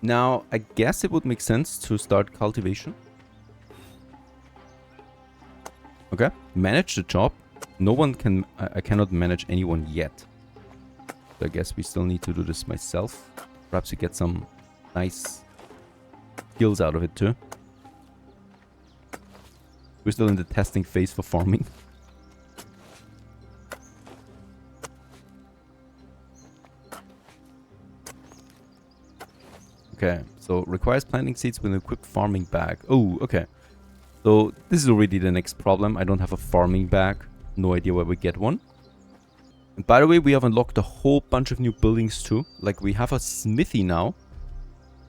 Now, I guess it would make sense to start cultivation. Okay, manage the job. No one can... I cannot manage anyone yet. So I guess we still need to do this myself. Perhaps we get some nice skills out of it too. We're still in the testing phase for farming. Okay, so requires planting seeds with an equipped farming bag. Oh, okay. So this is already the next problem. I don't have a farming bag. No idea where we get one. And by the way, we have unlocked a whole bunch of new buildings too. Like we have a smithy now.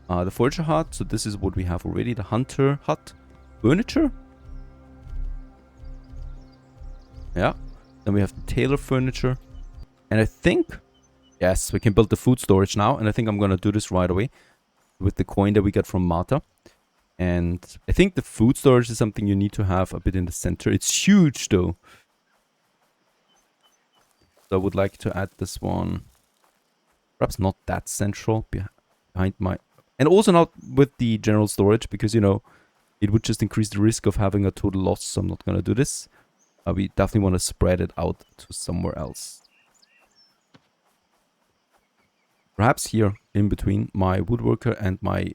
The forger hut. So this is what we have already. The hunter hut. Furniture. Yeah. Then we have the tailor furniture. And I think... Yes, we can build the food storage now. And I think I'm going to do this right away. With the coin that we got from Marta. And I think the food storage is something you need to have a bit in the center. It's huge though. So I would like to add this one. Perhaps not that central. Behind my... And also not with the general storage. Because, you know, it would just increase the risk of having a total loss. So I'm not going to do this. We definitely want to spread it out to somewhere else. Perhaps here in between my woodworker and my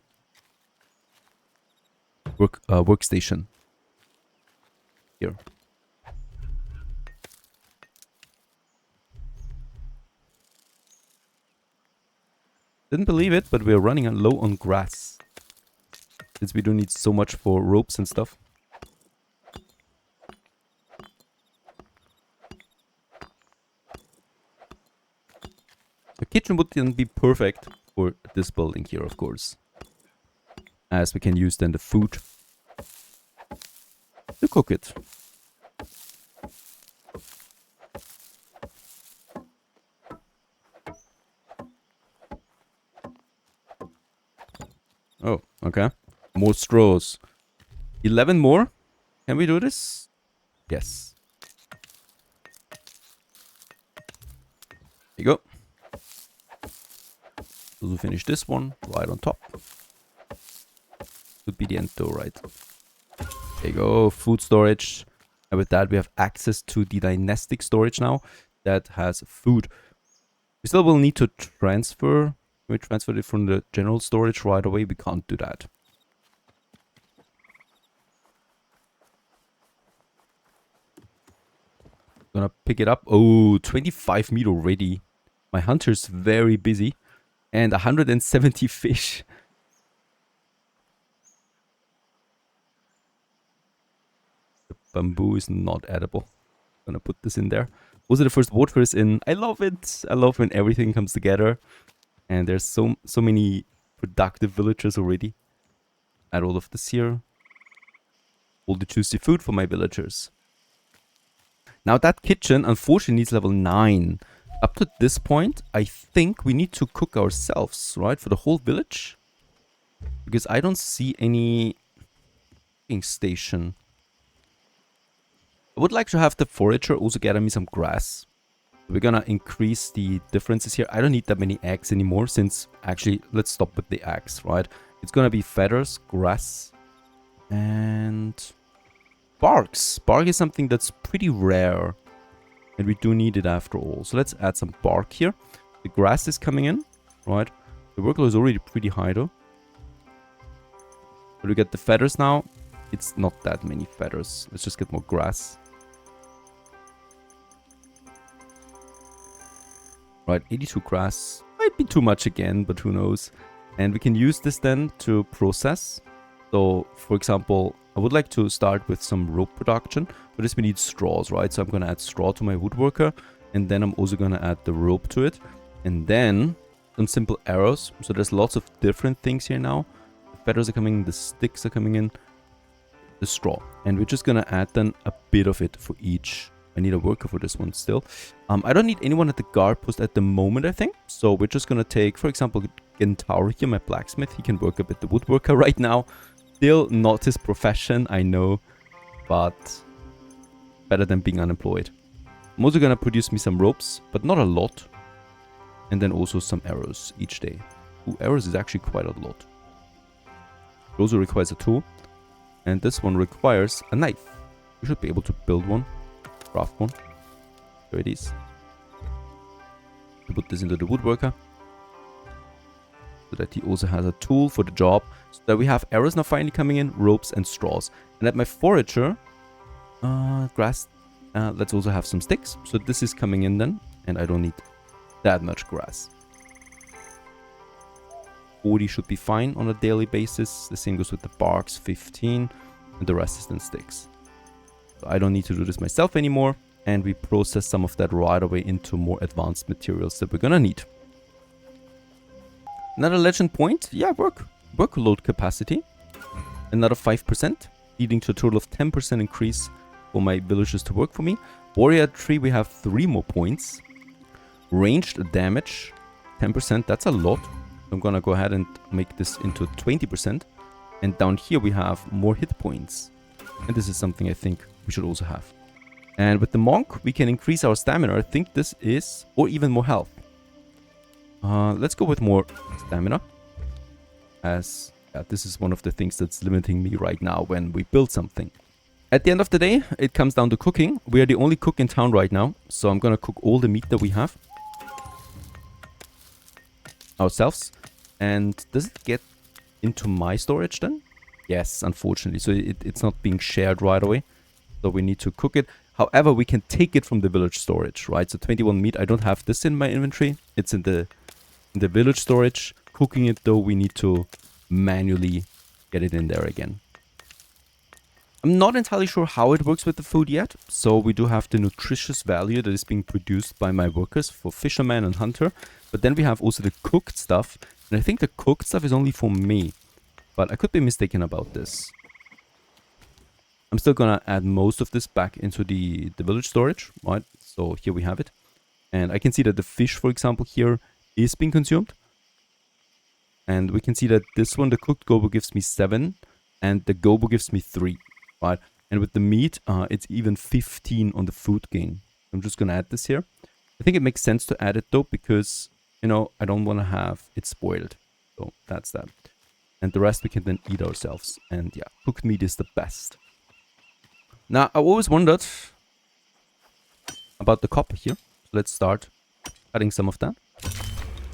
workstation. Here. Didn't believe it, but we're running low on grass. Since we don't need so much for ropes and stuff. The kitchen would then be perfect for this building here, of course. As we can use then the food to cook it. Oh, okay. More straws. 11 more. Can we do this? Yes. There you go. Also finish this one right on top. Could be the end though, right? There you go. Food storage. And with that we have access to the dynastic storage now that has food. We still will need to transfer. We transferred it from the general storage right away. We can't do that. Gonna pick it up. Oh, 25 meat already. My hunter's very busy. And 170 fish. The bamboo is not edible. Gonna put this in there. Also the first water is in. I love it. I love when everything comes together. And there's so many productive villagers already. Add all of this here. All the juicy food for my villagers. Now that kitchen unfortunately needs level 9. Up to this point, I think we need to cook ourselves, right? For the whole village. Because I don't see any cooking station. I would like to have the forager also gather me some grass. We're gonna increase the differences here. I don't need that many eggs anymore since... Actually, let's stop with the eggs, right? It's gonna be feathers, grass, and... barks. Bark is something that's pretty rare. And we do need it after all. So let's add some bark here. The grass is coming in, right? The workload is already pretty high though. But we get the feathers now. It's not that many feathers. Let's just get more grass. Right, 82 grass. Might be too much again, but who knows. And we can use this then to process. So, for example, I would like to start with some rope production. For this we need straws, right? So I'm going to add straw to my woodworker. And then I'm also going to add the rope to it. And then some simple arrows. So there's lots of different things here now. The feathers are coming in, the sticks are coming in, the straw. And we're just going to add then a bit of it for each. I need a worker for this one still. I don't need anyone at the guard post at the moment, I think. So we're just going to take, for example, Gentaur here, my blacksmith. He can work a bit the woodworker right now. Still not his profession, I know, but better than being unemployed. I'm also gonna produce me some ropes, but not a lot. And then also some arrows each day. Ooh, arrows is actually quite a lot. It also requires a tool. And this one requires a knife. You should be able to build one, craft one. There it is. Put this into the woodworker. So that he also has a tool for the job. So that we have arrows now finally coming in, ropes and straws. And at my forager, grass, let's also have some sticks. So this is coming in then, and I don't need that much grass. 40 should be fine on a daily basis. The same goes with the barks, 15, and the rest is then sticks. So I don't need to do this myself anymore, and we process some of that right away into more advanced materials that we're gonna need. Another legend point, yeah, workload capacity, another 5%, leading to a total of 10% increase for my villagers to work for me. Warrior tree, we have 3 more points. Ranged damage, 10%, that's a lot. I'm gonna go ahead and make this into 20%. And down here we have more hit points. And this is something I think we should also have. And with the monk, we can increase our stamina. I think this is, or even more health. Let's go with more stamina. As this is one of the things that's limiting me right now when we build something. At the end of the day, it comes down to cooking. We are the only cook in town right now, so I'm gonna cook all the meat that we have ourselves. And does it get into my storage then? Yes, unfortunately. So it's not being shared right away. So we need to cook it. However, we can take it from the village storage, right? So 21 meat. I don't have this in my inventory. It's in the village storage. Cooking it though, we need to manually get it in there again. I'm not entirely sure how it works with the food yet. So we do have the nutritious value that is being produced by my workers for fisherman and hunter. But then we have also the cooked stuff. And I think the cooked stuff is only for me. But I could be mistaken about this. I'm still gonna add most of this back into the village storage, right? So here we have it. And I can see that the fish, for example, here is being consumed. And we can see that this one, the cooked gobo, gives me 7. And the gobo gives me 3. Right, and with the meat, it's even 15 on the food gain. I'm just gonna add this here. I think it makes sense to add it though, because, you know, I don't want to have it spoiled. So that's that. And the rest we can then eat ourselves. And yeah, cooked meat is the best. Now, I always wondered about the copper here. Let's start cutting some of that.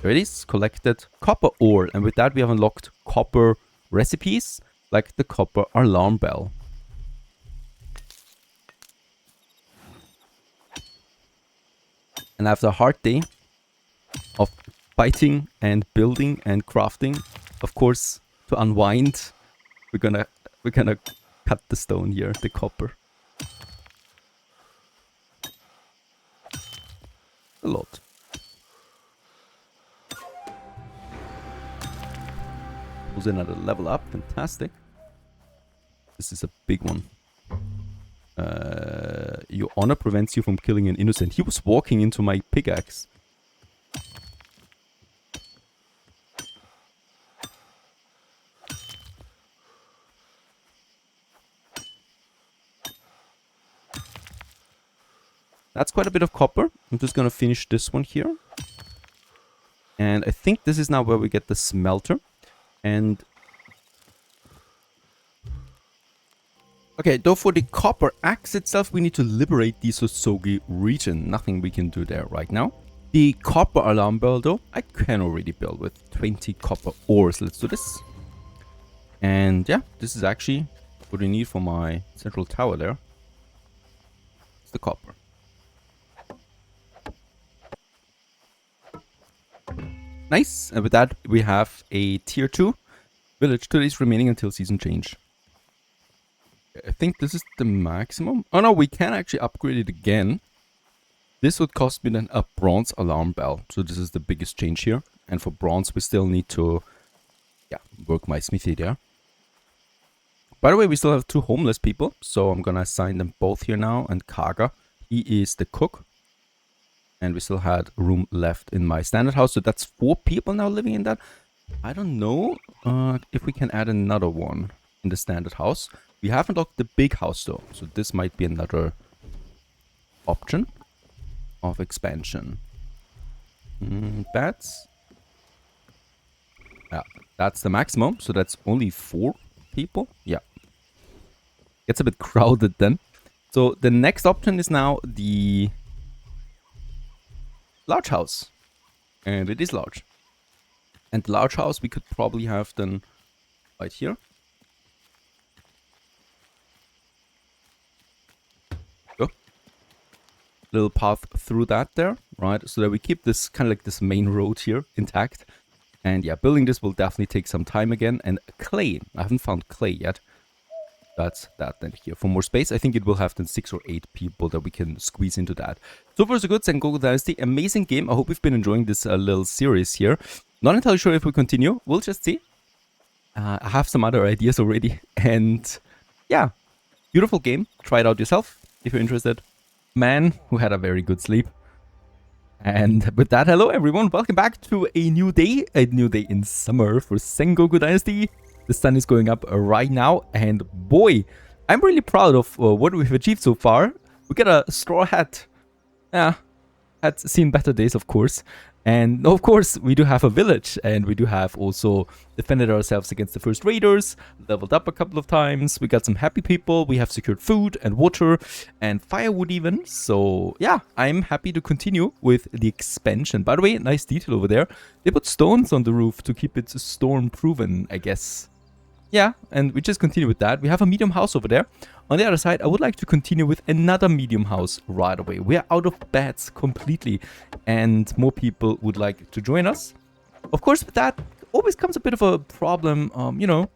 There it is, collected copper ore. And with that, we have unlocked copper recipes, like the copper alarm bell. And after a hard day of fighting and building and crafting, of course, to unwind, we're gonna cut the stone here, the copper. A lot. Also another level up, fantastic. This is a big one. Your honor prevents you from killing an innocent. He was walking into my pickaxe. That's quite a bit of copper. I'm just gonna finish this one here. And I think this is now where we get the smelter. And okay, though for the copper axe itself, we need to liberate the Sosogi region. Nothing we can do there right now. The copper alarm bell, though, I can already build with 20 copper ores. Let's do this. And yeah, this is actually what we need for my central tower there. It's the copper. Nice. And with that, we have a tier 2 village. 2 days remaining until season change. I think this is the maximum. Oh no, we can actually upgrade it again. This would cost me then a bronze alarm bell. So this is the biggest change here. And for bronze, we still need to, yeah, work my smithy there. By the way, we still have 2 homeless people. So I'm gonna assign them both here now. And Kaga, he is the cook. And we still had room left in my standard house. So that's 4 people now living in that. I don't know if we can add another one in the standard house. We haven't locked the big house though, so this might be another option of expansion. Bats. Yeah, that's the maximum, so that's only 4 people. Yeah. Gets a bit crowded then. So the next option is now the large house. And it is large. And the large house we could probably have then right here. Little path through that there, right? So that we keep this kind of like this main road here intact. And yeah, building this will definitely take some time again. And clay, I haven't found clay yet. That's that then here. For more space, I think it will have then 6 or 8 people that we can squeeze into that. So far so good, Sengoku Dynasty. Amazing game. I hope you've been enjoying this little series here. Not entirely sure if we continue. We'll just see. I have some other ideas already. And yeah, beautiful game. Try it out yourself if you're interested. Man who had a very good sleep. And with that, hello everyone, welcome back to a new day in summer for Sengoku Dynasty. The sun is going up right now, and boy, I'm really proud of what we've achieved so far. We got a straw hat. Yeah, had seen better days, of course. And of course, we do have a village, and we do have also defended ourselves against the first raiders, leveled up a couple of times. We got some happy people. We have secured food and water and firewood even. So yeah, I'm happy to continue with the expansion. By the way, nice detail over there. They put stones on the roof to keep it storm proven, I guess. Yeah, and we just continue with that. We have a medium house over there. On the other side, I would like to continue with another medium house right away. We are out of beds completely, and more people would like to join us. Of course, with that always comes a bit of a problem. You know,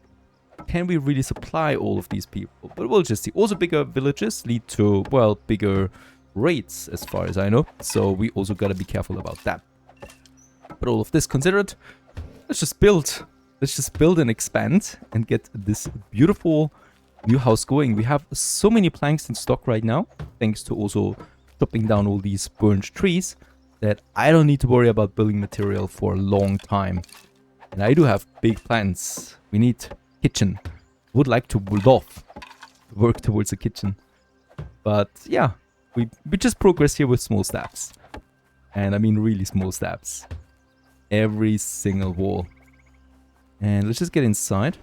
can we really supply all of these people? But we'll just see. Also, bigger villages lead to, well, bigger rates, as far as I know. So we also gotta be careful about that. But all of this considered, let's just build. Let's just build and expand and get this beautiful new house going. We have so many planks in stock right now, thanks to also chopping down all these burned trees, that I don't need to worry about building material for a long time. And I do have big plans. We need kitchen. Would like to work towards a kitchen. But yeah, we just progress here with small steps. And I mean really small steps. Every single wall. And let's just get inside.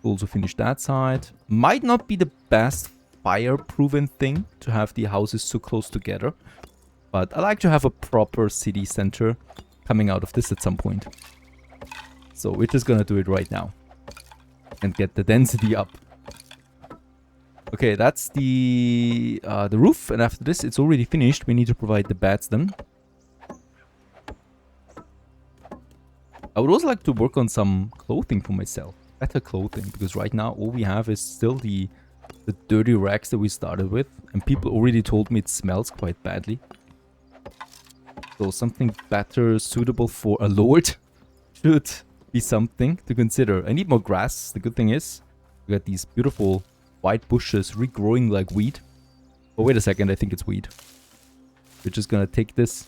Also finish that side. Might not be the best fire-proven thing to have the houses so close together. But I like to have a proper city center coming out of this at some point. So we're just gonna do it right now. And get the density up. Okay, that's the roof. And after this, it's already finished. We need to provide the beds then. I would also like to work on some clothing for myself. Better clothing, because right now all we have is still the dirty rags that we started with. And people already told me it smells quite badly. So something better, suitable for a lord should be something to consider. I need more grass. The good thing is, we got these beautiful white bushes regrowing like weed. Oh, wait a second, I think it's weed. We're just gonna take this,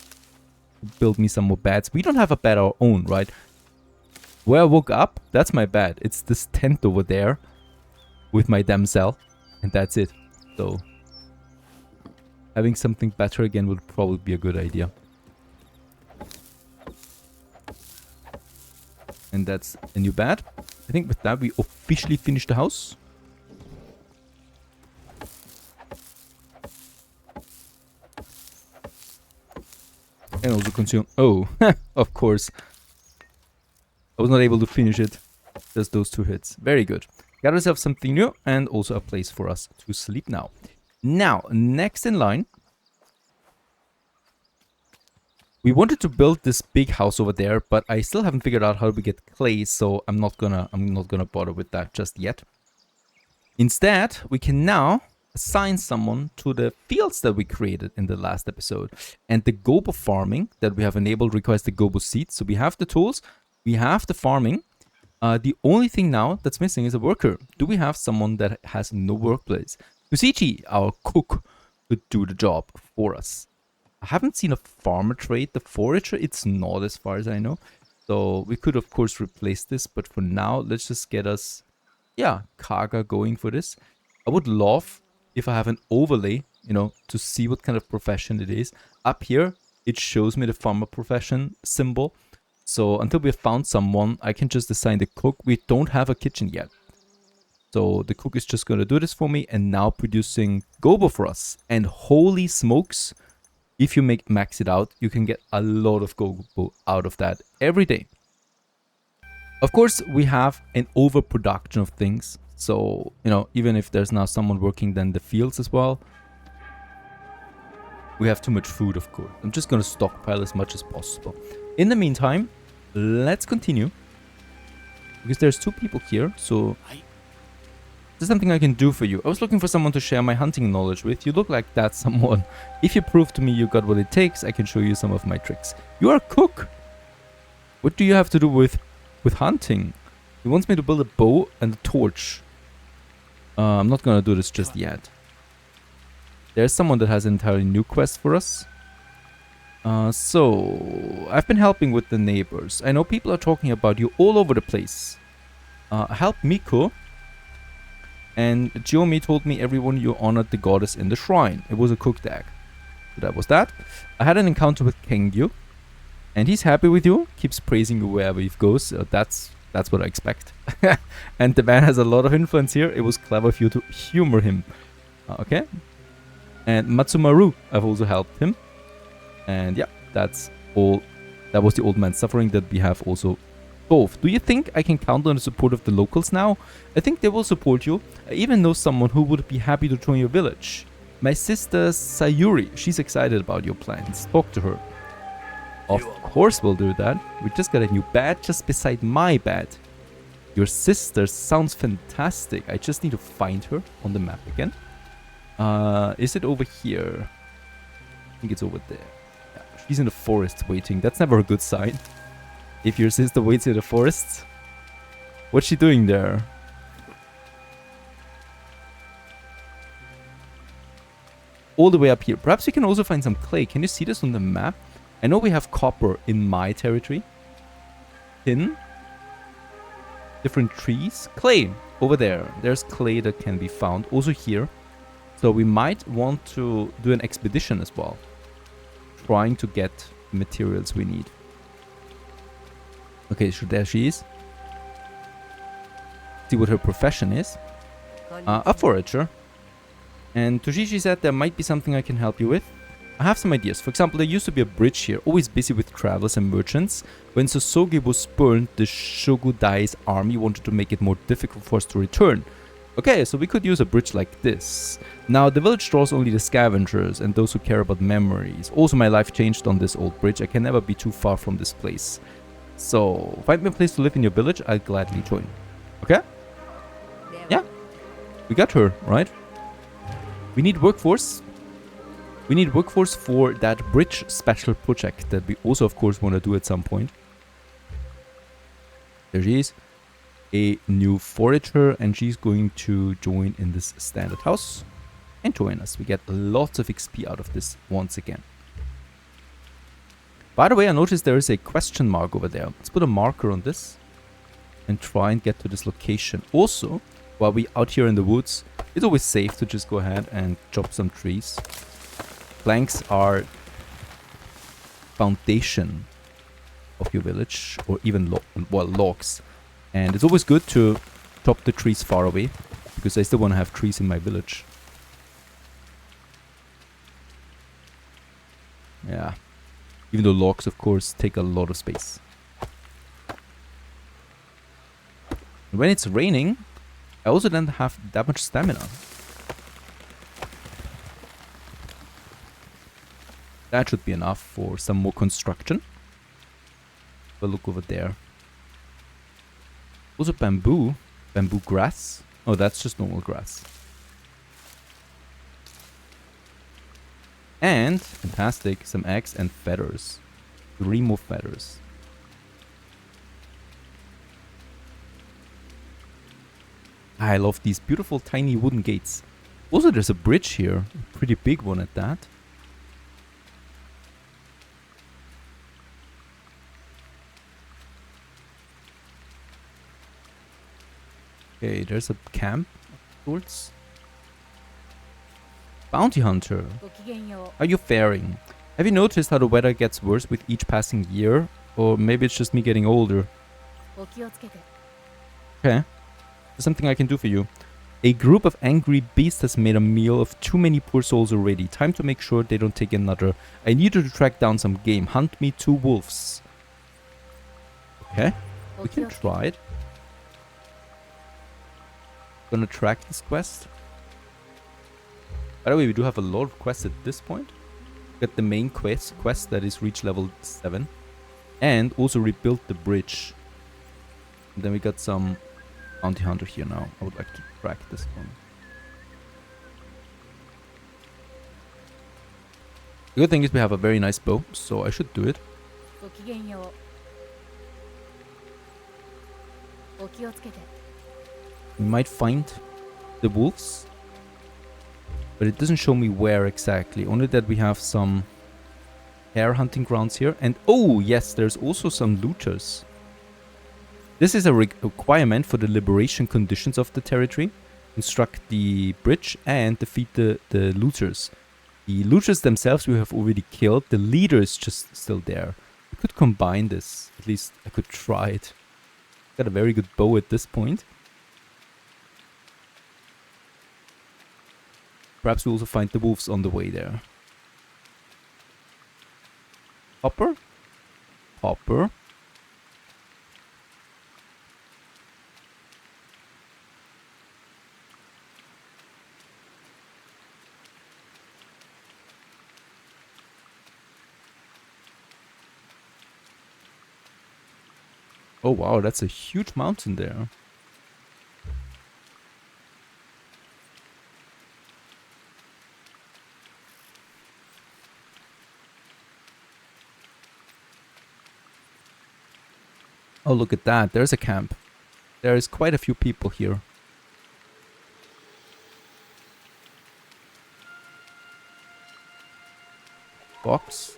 build me some more beds. We don't have a bed our own, right? Where I woke up, that's my bed. It's this tent over there with my damsel, and that's it. So having something better again would probably be a good idea. And that's a new bed. I think with that we officially finished the house. And also consume... Oh, of course. I was not able to finish it. Just those two hits. Very good. Got ourselves something new and also a place for us to sleep now. Now, next in line. We wanted to build this big house over there, but I still haven't figured out how we get clay, so I'm not gonna bother with that just yet. Instead, we can now assign someone to the fields that we created in the last episode. And the gobo farming that we have enabled requires the gobo seeds. So we have the tools, we have the farming. The only thing now that's missing is a worker. Do we have someone that has no workplace? Kusichi, our cook, could do the job for us. I haven't seen a farmer trade the forager. It's not, as far as I know. So we could, of course, replace this. But for now, let's just get us, yeah, Kaga going for this. I would love if I have an overlay, you know, to see what kind of profession it is. Up here, it shows me the farmer profession symbol. So until we have found someone, I can just assign the cook. We don't have a kitchen yet. So the cook is just going to do this for me and now producing gobo for us. And holy smokes, if you max it out, you can get a lot of gobo out of that every day. Of course, we have an overproduction of things. So, you know, even if there's now someone working then the fields as well, we have too much food, of course. I'm just going to stockpile as much as possible. In the meantime, let's continue. Because there's two people here, so... Is there something I can do for you? I was looking for someone to share my hunting knowledge with. You look like that someone. If you prove to me you got what it takes, I can show you some of my tricks. You are a cook! What do you have to do with hunting? He wants me to build a bow and a torch. I'm not gonna do this just yet. There's someone that has an entirely new quest for us. So, I've been helping with the neighbors. I know people are talking about you all over the place. Help Miko. And Jiomi told me everyone you honored the goddess in the shrine. It was a cooked egg. So that was that. I had an encounter with Kengyu, and he's happy with you. Keeps praising you wherever he goes. That's what I expect. And the man has a lot of influence here. It was clever of you to humor him. Okay. And Matsumaru, I've also helped him. And yeah, that's all. That was the old man suffering that we have also solved. Do you think I can count on the support of the locals now? I think they will support you. I even know someone who would be happy to join your village. My sister Sayuri, she's excited about your plans. Talk to her. Of course we'll do that. We just got a new bed just beside my bed. Your sister sounds fantastic. I just need to find her on the map again. Is it over here? I think it's over there. Yeah, she's in the forest waiting. That's never a good sign. If your sister waits in the forest. What's she doing there? All the way up here. Perhaps we can also find some clay. Can you see this on the map? I know we have copper in my territory. Tin. Different trees. Clay. Over there. There's clay that can be found. Also here. So we might want to do an expedition as well. Trying to get the materials we need. Okay, so there she is. See what her profession is. A forager. And Toshishi said there might be something I can help you with. I have some ideas. For example, there used to be a bridge here, always busy with travelers and merchants. When Sosogi was burned, the Shogudai's army wanted to make it more difficult for us to return. Okay, so we could use a bridge like this. Now, the village draws only the scavengers and those who care about memories. Also, my life changed on this old bridge. I can never be too far from this place. So, find me a place to live in your village, I'll gladly join. Okay? Yeah. We got her, right? We need workforce. We need workforce for that bridge special project that we also, of course, want to do at some point. There she is. A new forager, and she's going to join in this standard house and join us. We get lots of XP out of this once again. By the way, I noticed there is a question mark over there. Let's put a marker on this and try and get to this location. Also, while we're out here in the woods, it's always safe to just go ahead and chop some trees. Planks are foundation of your village, or even logs. And it's always good to chop the trees far away, because I still want to have trees in my village. Yeah. Even though logs, of course, take a lot of space. When it's raining, I also don't have that much stamina. That should be enough for some more construction. But look over there. Also bamboo. Bamboo grass. Oh, that's just normal grass. And, fantastic, some eggs and feathers. 3 more feathers. I love these beautiful tiny wooden gates. Also, there's a bridge here. A pretty big one at that. Okay, there's a camp of sorts. Bounty hunter. How are you faring? Have you noticed how the weather gets worse with each passing year? Or maybe it's just me getting older. Okay. There's something I can do for you. A group of angry beasts has made a meal of too many poor souls already. Time to make sure they don't take another. I need you to track down some game. Hunt me 2 wolves. Okay. We can try it. Gonna track this quest. By the way, we do have a lot of quests at this point. Got the main quest that is reach level 7. And also rebuild the bridge. And then we got some bounty hunter here now. I would like to track this one. The good thing is we have a very nice bow, so I should do it. We might find the wolves, but it doesn't show me where exactly. Only that we have some hare hunting grounds here. And oh yes, there's also some looters. This is a requirement for the liberation conditions of the territory. Construct the bridge and defeat the looters. The looters themselves we have already killed. The leader is just still there. We could combine this. At least I could try it. Got a very good bow at this point. Perhaps we also find the wolves on the way there. Hopper? Hopper. Oh wow, that's a huge mountain there. Oh, look at that. There's a camp. There is quite a few people here. Box.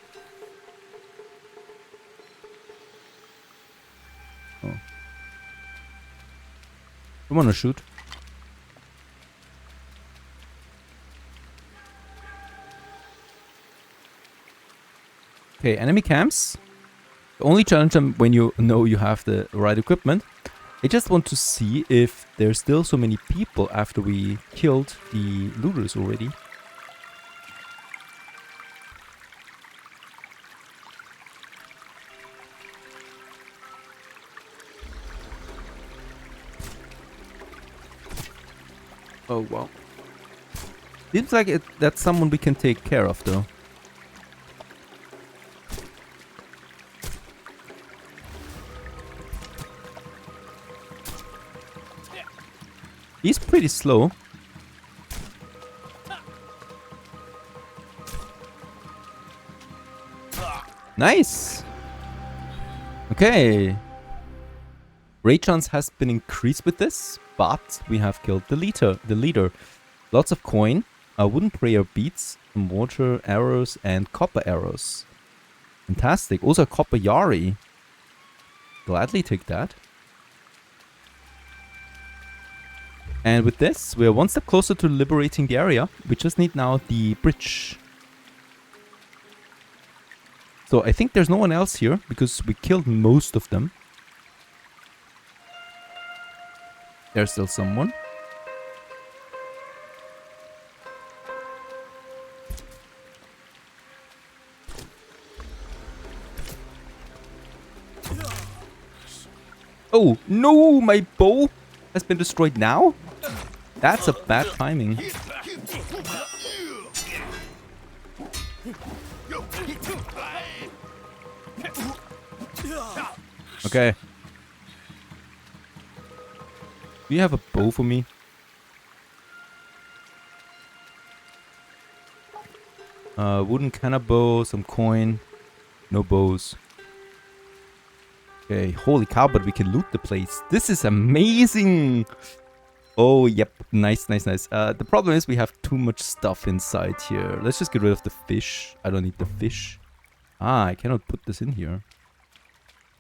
Oh. I wanna shoot. Okay, enemy camps. Only challenge them when you know you have the right equipment. I just want to see if there's still so many people after we killed the looters already. Oh wow. Seems like that's someone we can take care of though. He's pretty slow. Nice! Okay. Raid chance has been increased with this, but we have killed the leader. Lots of coin, wooden prayer beads, some water arrows, and copper arrows. Fantastic. Also a copper yari. Gladly take that. And with this, we're one step closer to liberating the area. We just need now the bridge. So I think there's no one else here, because we killed most of them. There's still someone. Oh, no! My bow has been destroyed now? That's a bad timing. Okay. Do you have a bow for me? Wooden cannonbow, some coin. No bows. Okay, holy cow, but we can loot the place. This is amazing! Oh, yep. Nice, nice, nice. The problem is we have too much stuff inside here. Let's just get rid of the fish. I don't need the fish. Ah, I cannot put this in here.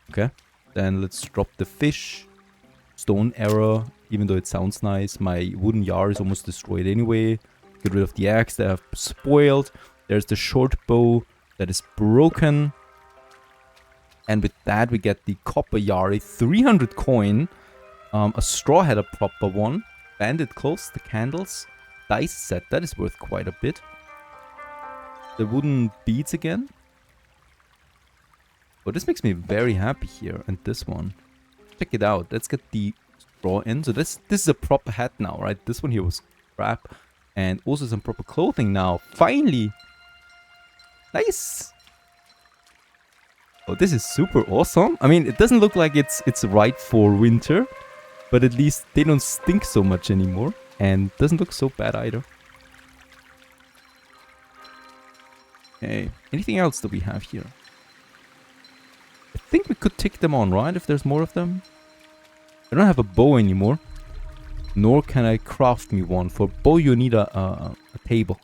Okay. Then let's drop the fish. Stone arrow, even though it sounds nice. My wooden yard is almost destroyed anyway. Get rid of the axe that I've spoiled. There's the short bow that is broken. And with that we get the copper yari, 300 coin. A straw hat, a proper one. Bandit clothes, the candles. Dice set, that is worth quite a bit. The wooden beads again. Oh, this makes me very happy here. And this one. Check it out. Let's get the straw in. So this is a proper hat now, right? This one here was crap. And also some proper clothing now. Finally! Nice! Oh, this is super awesome. I mean, it doesn't look like it's right for winter. But at least they don't stink so much anymore. And doesn't look so bad either. Okay. Anything else that we have here? I think we could tick them on, right? If there's more of them. I don't have a bow anymore. Nor can I craft me one. For bow you need a table.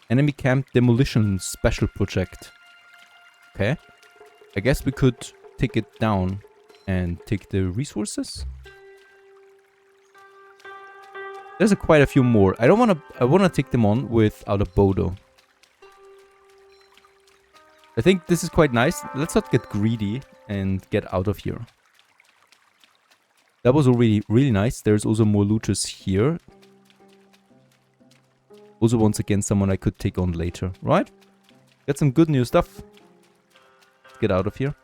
Enemy camp demolition special project. Okay. I guess we could take it down and take the resources. There's quite a few more. I want to take them on without a bow though. I think this is quite nice. Let's not get greedy and get out of here. That was already really nice. There's also more looters here. Also, once again, someone I could take on later, right? Get some good new stuff. Let's get out of here.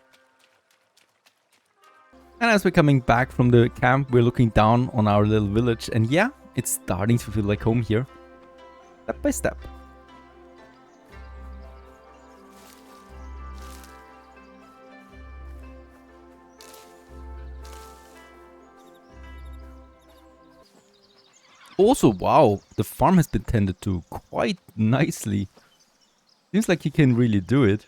And as we're coming back from the camp, we're looking down on our little village. And yeah, it's starting to feel like home here. Step by step. Also, wow, the farm has been tended to quite nicely. Seems like he can really do it.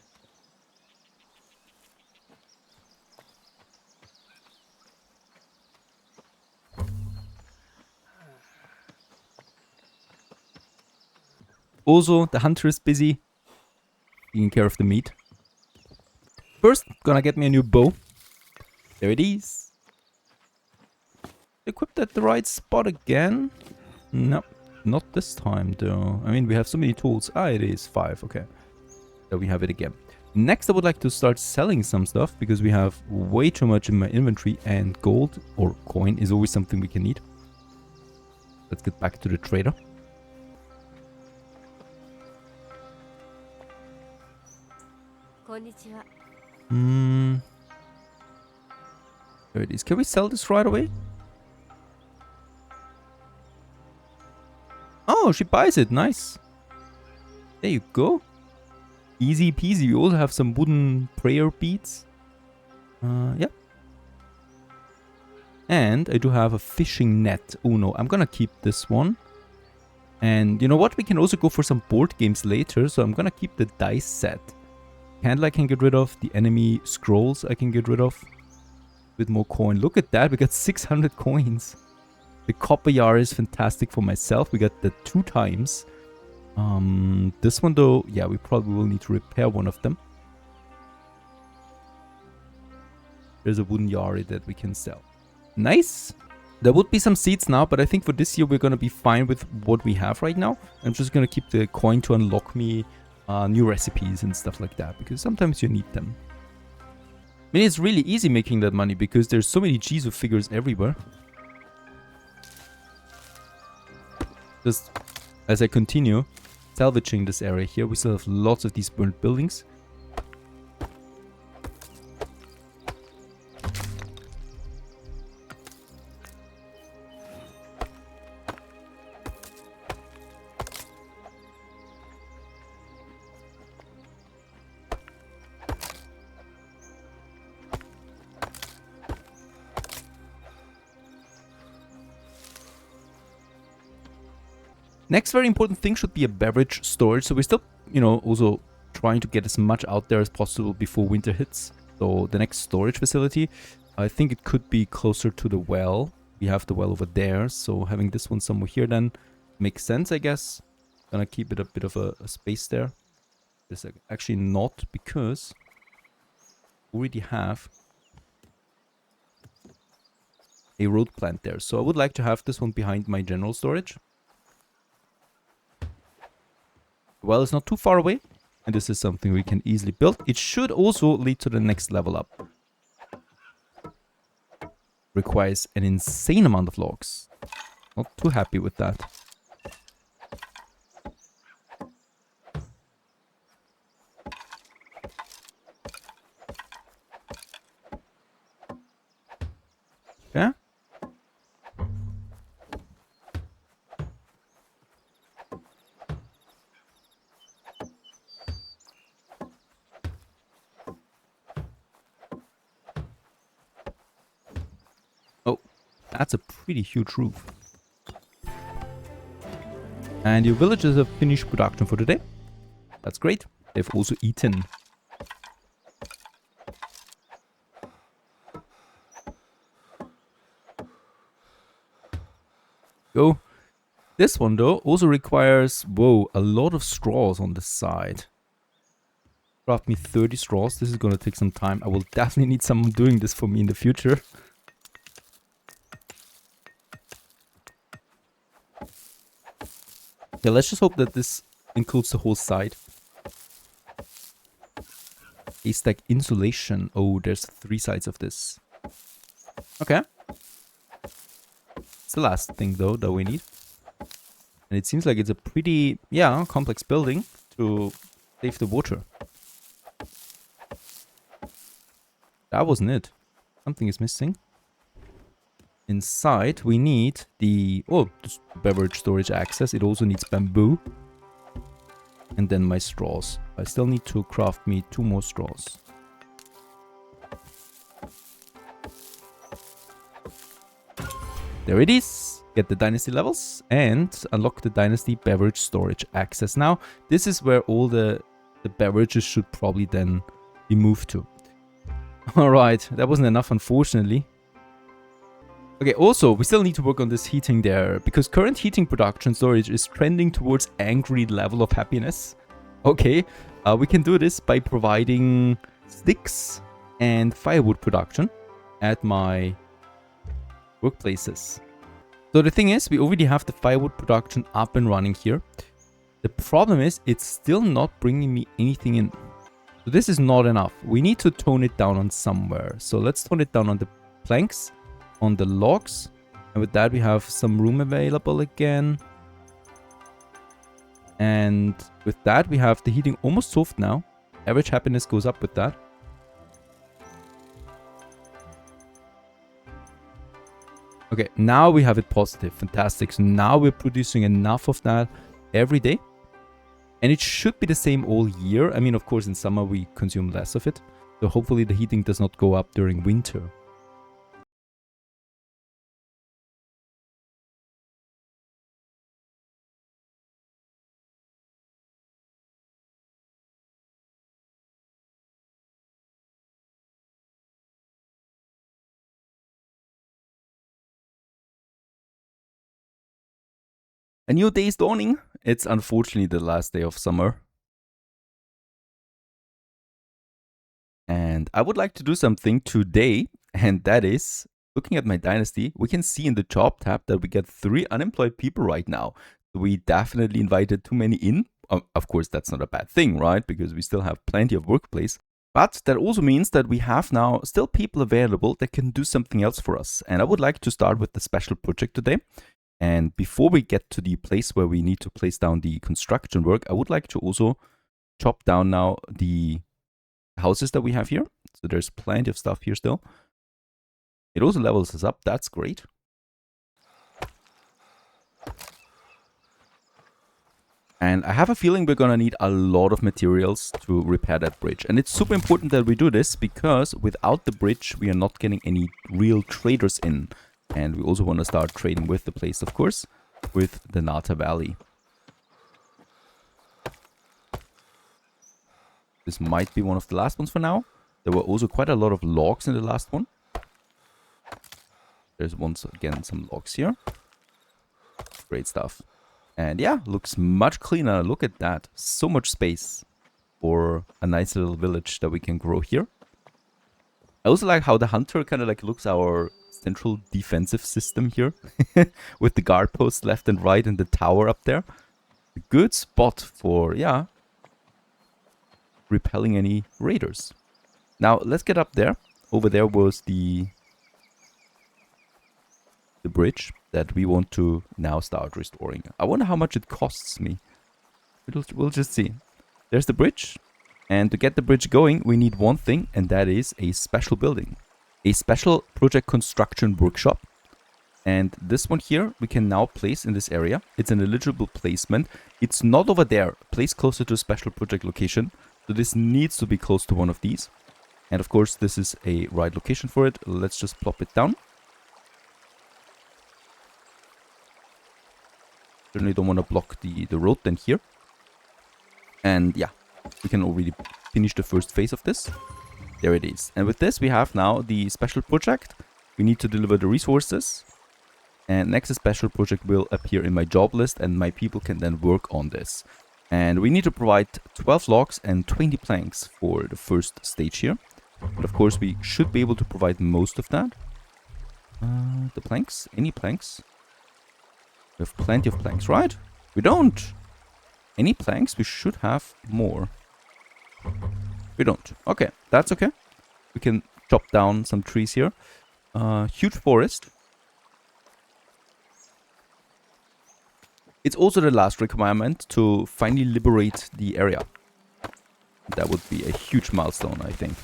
Also, the hunter is busy taking care of the meat. First, gonna get me a new bow. There it is. Equipped at the right spot again. No, not this time though. I mean, we have so many tools. Ah, it is 5. Okay. There we have it again. Next, I would like to start selling some stuff because we have way too much in my inventory, and gold or coin is always something we can need. Let's get back to the trader. There it is. Can we sell this right away? Oh, she buys it. Nice. There you go. Easy peasy. We also have some wooden prayer beads. Yeah. And I do have a fishing net. Oh no, I'm gonna keep this one. And you know what? We can also go for some board games later. So I'm gonna keep the dice set. Candle I can get rid of. The enemy scrolls I can get rid of. With more coin. Look at that. We got 600 coins. The copper jar is fantastic for myself. We got that 2 times. This one though, yeah, we probably will need to repair one of them. There's a wooden yari that we can sell. Nice. There would be some seeds now, but I think for this year we're going to be fine with what we have right now. I'm just going to keep the coin to unlock me new recipes and stuff like that, because sometimes you need them. I mean, it's really easy making that money because there's so many Jizo figures everywhere. Just as I continue salvaging this area here, we still have lots of these burnt buildings. Next very important thing should be a beverage storage. So we're still, you know, also trying to get as much out there as possible before winter hits. So the next storage facility, I think it could be closer to the well. We have the well over there. So having this one somewhere here then makes sense, I guess. Gonna keep it a bit of a space there. This actually not, because we already have a road plant there. So I would like to have this one behind my general storage. Well, it's not too far away, and this is something we can easily build. It should also lead to the next level up. Requires an insane amount of logs. Not too happy with that. Okay. That's a pretty huge roof. And your villagers have finished production for today. That's great. They've also eaten. Go. This one though also requires, whoa, a lot of straws on the side. Craft me 30 straws. This is going to take some time. I will definitely need someone doing this for me in the future. Yeah, let's just hope that this includes the whole site. Haystack insulation. Oh, there's 3 sides of this. Okay. It's the last thing, though, that we need. And it seems like it's a pretty, yeah, complex building to save the water. That wasn't it. Something is missing. Inside, we need the... Oh, this beverage storage access. It also needs bamboo. And then my straws. I still need to craft me 2 more straws. There it is. Get the dynasty levels and unlock the dynasty beverage storage access. Now, this is where all the beverages should probably then be moved to. Alright, that wasn't enough, unfortunately. Okay, also, we still need to work on this heating there, because current heating production storage is trending towards angry level of happiness. Okay, we can do this by providing sticks and firewood production at my workplaces. So the thing is, we already have the firewood production up and running here. The problem is, it's still not bringing me anything in. So this is not enough. We need to tone it down on somewhere. So let's tone it down on the planks, on the logs, and with that we have some room available again. And with that we have the heating almost solved now. Average happiness goes up with that. Okay, now we have it positive. Fantastic. So now we're producing enough of that every day. And it should be the same all year. I mean, of course, in summer we consume less of it. So hopefully the heating does not go up during winter. A new day is dawning. It's unfortunately the last day of summer. And I would like to do something today, and that is, looking at my dynasty, we can see in the job tab that we get 3 unemployed people right now. We definitely invited too many in. Of course, that's not a bad thing, right? Because we still have plenty of workplace. But that also means that we have now still people available that can do something else for us. And I would like to start with the special project today. And before we get to the place where we need to place down the construction work, I would like to also chop down now the houses that we have here. So there's plenty of stuff here still. It also levels us up. That's great. And I have a feeling we're gonna need a lot of materials to repair that bridge. And it's super important that we do this, because without the bridge, we are not getting any real traders in. And we also want to start trading with the place, of course, with the Nata Valley. This might be one of the last ones for now. There were also quite a lot of logs in the last one. There's once again some logs here. Great stuff. And yeah, looks much cleaner. Look at that. So much space for a nice little village that we can grow here. I also like how the hunter kind of like looks our central defensive system here. With the guard posts left and right and the tower up there. A good spot for, yeah, repelling any raiders. Now, let's get up there. Over there was the bridge that we want to now start restoring. I wonder how much it costs me. We'll just see. There's the bridge. And to get the bridge going, we need one thing, and that is a special building. A special project construction workshop. And this one here, we can now place in this area. It's an eligible placement. It's not over there. Place closer to a special project location. So this needs to be close to one of these. And of course, this is a right location for it. Let's just plop it down. Certainly don't want to block the road then here. And yeah, we can already finish the first phase of this. There it is. And with this, we have now the special project. We need to deliver the resources. And next, a special project will appear in my job list, and my people can then work on this. And we need to provide 12 logs and 20 planks for the first stage here. But of course, we should be able to provide most of that. The planks? Any planks? We have plenty of planks, right? We don't. Any planks? We should have more. We don't. Okay, that's okay. We can chop down some trees here. Huge forest. It's also the last requirement to finally liberate the area. That would be a huge milestone, I think.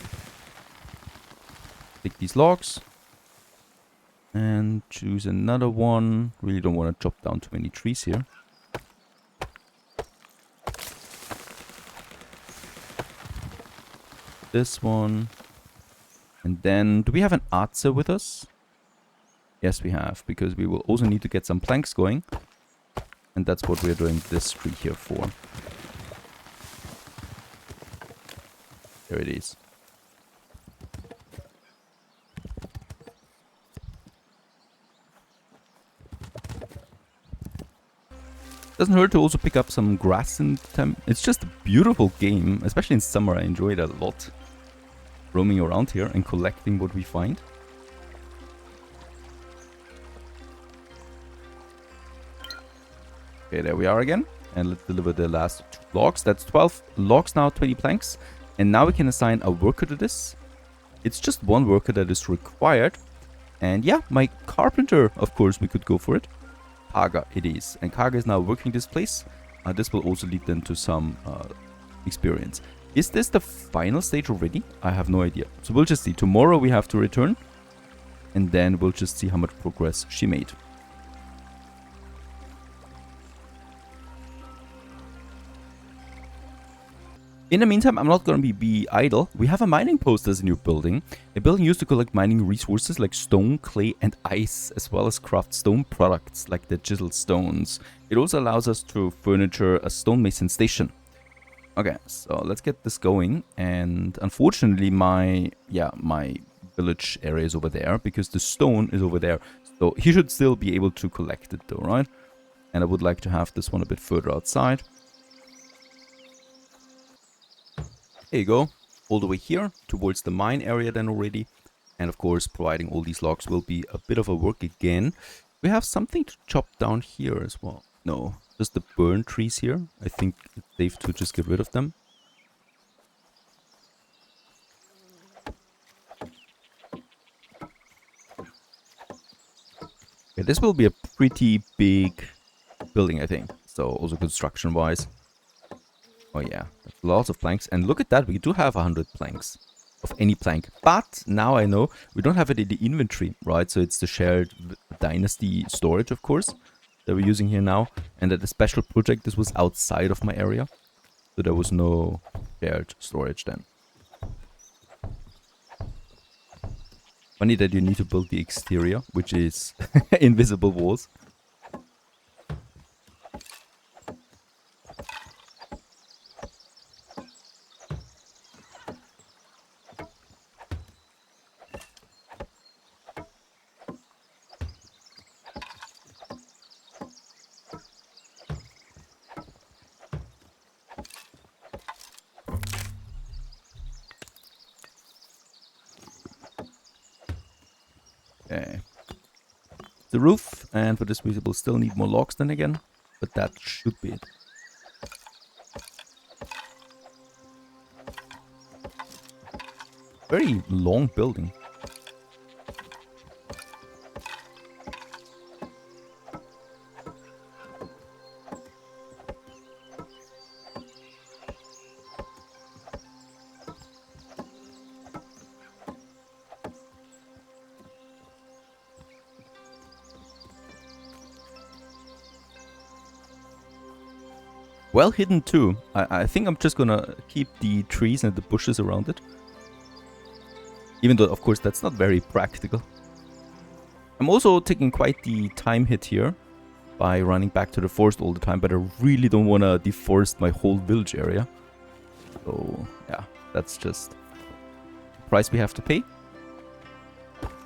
Take these logs. And choose another one. Really don't want to chop down too many trees here. This one. And then, do we have an Arze with us? Yes, we have, because we will also need to get some planks going. And that's what we're doing this tree here for. There it is. Doesn't hurt to also pick up some grass in time. It's just a beautiful game, especially in summer. I enjoy it a lot. Roaming around here and collecting what we find. Okay, there we are again. And let's deliver the last 2 logs. That's 12 logs now, 20 planks. And now we can assign a worker to this. It's just 1 worker that is required. And yeah, my carpenter, of course, we could go for it. Kaga it is. And Kaga is now working this place. This will also lead them to some experience. Is this the final stage already? I have no idea. So we'll just see. Tomorrow we have to return. And then we'll just see how much progress she made. In the meantime, I'm not going to be idle. We have a mining post as a new building. A building used to collect mining resources like stone, clay and ice, as well as craft stone products like the chiseled stones. It also allows us to furniture a stonemason station. Okay, so let's get this going. And unfortunately, my village area is over there because the stone is over there. So he should still be able to collect it though, right? And I would like to have this one a bit further outside. There you go, all the way here towards the mine area then already. And of course, providing all these logs will be a bit of a work again. We have something to chop down here as well. No, just the burn trees here. I think it's safe to just get rid of them. Okay, this will be a pretty big building, I think. So also construction-wise. Oh yeah, lots of planks. And look at that, we do have 100 planks of any plank. But now I know we don't have it in the inventory, right? So it's the shared dynasty storage, of course, that we're using here now. And at the special project, this was outside of my area. So there was no shared storage then. Funny that you need to build the exterior, which is invisible walls. Okay. The roof, and for this we will still need more logs then again, but that should be it. Very long building. Well hidden too. I think I'm just gonna keep the trees and the bushes around it. Even though, of course, that's not very practical. I'm also taking quite the time hit here by running back to the forest all the time, but I really don't want to deforest my whole village area. So, yeah, that's just the price we have to pay.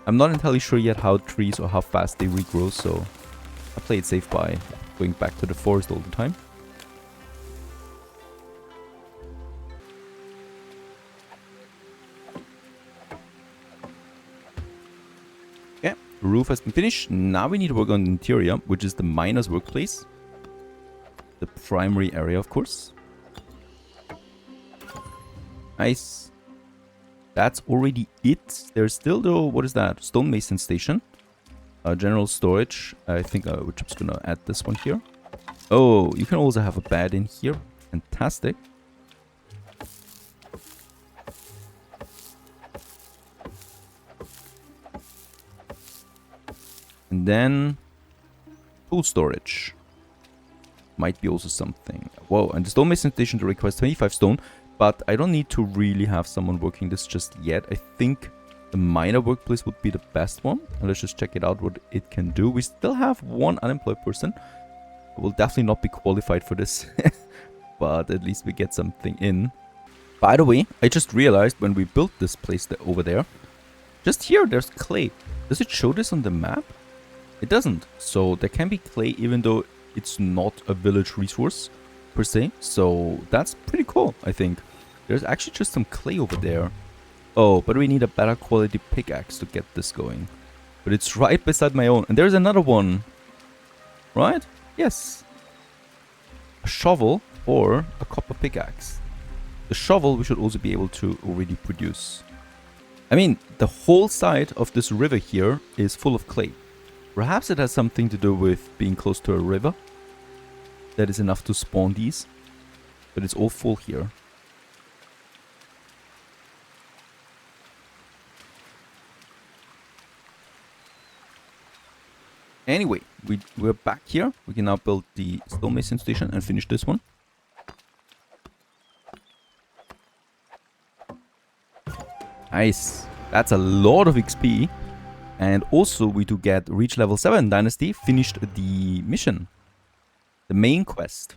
I'm not entirely sure yet how trees or how fast they regrow, so I play it safe by going back to the forest all the time. Roof has been finished. Now we need to work on the interior, which is the miner's workplace. the primary area, of course. Nice. That's already it. There's still, though, what is that? Stonemason station. General storage. I think we're just gonna add this one here. Oh, you can also have a bed in here. Fantastic. And then tool storage. Might be also something. Whoa, and the stonemason station requires 25 stone, but I don't need to really have someone working this just yet. I think the miner workplace would be the best one. And let's just check it out what it can do. We still have one unemployed person. Will definitely not be qualified for this, but at least we get something in. By the way, I just realized when we built this place over there, just here there's clay. Does it show this on the map? It doesn't. So there can be clay even though it's not a village resource per se. So that's pretty cool, I think. There's actually just some clay over there. Oh, but we need a better quality pickaxe to get this going. But it's right beside my own. And there's another one. Right? Yes. A shovel or a copper pickaxe. The shovel we should also be able to already produce. I mean, the whole side of this river here is full of clay. Perhaps it has something to do with being close to a river. That is enough to spawn these. But it's all full here. Anyway, we're back here. We can now build the stonemason station and finish this one. Nice. That's a lot of XP. And also we do get reach level 7 dynasty, finished the mission. The main quest.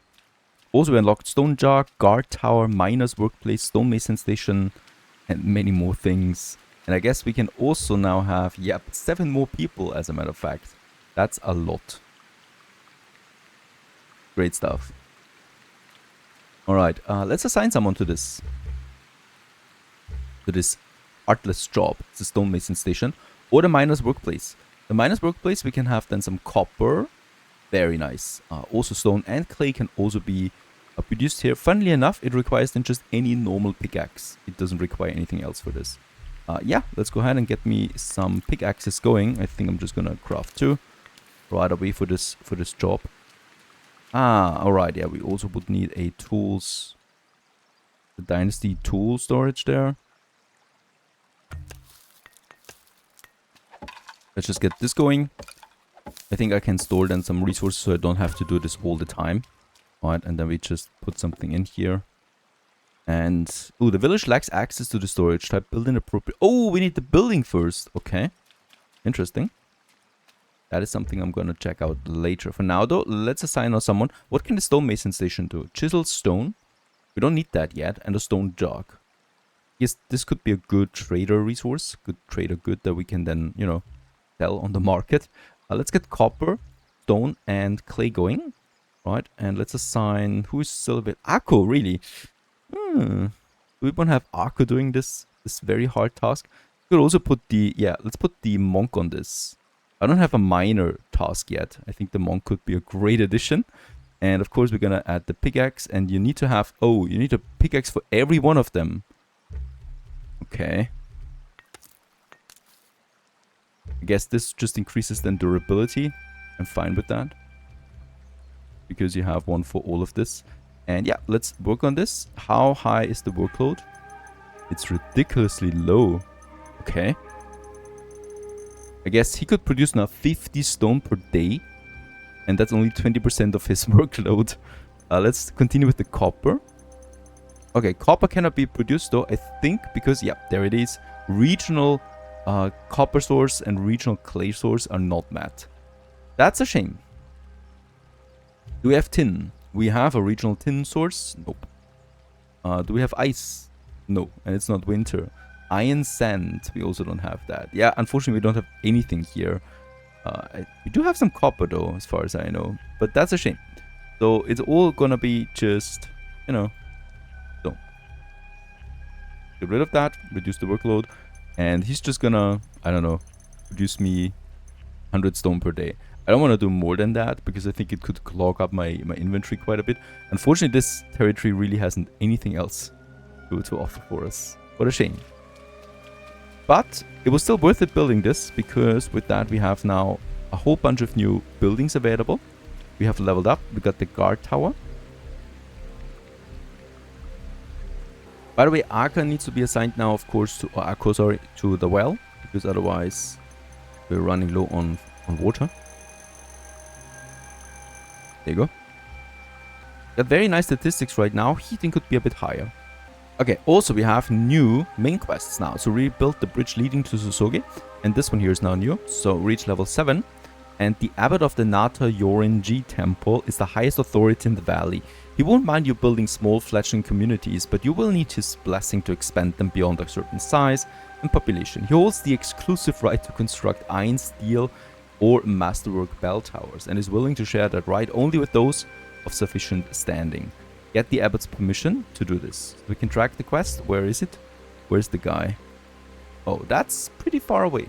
Also we unlocked stone jug, guard tower, miner's workplace, stonemason station, and many more things. And I guess we can also now have, yep, 7 more people as a matter of fact. That's a lot. Great stuff. Alright, let's assign someone to this. To this artless job. It's a stonemason station. Or the miner's workplace. The miner's workplace, we can have then some copper. Very nice. Also stone and clay can also be produced here. Funnily enough, it requires then just any normal pickaxe. It doesn't require anything else for this. Yeah, let's go ahead and get me some pickaxes going. I think I'm just gonna craft 2 right away for this job. Alright, yeah, we also would need a tools. The dynasty tool storage there. Let's just get this going. I think I can store then some resources so I don't have to do this all the time. Alright, and then we just put something in here. And, oh, the village lacks access to the storage type. Build an appropriate... Oh, we need the building first. Okay. Interesting. That is something I'm gonna check out later. For now, though, let's assign us someone. What can the stonemason station do? Chisel stone. We don't need that yet. And a stone jug. Yes, this could be a good trader resource. Good trader good that we can then, you know, sell on the market. Let's get copper, stone, and clay going. Right, and let's assign... Who is still a bit... Akko, really? Do we want to have Akko doing this very hard task? We could also put the... Yeah, let's put the monk on this. I don't have a miner task yet. I think the monk could be a great addition. And of course, we're going to add the pickaxe. And you need to have... Oh, you need a pickaxe for every one of them. Okay. I guess this just increases then durability. I'm fine with that. Because you have one for all of this. And yeah, let's work on this. How high is the workload? It's ridiculously low. Okay. I guess he could produce now 50 stone per day. And that's only 20% of his workload. Let's continue with the copper. Okay, copper cannot be produced though, I think, because, yeah, there it is. Regional copper source and regional clay source are not met. That's a shame. Do we have tin? We have a regional tin source? Nope. Do we have ice? No, and it's not winter. Iron sand, we also don't have that. Yeah, unfortunately we don't have anything here. We do have some copper though, as far as I know. But that's a shame. So it's all gonna be just, you know, so. Get rid of that, reduce the workload. And he's just gonna, I don't know, produce me 100 stone per day. I don't want to do more than that because I think it could clog up my inventory quite a bit. Unfortunately, this territory really hasn't anything else to offer for us. What a shame. But it was still worth it building this, because with that we have now a whole bunch of new buildings available. We have leveled up. We got the guard tower. By the way, Aka needs to be assigned now, of course, to Akko, sorry, to the well, because otherwise we're running low on water. There you go. Got very nice statistics right now. Heating could be a bit higher. Okay, also we have new main quests now. So we built the bridge leading to Susoge, and this one here is now new. So reach level 7. And the abbot of the Nata Yorenji temple is the highest authority in the valley. He won't mind you building small fledgling communities, but you will need his blessing to expand them beyond a certain size and population. He holds the exclusive right to construct iron, steel, or masterwork bell towers, and is willing to share that right only with those of sufficient standing. Get the abbot's permission to do this. We can track the quest. Where is it? Where's the guy? Oh, that's pretty far away.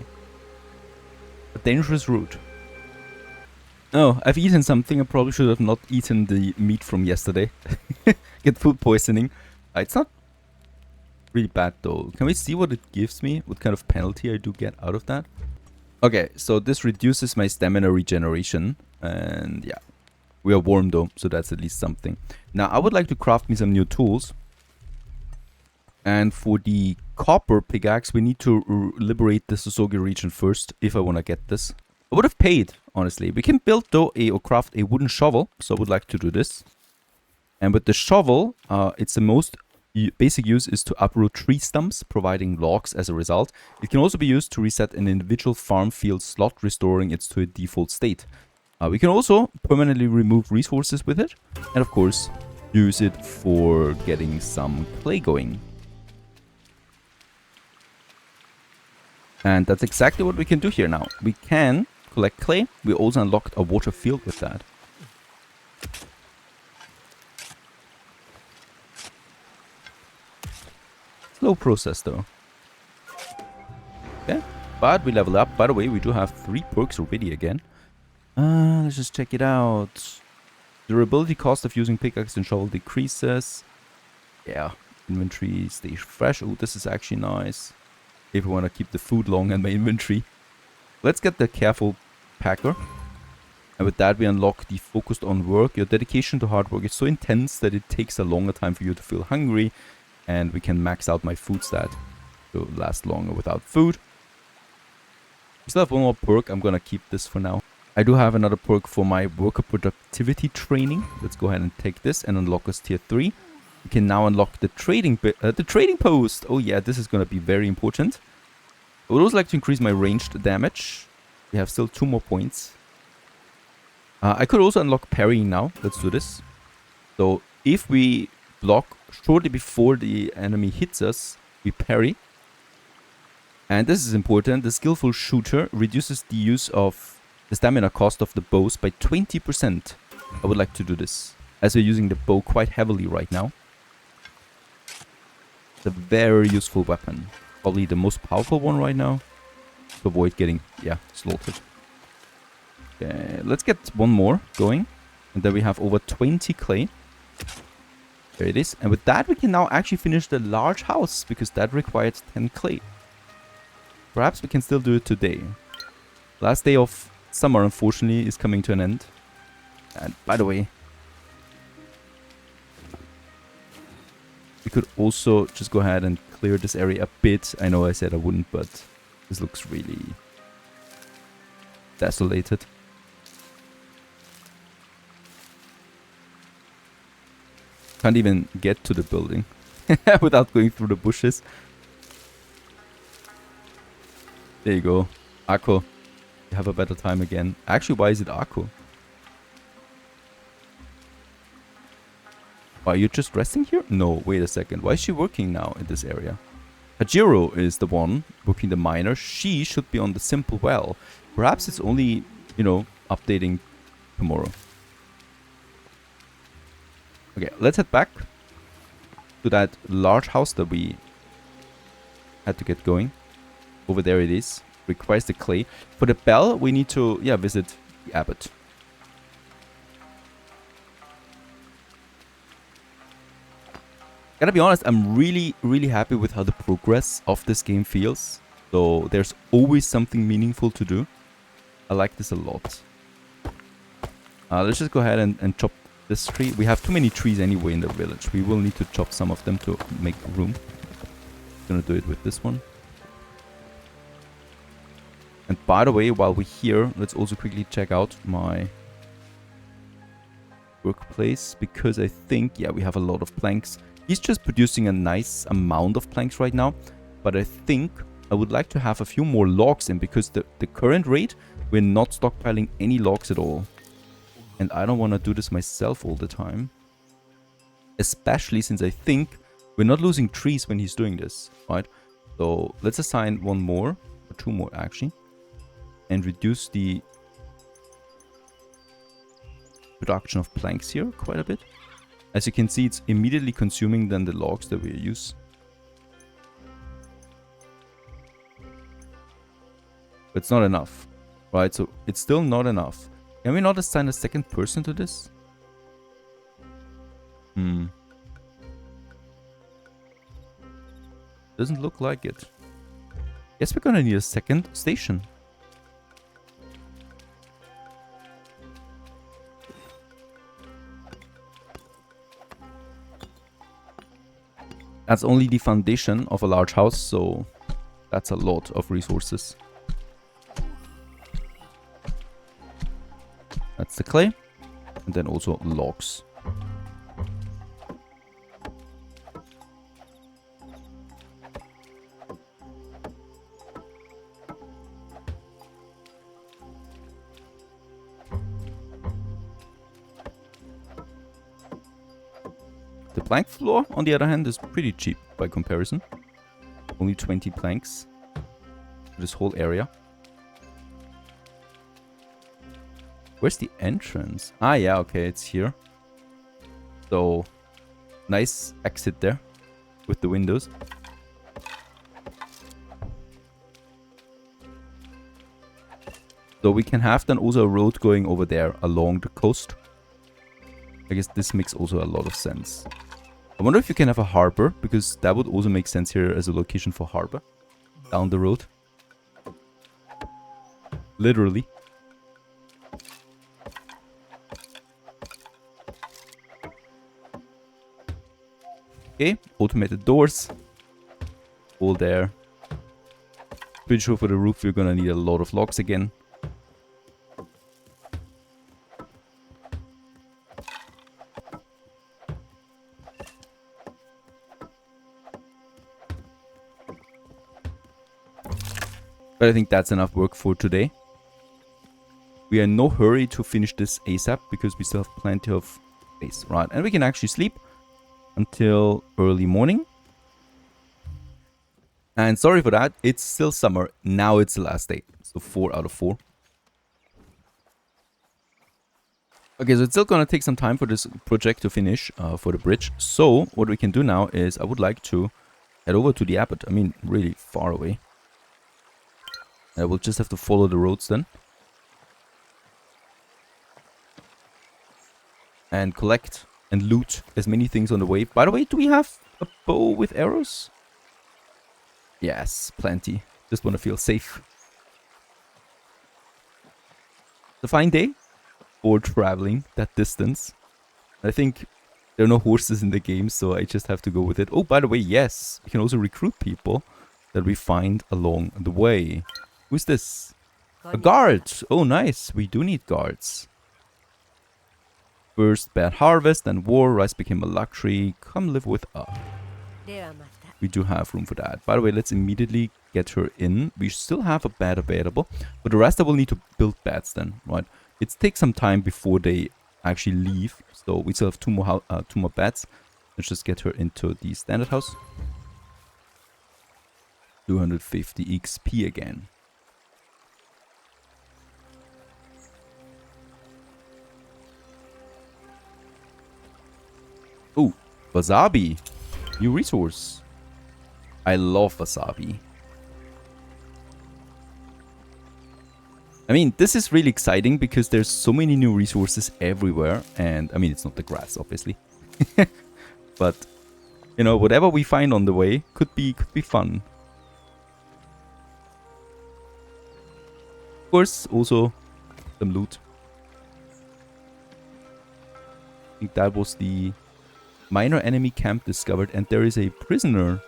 A dangerous route. Oh, I've eaten something. I probably should have not eaten the meat from yesterday. Get food poisoning. It's not really bad though. Can we see what it gives me? What kind of penalty I do get out of that? Okay, so this reduces my stamina regeneration. And yeah, we are warm though, so that's at least something. Now, I would like to craft me some new tools. And for the copper pickaxe, we need to liberate the Susoge region first, if I want to get this. I would have paid, honestly. We can build though or craft a wooden shovel, so I would like to do this. And with the shovel, its the most basic use is to uproot tree stumps, providing logs as a result. It can also be used to reset an individual farm field slot, restoring it to a default state. We can also permanently remove resources with it, and of course use it for getting some clay going. And that's exactly what we can do here now. We can collect clay. We also unlocked a water field with that. Slow process though. Okay, but we level up. By the way, we do have 3 perks already again. Let's just check it out. Durability cost of using pickaxe and shovel decreases. Yeah, inventory stays fresh. Oh, this is actually nice. If we want to keep the food long in my inventory. Let's get the careful packer. And with that we unlock the focused on work. Your dedication to hard work is so intense that it takes a longer time for you to feel hungry. And we can max out my food stat to last longer without food. We still have one more perk. I'm gonna keep this for now. I do have another perk for my worker productivity training. Let's go ahead and take this and unlock us tier 3. We can now unlock the trading post. Oh yeah, this is going to be very important. I would also like to increase my ranged damage. We have still 2 more points. I could also unlock parrying now. Let's do this. So if we block shortly before the enemy hits us, we parry. And this is important. The skillful shooter reduces the use of the stamina cost of the bows by 20%. I would like to do this, as we're using the bow quite heavily right now. It's a very useful weapon. Probably the most powerful one right now. To avoid getting, slaughtered. Okay, let's get one more going. And then we have over 20 clay. There it is. And with that we can now actually finish the large house, because that required 10 clay. Perhaps we can still do it today. Last day of summer, unfortunately, is coming to an end. And by the way, we could also just go ahead and clear this area a bit. I know I said I wouldn't, but this looks really desolated. Can't even get to the building without going through the bushes. There you go. Akko. You have a better time again. Actually, why is it Akko? Are you just resting here? No, wait a second. Why is she working now in this area? Hajiro is the one working the miner. She should be on the simple well. Perhaps it's only, updating tomorrow. Okay, let's head back to that large house that we had to get going. Over there it is. requires the clay. For the bell, we need to, yeah, visit the abbot. Gotta be honest, I'm really, really happy with how the progress of this game feels. So there's always something meaningful to do. I like this a lot. Let's just go ahead and chop this tree. We have too many trees anyway in the village. We will need to chop some of them to make room. Gonna do it with this one. And by the way, while we're here, let's also quickly check out my workplace, because I think, yeah, we have a lot of planks. He's just producing a nice amount of planks right now, but I think I would like to have a few more logs in, because the current rate, we're not stockpiling any logs at all. And I don't want to do this myself all the time. Especially since I think we're not losing trees when he's doing this, right? So let's assign one more, or two more actually, and reduce the production of planks here quite a bit. As you can see, it's immediately consuming then the logs that we use. But it's not enough, right? So it's still not enough. Can we not assign a second person to this? Doesn't look like it. Guess we're gonna need a second station. That's only the foundation of a large house, so that's a lot of resources. That's the clay, and then also logs. The plank floor, on the other hand, is pretty cheap by comparison. Only 20 planks for this whole area. Where's the entrance? Ah, yeah, okay, it's here. So, nice exit there with the windows. So we can have then also a road going over there along the coast. I guess this makes also a lot of sense. I wonder if you can have a harbor, because that would also make sense here as a location for harbor. Down the road. Literally. Okay, automated doors. All there. Pretty sure for the roof we're gonna need a lot of logs again. But I think that's enough work for today. We are in no hurry to finish this ASAP, because we still have plenty of space, right? And we can actually sleep until early morning. And sorry for that, it's still summer. Now it's the last day. So 4 out of 4. Okay, so it's still gonna take some time for this project to finish for the bridge. So what we can do now is I would like to head over to the abbot. I mean, really far away. I will just have to follow the roads then. And collect and loot as many things on the way. By the way, do we have a bow with arrows? Yes, plenty. Just want to feel safe. It's a fine day for traveling that distance. I think there are no horses in the game, so I just have to go with it. Oh, by the way, yes, we can also recruit people that we find along the way. Who's this? A guard! Oh, nice. We do need guards. First bad harvest, then war, rice became a luxury. Come live with us. We do have room for that. By the way, let's immediately get her in. We still have a bed available. For the rest, I will need to build beds then, right? It takes some time before they actually leave. So we still have two more beds. Let's just get her into the standard house. 250 XP again. Oh, wasabi. New resource. I love wasabi. I mean, this is really exciting because there's so many new resources everywhere. And I mean, it's not the grass, obviously. But, you know, whatever we find on the way could be fun. Of course, also some loot. I think that was the minor enemy camp discovered. And there is a prisoner.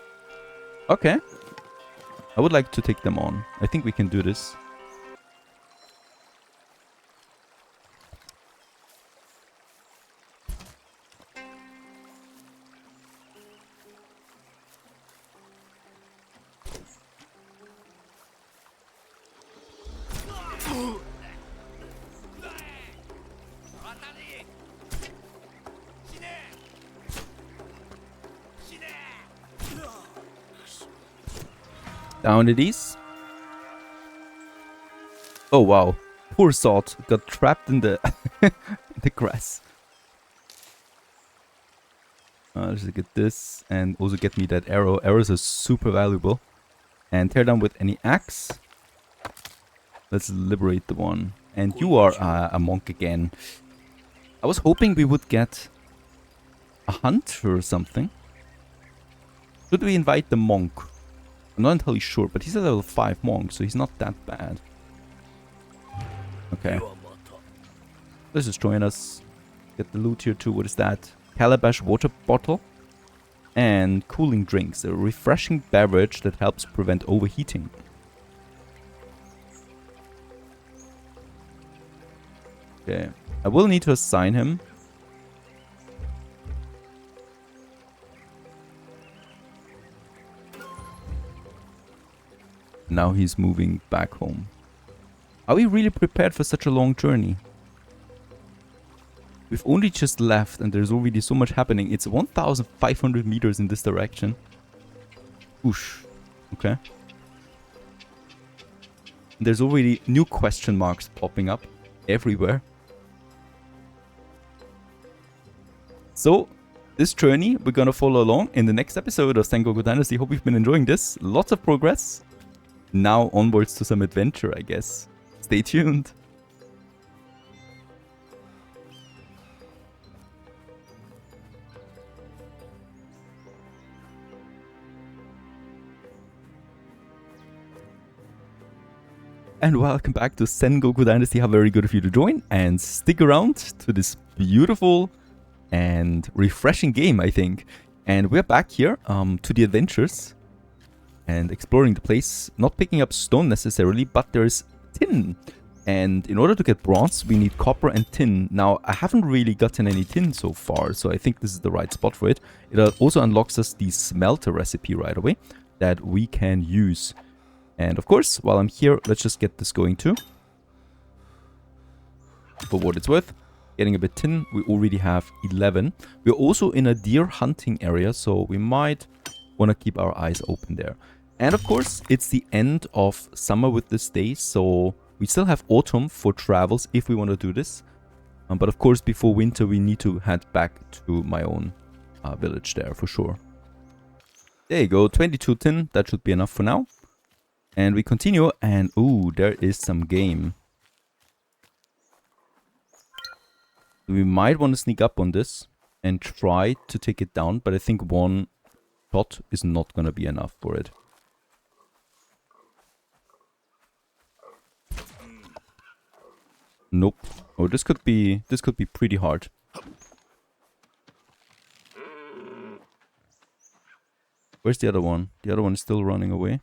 Okay. I would like to take them on. I think we can do this. Down it is. Oh wow. Poor Salt got trapped in the the grass. Let's get this and also get me that arrow. Arrows are super valuable. And tear down with any axe. Let's liberate the one. And you are a monk again. I was hoping we would get a hunter or something. Should we invite the monk? I'm not entirely sure, but he's a level 5 monk, so he's not that bad. Okay. Let's just join us. Get the loot here too. What is that? Calabash water bottle. And cooling drinks. A refreshing beverage that helps prevent overheating. Okay. I will need to assign him. Now he's moving back home. Are we really prepared for such a long journey? We've only just left and there's already so much happening. It's 1,500 meters in this direction. Oosh. Okay. There's already new question marks popping up everywhere. So, this journey we're gonna follow along in the next episode of Sengoku Dynasty. Hope you've been enjoying this. Lots of progress. Now onwards to some adventure, I guess. Stay tuned. And welcome back to Sengoku Dynasty. How very good of you to join and stick around to this beautiful and refreshing game, I think. And we're back here to the adventures. And exploring the place, not picking up stone necessarily, but there's tin. And in order to get bronze, we need copper and tin. Now, I haven't really gotten any tin so far, so I think this is the right spot for it. It also unlocks us the smelter recipe right away that we can use. And of course, while I'm here, let's just get this going too. For what it's worth, getting a bit tin, we already have 11. We're also in a deer hunting area, so we might want to keep our eyes open there. And of course, it's the end of summer with this day, so we still have autumn for travels if we want to do this. But of course, before winter, we need to head back to my own village there for sure. There you go, 22 tin, that should be enough for now. And we continue, and ooh, there is some game. We might want to sneak up on this and try to take it down, but I think one shot is not going to be enough for it. Nope. Oh, this could be pretty hard. Where's the other one? The other one is still running away.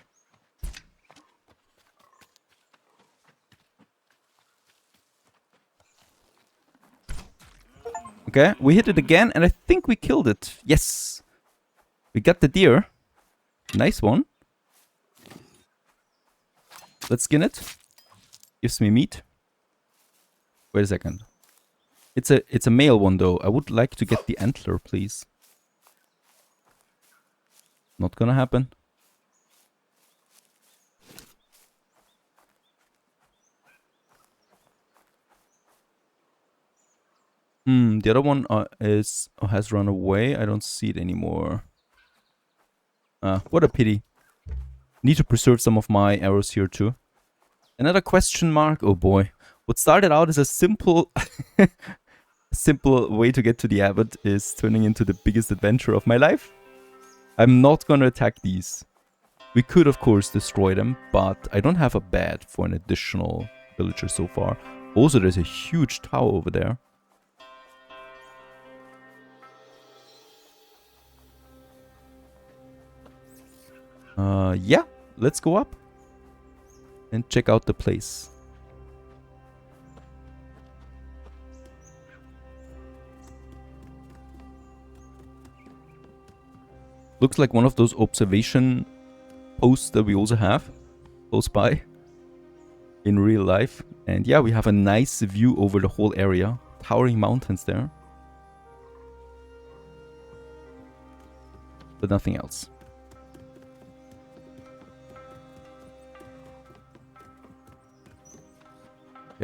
Okay, we hit it again, and I think we killed it. Yes! We got the deer. Nice one. Let's skin it. Gives me meat. Wait a second. It's a male one though. I would like to get the antler, please. Not gonna happen. The other one has run away. I don't see it anymore. What a pity. Need to preserve some of my arrows here too. Another question mark. Oh boy. What started out as a simple simple way to get to the abbot is turning into the biggest adventure of my life. I'm not gonna attack these. We could of course destroy them, but I don't have a bed for an additional villager so far. Also, there's a huge tower over there. Yeah, let's go up and check out the place. Looks like one of those observation posts that we also have close by in real life. And yeah, we have a nice view over the whole area. Towering mountains there. But nothing else.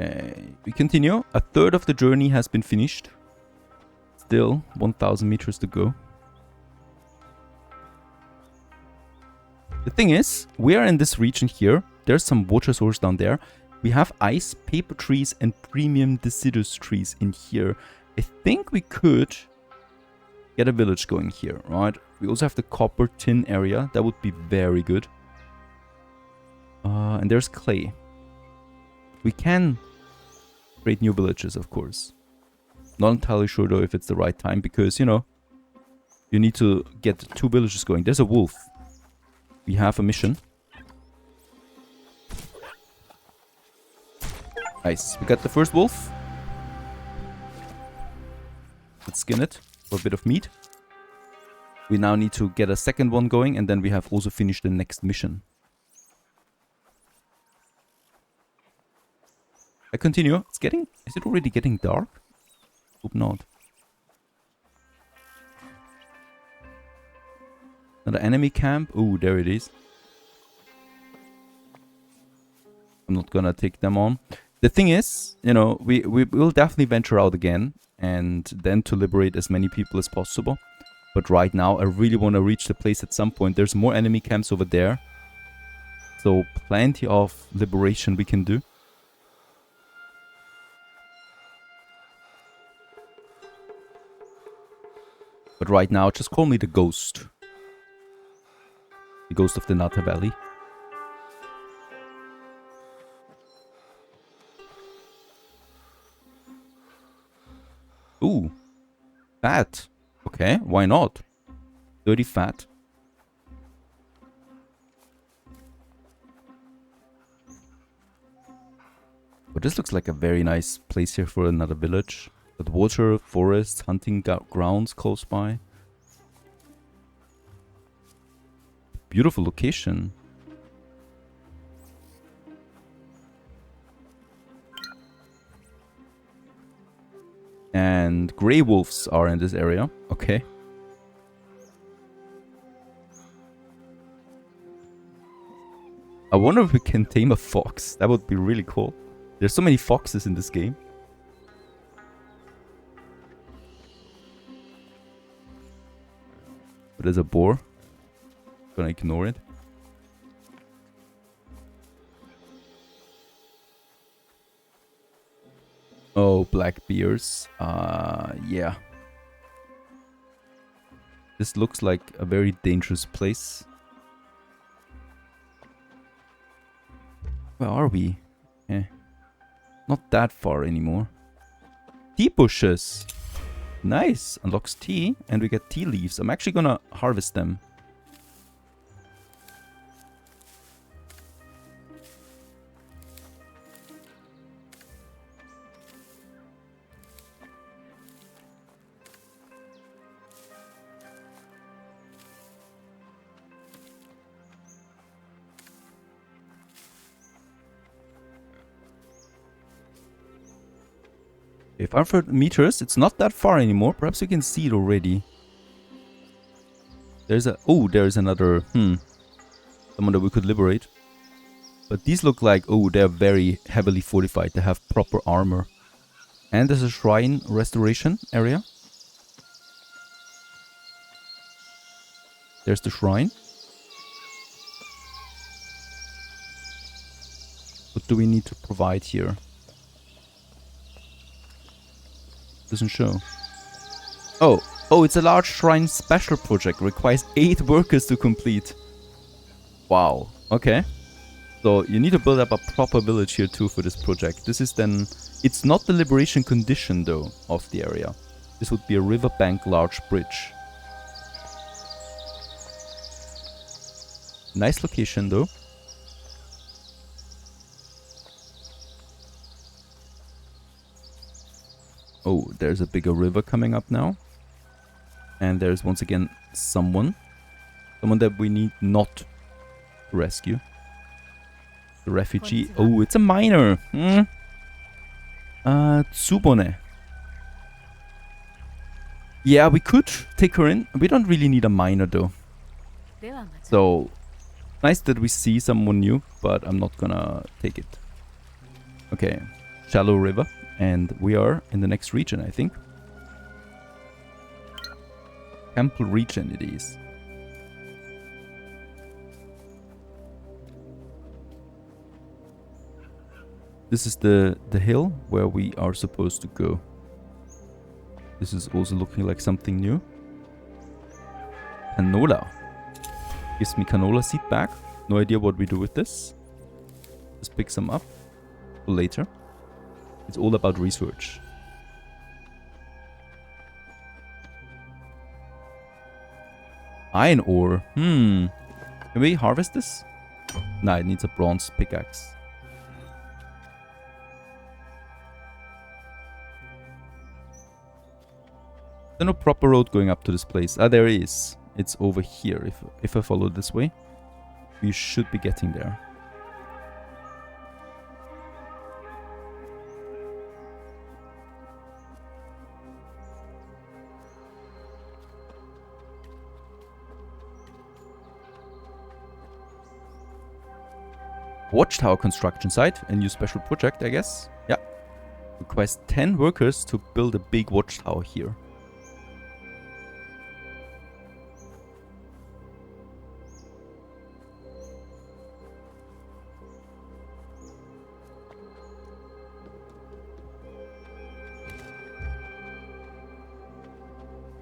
Okay, we continue. A third of the journey has been finished. Still 1,000 meters to go. The thing is, we are in this region here. There's some water source down there. We have ice, paper trees, and premium deciduous trees in here. I think we could get a village going here, right? We also have the copper tin area. That would be very good. And there's clay. We can create new villages, of course. Not entirely sure though if it's the right time because, you know, you need to get 2 villages going. There's a wolf. We have a mission. Nice. We got the first wolf. Let's skin it for a bit of meat. We now need to get a second one going, and then we have also finished the next mission. I continue. It's getting... Is it already getting dark? Hope not. Another enemy camp. Oh, there it is. I'm not gonna take them on. The thing is, you know, we will definitely venture out again and then to liberate as many people as possible. But right now, I really want to reach the place at some point. There's more enemy camps over there. So plenty of liberation we can do. But right now, just call me the ghost. The ghost of the Nata Valley. Ooh. Fat. Okay, why not? 30 fat. But this looks like a very nice place here for another village. With water, forest, hunting grounds close by. Beautiful location. And grey wolves are in this area. Okay. I wonder if we can tame a fox. That would be really cool. There's so many foxes in this game. But there's a boar. Gonna ignore it. Oh, black bears. Yeah. This looks like a very dangerous place. Where are we? Eh. Not that far anymore. Tea bushes. Nice. Unlocks tea. And we get tea leaves. I'm actually gonna harvest them. If 500 meters, it's not that far anymore. Perhaps you can see it already. There's a... Oh, there's another... Someone that we could liberate. But these look like... Oh, they're very heavily fortified. They have proper armor. And there's a shrine restoration area. There's the shrine. Put do we need to provide here? Doesn't show. Oh, it's a large shrine special project. Requires 8 workers to complete. Wow. Okay. So you need to build up a proper village here too for this project. This is then... It's not the liberation condition though of the area. This would be a riverbank large bridge. Nice location though. Oh, there's a bigger river coming up now. And there's once again someone. Someone that we need not to rescue. The refugee. Oh, it's a miner. Tsubone. Yeah, we could take her in. We don't really need a miner though. So, nice that we see someone new, but I'm not gonna take it. Okay, shallow river. And we are in the next region, I think. Temple region it is. This is the hill where we are supposed to go. This is also looking like something new. Canola. Gives me canola seed back. No idea what we do with this. Just pick some up for later. It's all about research. Iron ore. Can we harvest this? Nah, it needs a bronze pickaxe. There's no proper road going up to this place. Ah, there is. It's over here. If I follow this way, we should be getting there. Watchtower construction site, a new special project, I guess. Yeah. Requires 10 workers to build a big watchtower here.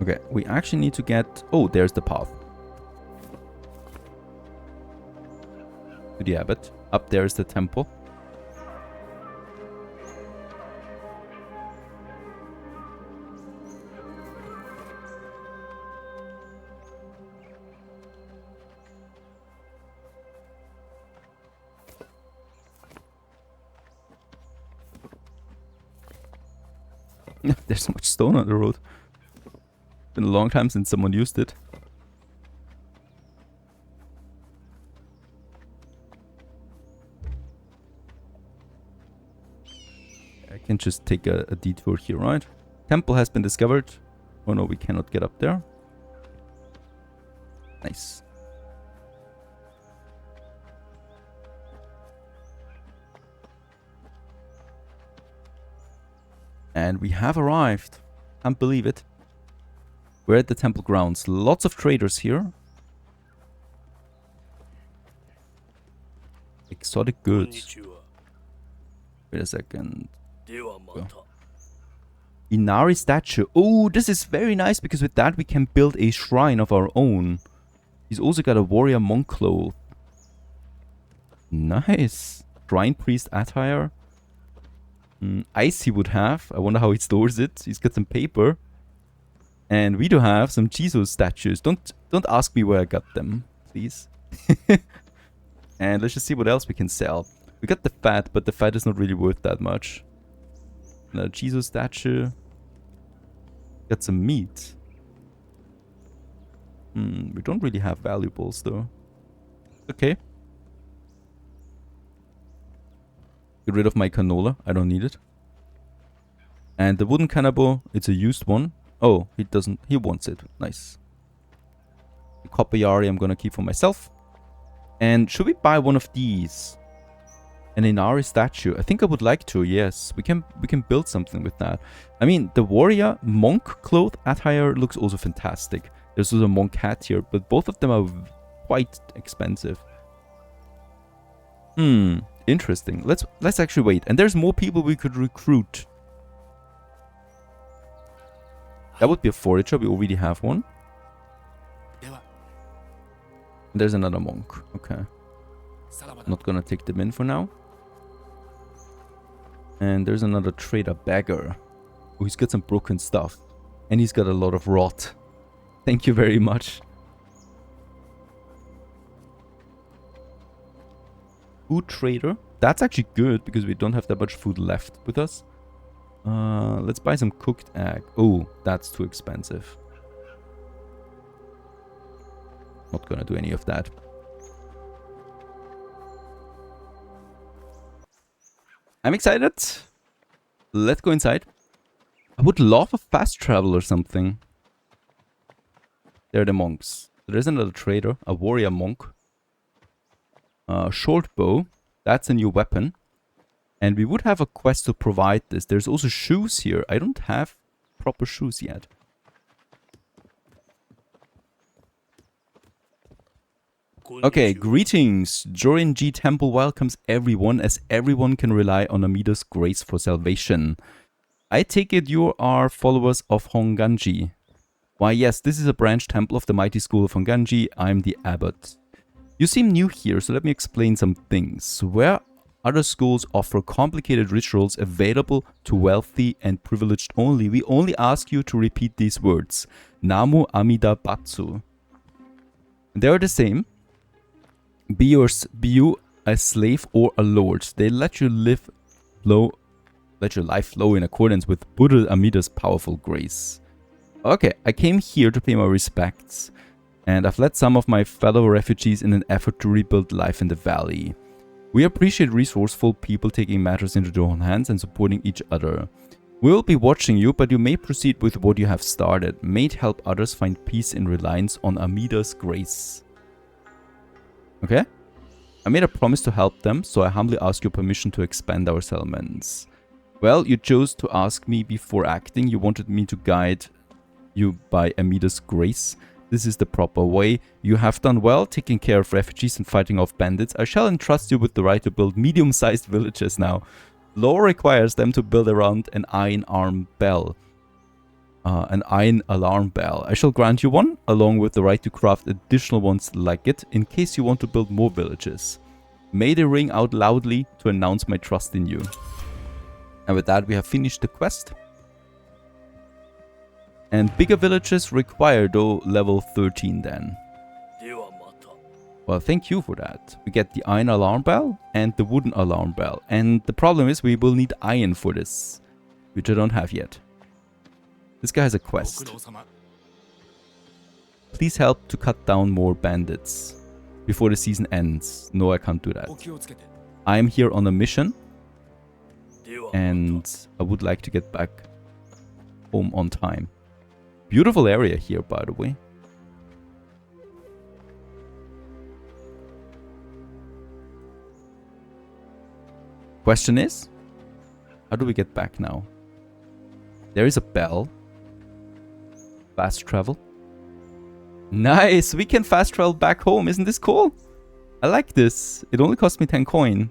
Okay, we actually need to get... Oh, there's the path. To the abbot. Up there is the temple. There's so much stone on the road. Been a long time since someone used it. I can just take a detour here, right? Temple has been discovered. Oh no, we cannot get up there. Nice. And we have arrived. Can't believe it. We're at the temple grounds. Lots of traders here. Exotic goods. Wait a second. Inari statue. Oh, this is very nice because with that we can build a shrine of our own. He's also got a warrior monk cloth. Nice. Shrine priest attire. Ice he would have. I wonder how he stores it. He's got some paper. And we do have some Jesus statues. Don't ask me where I got them, please. And let's just see what else we can sell. We got the fat, but the fat is not really worth that much. Another Jesus statue. Got some meat. We don't really have valuables though. Okay. Get rid of my canola. I don't need it. And the wooden cannibal, it's a used one. Oh, he doesn't. He wants it. Nice. The copper yari I'm gonna keep for myself. And should we buy one of these? An Inari statue. I think I would like to. Yes, we can build something with that. I mean, the warrior monk cloth attire looks also fantastic. There's also a monk hat here, but both of them are quite expensive. Interesting. Let's actually wait. And there's more people we could recruit. That would be a forager. We already have one. There's another monk. Okay. Not gonna take them in for now. And there's another trader, beggar. Oh, he's got some broken stuff. And he's got a lot of rot. Thank you very much. Food trader. That's actually good because we don't have that much food left with us. Let's buy some cooked egg. Oh, that's too expensive. Not gonna do any of that. I'm excited. Let's go inside. I would love a fast travel or something. There are the monks. There's another trader, a warrior monk. Short bow. That's a new weapon. And we would have a quest to provide this. There's also shoes here. I don't have proper shoes yet. Okay, greetings. Jorin-ji Temple welcomes everyone, as everyone can rely on Amida's grace for salvation. I take it you are followers of Honganji. Why yes, this is a branch temple of the mighty school of Honganji. I'm the abbot. You seem new here, so let me explain some things. Where other schools offer complicated rituals available to wealthy and privileged only, we only ask you to repeat these words. Namu Amida Batsu. They are the same. Be you a slave or a lord. They let your life flow in accordance with Buddha Amida's powerful grace. Okay, I came here to pay my respects, and I've led some of my fellow refugees in an effort to rebuild life in the valley. We appreciate resourceful people taking matters into their own hands and supporting each other. We will be watching you, but you may proceed with what you have started. May it help others find peace in reliance on Amida's grace. Okay? I made a promise to help them, so I humbly ask your permission to expand our settlements. Well, you chose to ask me before acting. You wanted me to guide you by Amida's grace. This is the proper way. You have done well, taking care of refugees and fighting off bandits. I shall entrust you with the right to build medium-sized villages now. Law requires them to build around an iron alarm bell. I shall grant you one, along with the right to craft additional ones like it, in case you want to build more villages. May they ring out loudly to announce my trust in you. And with that, we have finished the quest. And bigger villages require, though, level 13 then. Well, thank you for that. We get the iron alarm bell and the wooden alarm bell. And the problem is we will need iron for this, which I don't have yet. This guy has a quest. Please help to cut down more bandits before the season ends. No, I can't do that. I am here on a mission, and I would like to get back home on time. Beautiful area here, by the way. Question is, how do we get back now? There is a bell. Fast travel. Nice! We can fast travel back home. Isn't this cool? I like this. It only cost me 10 coin.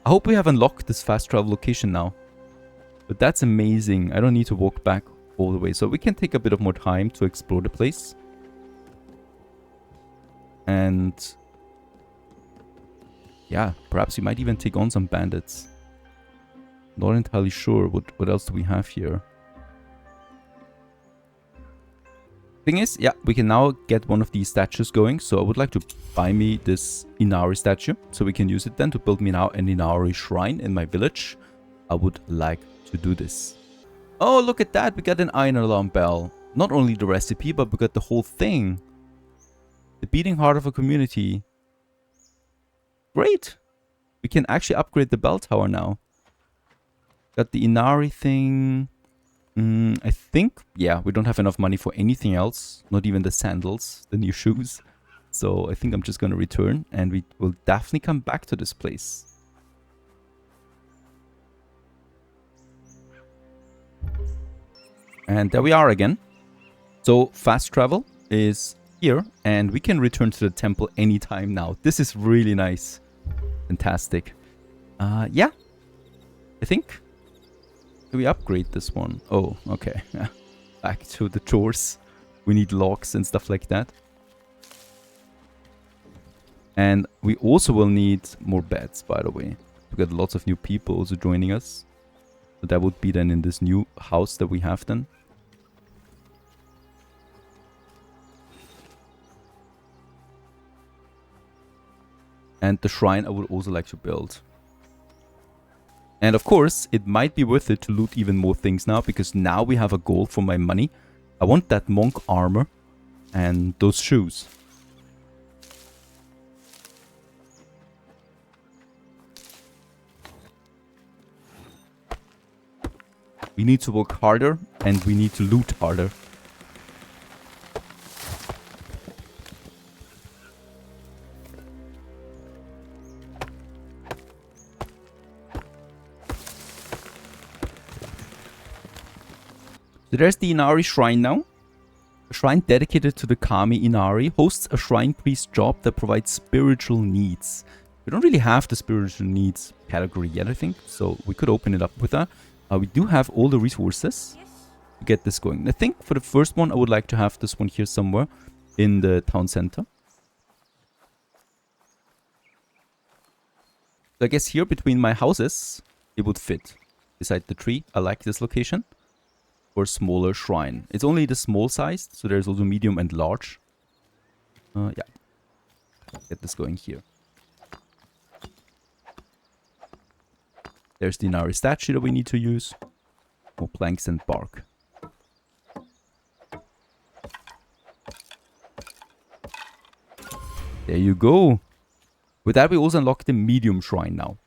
I hope we have unlocked this fast travel location now. But that's amazing. I don't need to walk back all the way. So we can take a bit of more time to explore the place. And yeah, perhaps we might even take on some bandits. Not entirely sure. What else do we have here? Thing is, yeah, we can now get one of these statues going. So I would like to buy me this Inari statue, so we can use it then to build me now an Inari shrine in my village. I would like to do this. Oh, look at that. We got an iron alarm bell. Not only the recipe, but we got the whole thing. The beating heart of a community. Great. We can actually upgrade the bell tower now. Got the Inari thing. I think, yeah, we don't have enough money for anything else. Not even the sandals, the new shoes. So I think I'm just going to return, and we will definitely come back to this place. And there we are again. So fast travel. is here, and we can return to the temple anytime now. This is really nice. Fantastic. Yeah. I think. Can we upgrade this one? Oh, okay. Back to the chores. We need logs and stuff like that. And we also will need more beds, by the way. We got lots of new people also joining us. So that would be then in this new house that we have then. And the shrine I would also like to build. And of course, it might be worth it to loot even more things now, because now we have a goal for my money. I want that monk armor and those shoes. We need to work harder and we need to loot harder. So there's the Inari Shrine now. A shrine dedicated to the Kami Inari hosts a shrine priest job that provides spiritual needs. We don't really have the spiritual needs category yet, I think, so we could open it up with that. We do have all the resources to get this going. I think for the first one, I would like to have this one here somewhere in the town center. So I guess here between my houses, it would fit. Beside the tree, I like this location. For a smaller shrine. It's only the small sized, so there's also medium and large. Yeah. Get this going here. There's the Inari statue that we need to use. More planks and bark. There you go. With that, we also unlock the medium shrine now.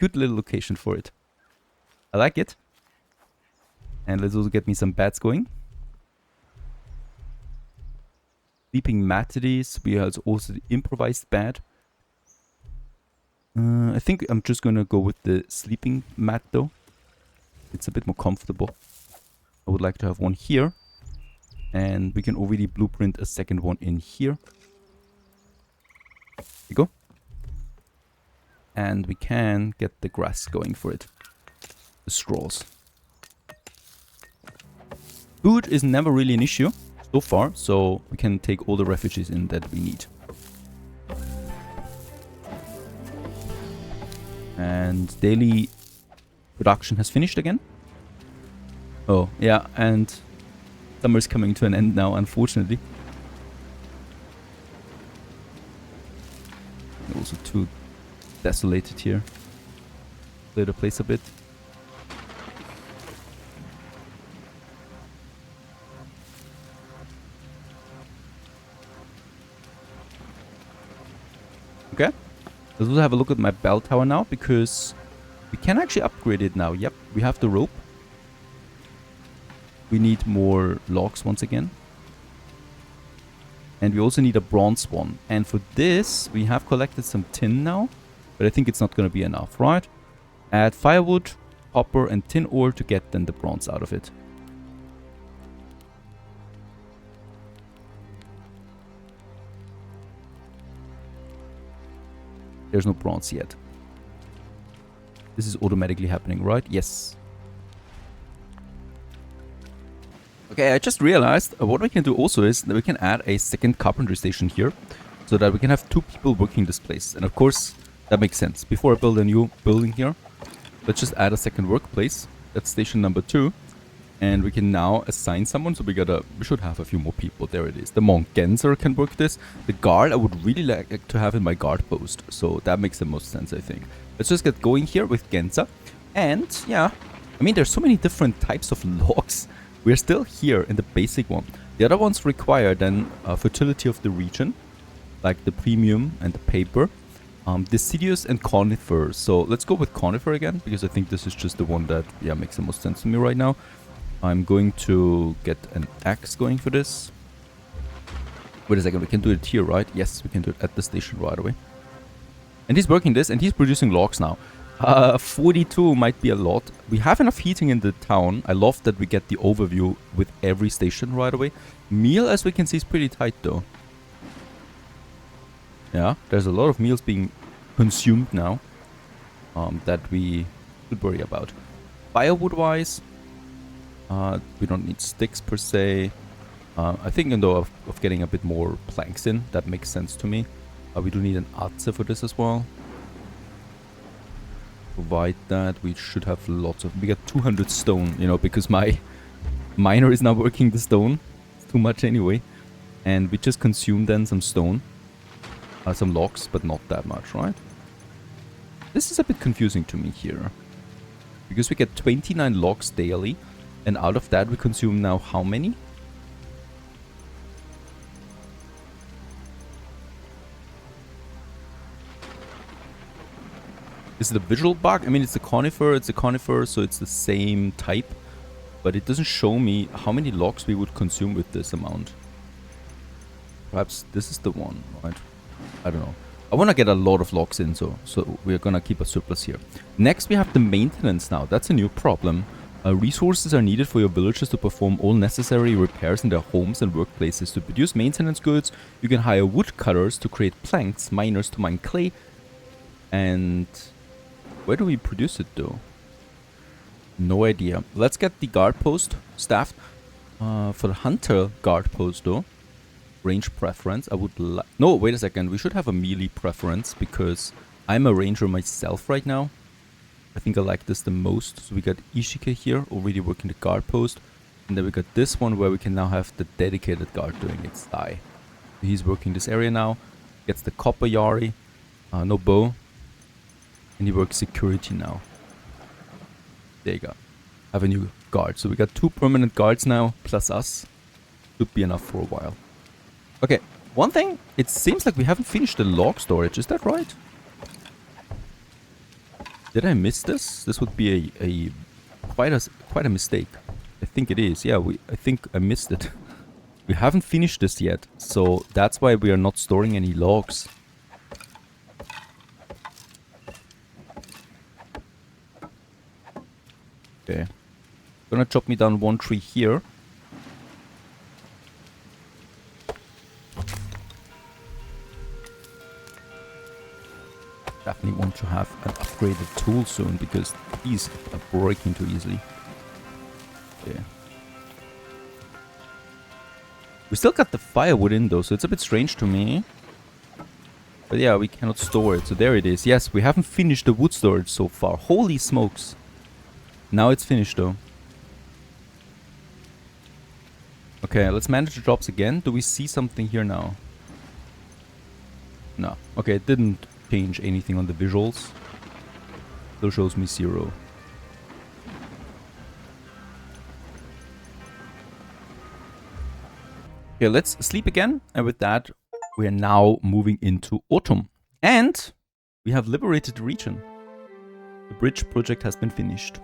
Good little location for it. I like it. And let's also get me some bats going. Sleeping matides. We have also the improvised bed. I think I'm just gonna go with the sleeping mat though. It's a bit more comfortable. I would like to have one here. And we can already blueprint a second one in here. There you go. And we can get the grass going for it. The straws. Food is never really an issue so far, so we can take all the refugees in that we need. And daily production has finished again. Oh, yeah, and summer's coming to an end now, unfortunately. Also too desolated here. Clear the place a bit. Okay. Let's also have a look at my bell tower now, because we can actually upgrade it now. Yep, we have the rope. We need more logs once again. And we also need a bronze one. And for this, we have collected some tin now. But I think it's not going to be enough, right? Add firewood, copper and tin ore to get then the bronze out of it. There's no bronze yet. This is automatically happening, right? Yes. Okay, I just realized what we can do also is that we can add a second carpentry station here, so that we can have 2 people working this place. And of course, that makes sense. Before I build a new building here, let's just add a second workplace. That's station number 2. And we can now assign someone, so we should have a few more people. There it is. The monk Genzer can work this. The guard I would really like to have in my guard post, so that makes the most sense, I think. Let's just get going here with Genza. And yeah, I mean, there's so many different types of logs. We're still here in the basic one. The other ones require then fertility of the region, like the premium and the paper, deciduous and conifer. So let's go with conifer again, because I think this is just the one that makes the most sense to me right now. I'm going to get an axe going for this. Wait a second, we can do it here, right? Yes, we can do it at the station right away. And he's working this, and he's producing logs now. 42 might be a lot. We have enough heating in the town. I love that we get the overview with every station right away. Meal, as we can see, is pretty tight though. Yeah, there's a lot of meals being consumed now that we should worry about. Firewood-wise, we don't need sticks per se. I think though of getting a bit more planks in, that makes sense to me. We do need an Atze for this as well. Provide that. We should have lots of... We got 200 stone, you know, because my miner is now working the stone. It's too much anyway. And we just consumed then some stone. Some logs, but not that much, right? This is a bit confusing to me here. Because we get 29 logs daily. And out of that we consume now how many? Is it a visual bug? I mean, it's a conifer, so it's the same type. But it doesn't show me how many logs we would consume with this amount. Perhaps this is the one, right? I don't know. I want to get a lot of logs in, so we're going to keep a surplus here. Next, we have the maintenance now. That's a new problem. Resources are needed for your villagers to perform all necessary repairs in their homes and workplaces. To produce maintenance goods, you can hire woodcutters to create planks, miners to mine clay, and... Where do we produce it though? No idea. Let's get the guard post staffed. For the hunter guard post though. Range preference. I would like... No, wait a second. We should have a melee preference because I'm a ranger myself right now. I think I like this the most. So we got Ishike here already working the guard post. And then we got this one where we can now have the dedicated guard doing its die. He's working this area now. Gets the copper Yari. No bow. And he works security now. There you go. Have a new guard. So we got 2 permanent guards now, plus us. Should be enough for a while. Okay, one thing. It seems like we haven't finished the log storage. Is that right? Did I miss this? This would be quite a mistake. I think it is. Yeah, I think I missed it. We haven't finished this yet. So that's why we are not storing any logs. Okay, gonna chop me down 1 tree here. Definitely want to have an upgraded tool soon because these are breaking too easily. Okay. We still got the firewood in though, so it's a bit strange to me. But yeah, we cannot store it, so there it is. Yes, we haven't finished the wood storage so far. Holy smokes. Now it's finished though. Okay, let's manage the drops again. Do we see something here now? No. Okay, it didn't change anything on the visuals. Still shows me 0. Okay, let's sleep again. And with that, we are now moving into autumn. And we have liberated the region. The bridge project has been finished.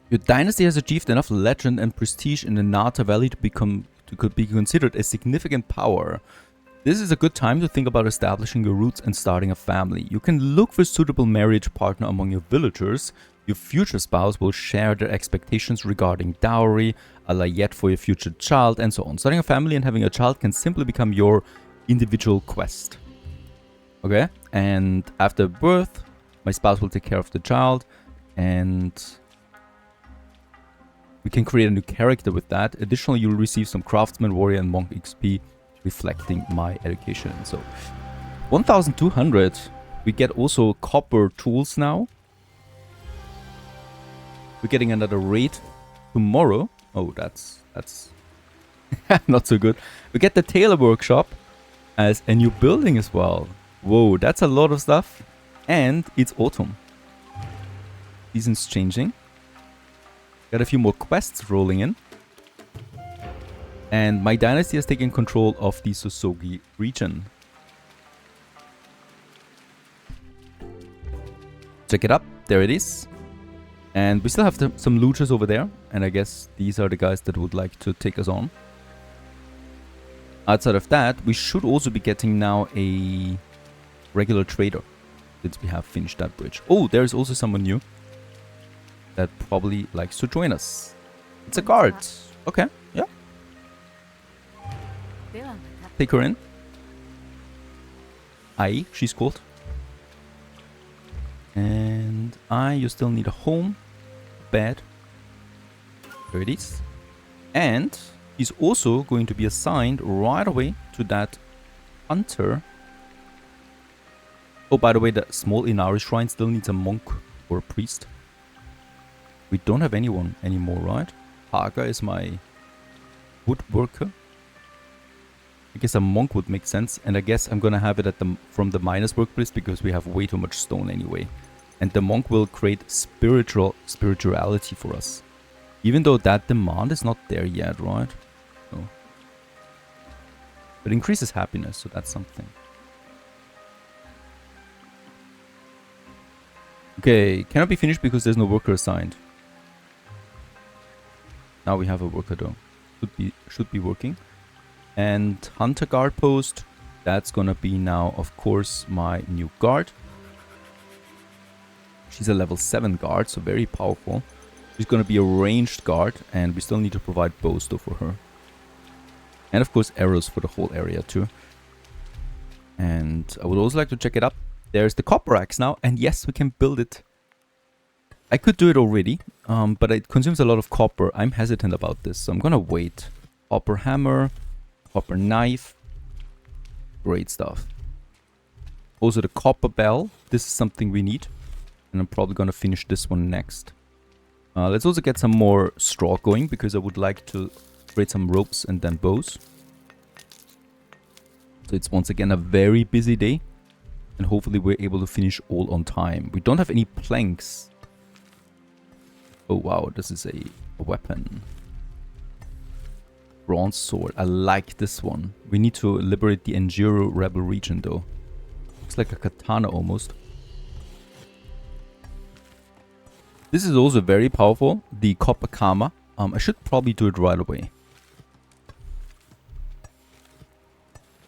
Your dynasty has achieved enough legend and prestige in the Nata Valley to be considered a significant power. This is a good time to think about establishing your roots and starting a family. You can look for a suitable marriage partner among your villagers. Your future spouse will share their expectations regarding dowry, a layette for your future child, and so on. Starting a family and having a child can simply become your individual quest. Okay, and after birth, my spouse will take care of the child, and we can create a new character with that. Additionally, you'll receive some craftsman, warrior, and monk XP reflecting my education. So 1200. We get also copper tools now. We're getting another raid tomorrow. Oh, that's not so good. We get the tailor workshop as a new building as well. Whoa, that's a lot of stuff. And it's autumn. Season's changing. Got a few more quests rolling in. And my dynasty has taken control of the Sosogi region. Check it up. There it is. And we still have some looters over there. And I guess these are the guys that would like to take us on. Outside of that, we should also be getting now a regular trader. Since we have finished that bridge. Oh, there's also someone new. That probably likes to join us. It's a guard. Okay, yeah. Take her in. Ai, she's called. And Ai, you still need a home. Bed. There it is. And he's also going to be assigned right away to that hunter. Oh, by the way, the small Inari shrine still needs a monk or a priest. We don't have anyone anymore, right? Haga is my woodworker. I guess a monk would make sense. And I guess I'm gonna have it at from the miner's workplace because we have way too much stone anyway. And the monk will create spirituality for us. Even though that demand is not there yet, right? No. But increases happiness, so that's something. Okay, cannot be finished because there's no worker assigned. Now we have a worker though. Should be working. And hunter guard post. That's gonna be now, of course, my new guard. She's a level 7 guard, so very powerful. She's gonna be a ranged guard, and we still need to provide bows though for her. And of course arrows for the whole area too. And I would also like to check it up. There's the copper axe now, and yes, we can build it. I could do it already, but it consumes a lot of copper. I'm hesitant about this, so I'm gonna wait. Copper hammer, copper knife. Great stuff. Also the copper bell. This is something we need. And I'm probably gonna finish this one next. Let's also get some more straw going, because I would like to create some ropes and then bows. So it's once again a very busy day. And hopefully we're able to finish all on time. We don't have any planks. Oh wow, this is a weapon. Bronze sword. I like this one. We need to liberate the Enjiro rebel region though. Looks like a katana almost. This is also very powerful. The copper kama. I should probably do it right away.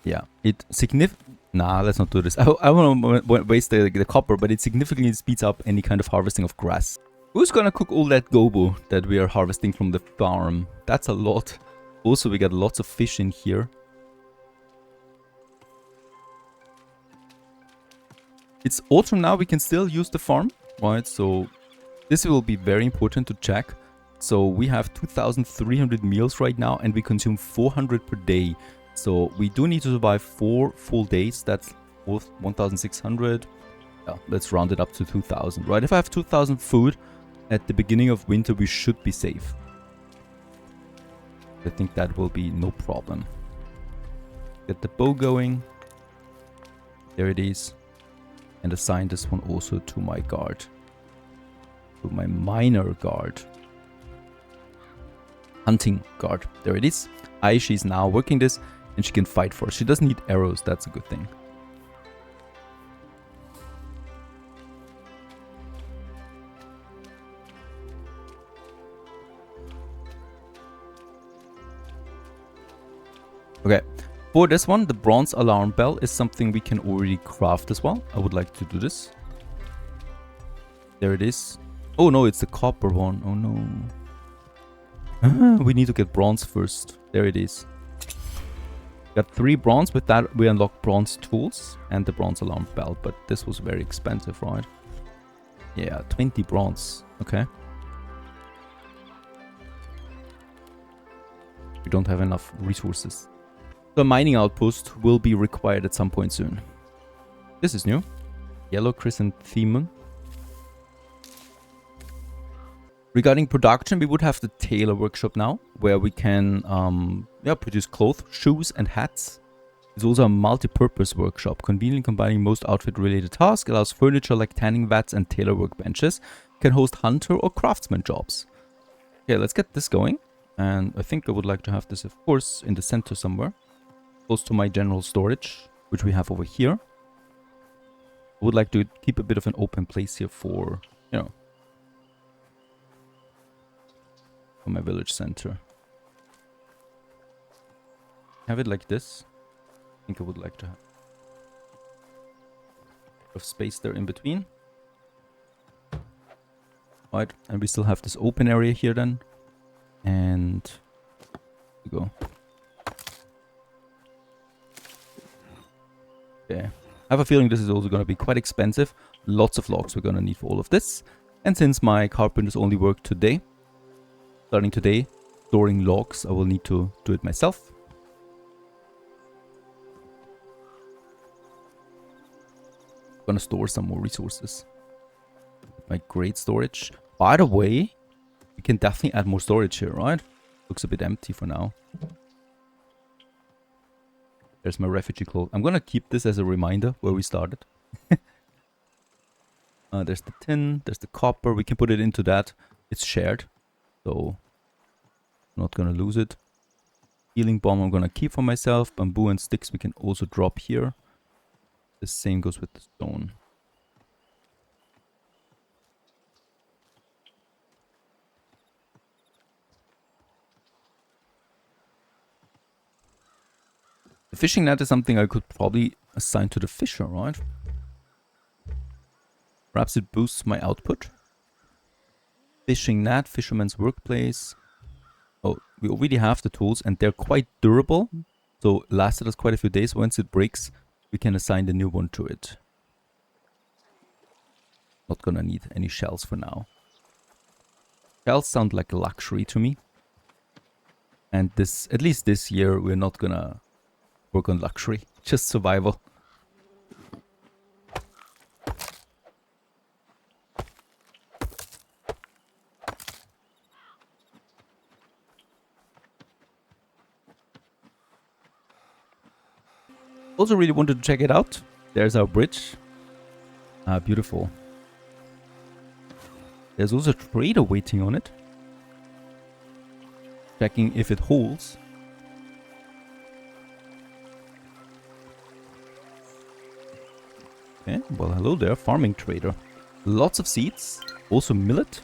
Yeah, it significantly... Nah, let's not do this. I want to waste the copper, but it significantly speeds up any kind of harvesting of grass. Who's gonna cook all that gobo that we are harvesting from the farm? That's a lot. Also, we got lots of fish in here. It's autumn now, we can still use the farm, right? So this will be very important to check. So we have 2,300 meals right now, and we consume 400 per day. So we do need to survive 4 full days. That's 1,600. Yeah, let's round it up to 2,000, right? If I have 2,000 food at the beginning of winter, we should be safe. I think that will be no problem. Get the bow going. There it is. And assign this one also to my guard. To my miner guard. Hunting guard. There it is. She's now working this. And she can fight for us. She doesn't need arrows. That's a good thing. Okay. For this one, the bronze alarm bell is something we can already craft as well. I would like to do this. There it is. Oh no, it's the copper one. Oh no. We need to get bronze first. There it is. Got 3 bronze. With that, we unlock bronze tools and the bronze alarm bell. But this was very expensive, right? Yeah, 20 bronze. Okay. We don't have enough resources. So a mining outpost will be required at some point soon. This is new. Yellow chrysanthemum. Regarding production, we would have the tailor workshop now, where we can produce clothes, shoes, and hats. It's also a multi-purpose workshop, conveniently combining most outfit-related tasks, allows furniture like tanning vats and tailor workbenches, can host hunter or craftsman jobs. Okay, let's get this going. And I think I would like to have this, of course, in the center somewhere. Close to my general storage, which we have over here. I would like to keep a bit of an open place here for, you know, for my village center. Have it like this. I think I would like to have a bit of space there in between. Right, and we still have this open area here then. And here we go. Okay. I have a feeling this is also going to be quite expensive. Lots of logs we're going to need for all of this. And since my carpenters only work today, starting today, storing logs, I will need to do it myself. I'm going to store some more resources. My great storage. By the way, we can definitely add more storage here, right? Looks a bit empty for now. There's my refugee cloth. I'm gonna keep this as a reminder where we started. There's the tin, there's the copper. We can put it into that. It's shared, so I'm not gonna lose it. Healing bomb I'm gonna keep for myself. Bamboo and sticks we can also drop here. The same goes with the stone. The fishing net is something I could probably assign to the fisher, right? Perhaps it boosts my output. Fishing net, fisherman's workplace. Oh, we already have the tools and they're quite durable. So lasted us quite a few days. Once it breaks, we can assign the new one to it. Not gonna need any shells for now. Shells sound like a luxury to me. And this, at least this year, we're not gonna work on luxury, just survival. Also really wanted to check it out. There's our bridge. Beautiful. There's also a trader waiting on it. Checking if it holds. Okay, well hello there, farming trader. Lots of seeds, also millet.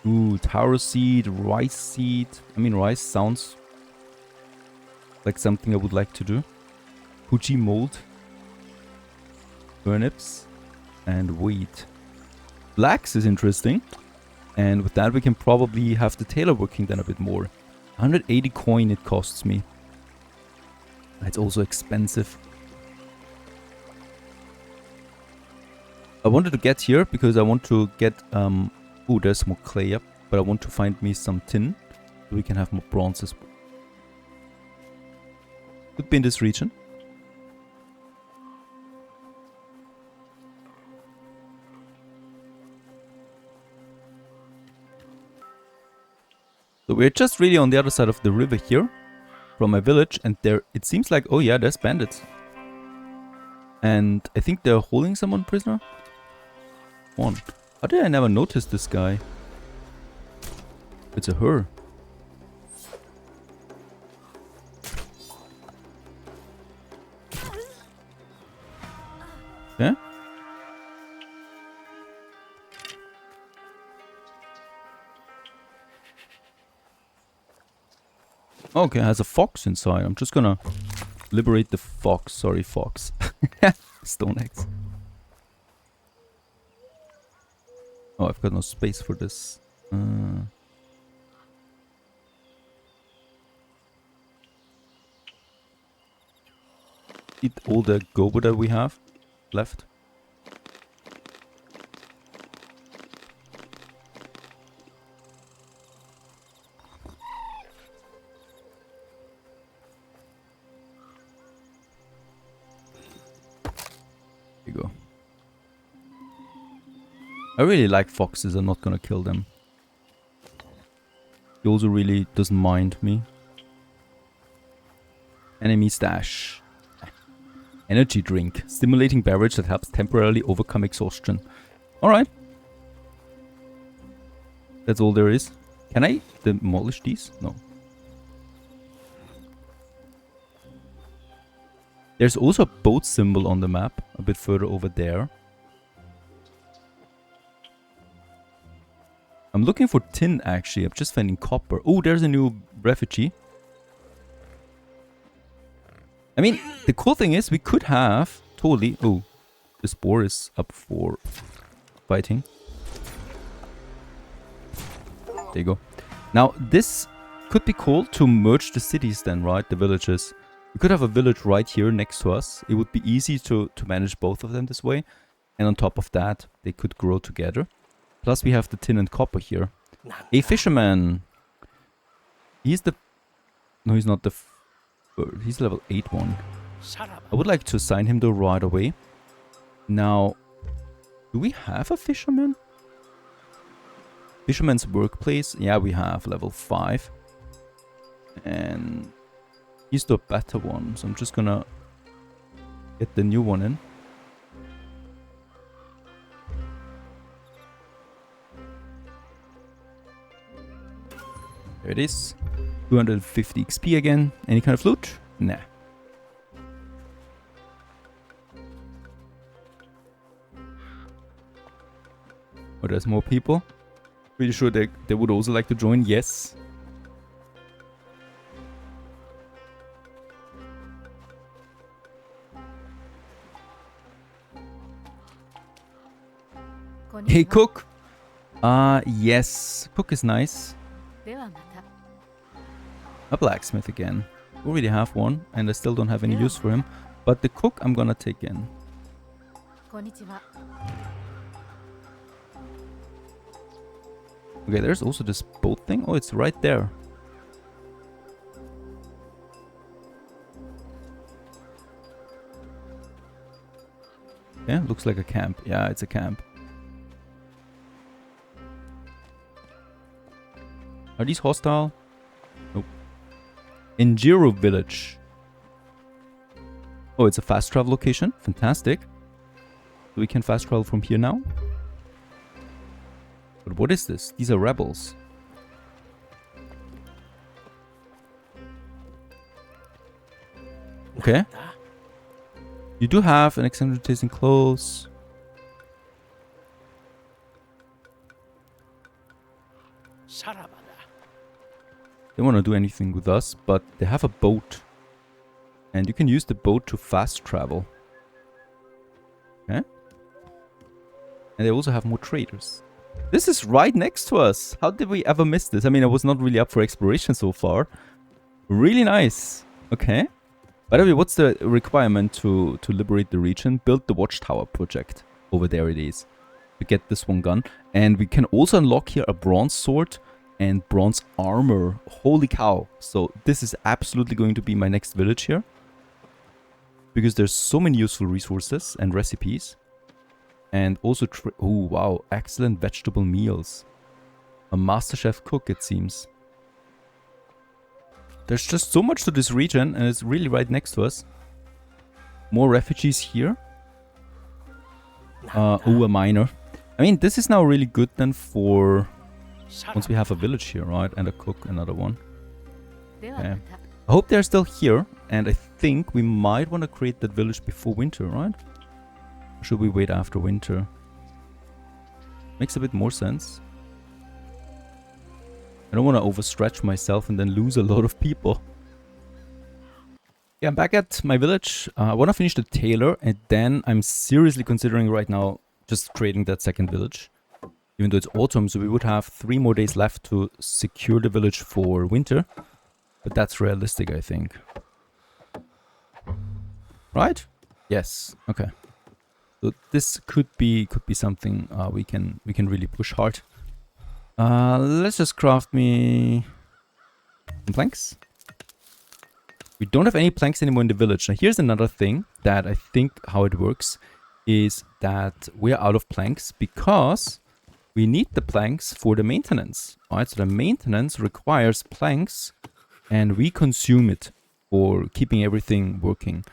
Ooh, taro seed, rice seed. I mean, rice sounds like something I would like to do. Fuji mold. Turnips. And wheat. Flax is interesting. And with that we can probably have the tailor working then a bit more. 180 coin it costs me. It's also expensive. I wanted to get here because I want to get... ooh, there's more clay up. But I want to find me some tin. So we can have more bronzes. Could be in this region. So we're just really on the other side of the river here. From my village, and there it seems like, oh yeah, there's bandits. And I think they're holding someone prisoner. One. How did I never notice this guy? It's a her. Okay. Okay, it has a fox inside. I'm just gonna liberate the fox. Sorry, fox. Stone axe. Oh, I've got no space for this. Eat all the gobo that we have left. Go. I really like foxes. I'm not gonna kill them. He also really doesn't mind me. Enemy stash. Energy drink. Stimulating beverage that helps temporarily overcome exhaustion. Alright. That's all there is. Can I demolish these? No. There's also a boat symbol on the map, a bit further over there. I'm looking for tin, actually. I'm just finding copper. Oh, there's a new refugee. I mean, the cool thing is we could have totally... Oh, the spore is up for fighting. There you go. Now, this could be cool to merge the cities then, right? The villages. We could have a village right here next to us. It would be easy to manage both of them this way. And on top of that, they could grow together. Plus, we have the tin and copper here. A fisherman. He's the... No, he's not the... He's level 8 one. I would like to assign him though right away. Now, do we have a fisherman? Fisherman's workplace? Yeah, we have level 5. And he's the better one. So I'm just gonna get the new one in. There it is. 250 XP again. Any kind of loot? Nah. Oh, there's more people. Pretty sure they would also like to join. Yes. Hey, cook. Yes. Cook is nice. A blacksmith again. Already have one, and I still don't have any use for him. But the cook I'm gonna take in. Okay, there's also this boat thing. Oh, it's right there. Yeah, looks like a camp. Yeah, it's a camp. Are these hostile? Nope. Injiro village. Oh, it's a fast travel location. Fantastic. So we can fast travel from here now. But what is this? These are rebels. Okay. You do have an eccentric taste in clothes. They don't want to do anything with us, but they have a boat. And you can use the boat to fast travel. Okay. And they also have more traders. This is right next to us. How did we ever miss this? I mean, I was not really up for exploration so far. Really nice. Okay. By the way, what's the requirement to liberate the region? Build the watchtower project. Over there it is. To get this one gun. And we can also unlock here a bronze sword and bronze armor. Holy cow. So this is absolutely going to be my next village here. Because there's so many useful resources and recipes. And also, oh wow, excellent vegetable meals. A master chef cook, it seems. There's just so much to this region, and it's really right next to us. More refugees here. Oh, a miner. I mean, this is now really good then for... Once we have a village here, right? And a cook, another one. Okay. I hope they're still here, and I think we might want to create that village before winter, right? Or should we wait after winter? Makes a bit more sense. I don't want to overstretch myself and then lose a lot of people. Yeah, I'm back at my village. I want to finish the tailor, and then I'm seriously considering right now just creating that second village. Even though it's autumn, so we would have 3 more days left to secure the village for winter. But that's realistic, I think. Right? Yes. Okay. So this could be something we can really push hard. Let's just craft me some planks. We don't have any planks anymore in the village. Now here's another thing that I think how it works is that we're out of planks because we need the planks for the maintenance. Alright, so the maintenance requires planks and we consume it for keeping everything working.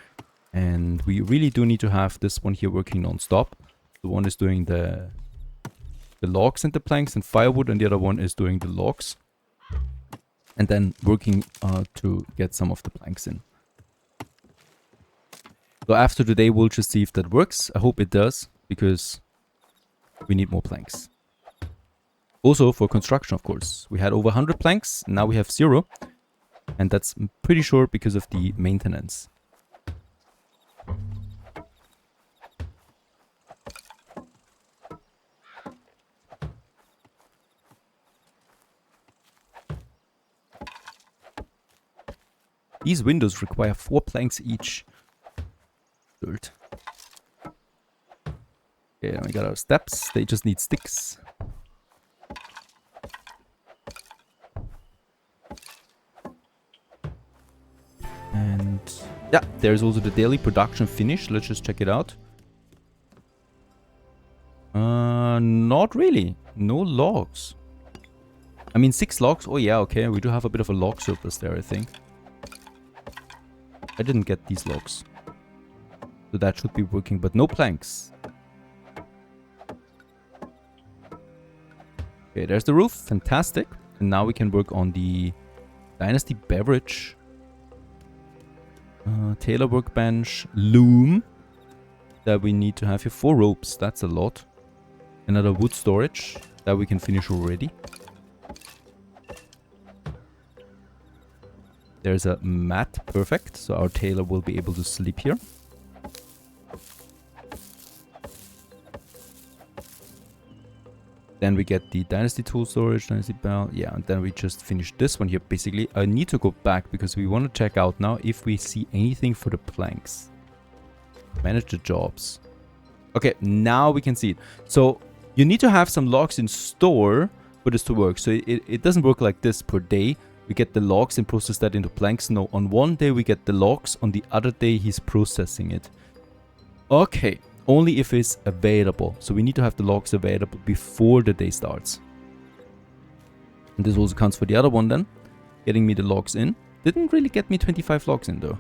And we really do need to have this one here working non-stop. The one is doing the the logs and the planks and firewood, and the other one is doing the logs. And then working to get some of the planks in. So after today, we'll just see if that works. I hope it does, because we need more planks. Also for construction, of course. We had over 100 planks, now we have 0. And that's pretty sure because of the maintenance. These windows require 4 planks each. Dirt. Okay, then we got our steps. They just need sticks. And yeah, there's also the daily production finished. Let's just check it out. Not really. No logs. I mean, 6 logs. Oh yeah, okay. We do have a bit of a log surplus there, I think. I didn't get these logs. So that should be working, but no planks. Okay, there's the roof. Fantastic. And now we can work on the Dynasty beverage. Tailor workbench. Loom. That we need to have here. 4 ropes. That's a lot. Another wood storage. That we can finish already. There's a mat. Perfect. So our tailor will be able to sleep here. Then we get the Dynasty tool storage, Dynasty bell. Yeah, and then we just finish this one here. Basically, I need to go back because we want to check out now if we see anything for the planks. Manage the jobs. Okay, now we can see it. So you need to have some logs in store for this to work. So it doesn't work like this per day. We get the logs and process that into planks. No, on one day we get the logs. On the other day he's processing it. Okay. Only if it's available. So we need to have the logs available before the day starts. And this also counts for the other one then. Getting me the logs in. Didn't really get me 25 logs in though.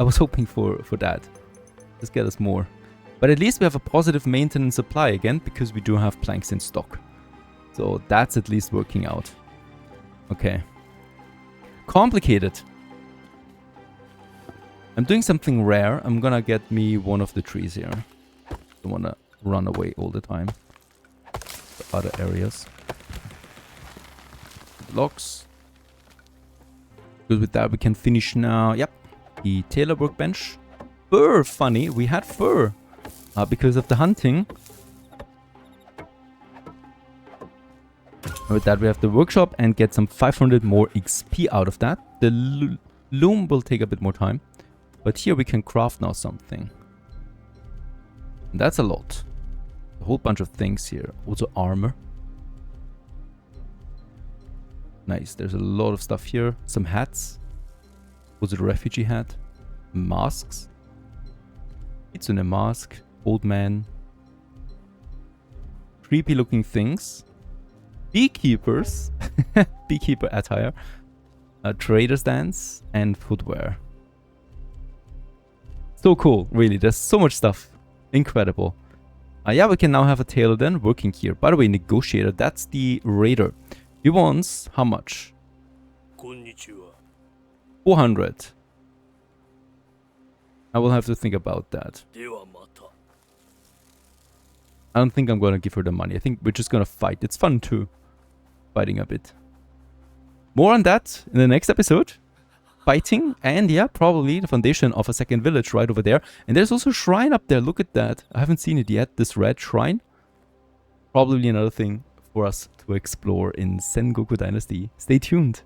I was hoping for that. Just get us more. But at least we have a positive maintenance supply again, because we do have planks in stock. So that's at least working out. Okay. Complicated. I'm doing something rare. I'm gonna get me one of the trees here. Don't wanna run away all the time. The other areas. Logs. Because with that we can finish now. Yep. The tailor workbench. Fur! Funny. We had fur. Because of the hunting. With that we have the workshop and get some 500 more XP out of that. The loom will take a bit more time. But here we can craft now something. And that's a lot. A whole bunch of things here. Also armor. Nice. There's a lot of stuff here. Some hats. Also the refugee hat. Masks. Kitsune mask. Old man. Creepy looking things. Beekeepers. Beekeeper attire. Trader stands. And footwear. So cool, really. There's so much stuff. Incredible. Yeah, we can now have a tailor then working here. By the way, negotiator, that's the raider. He wants how much? 400. I will have to think about that. I don't think I'm gonna give her the money. I think we're just gonna fight. It's fun too. Fighting a bit. More on that in the next episode. Fighting, and yeah, probably the foundation of a second village right over there. And there's also a shrine up there. Look at that. I haven't seen it yet. This red shrine. Probably another thing for us to explore in Sengoku Dynasty. Stay tuned.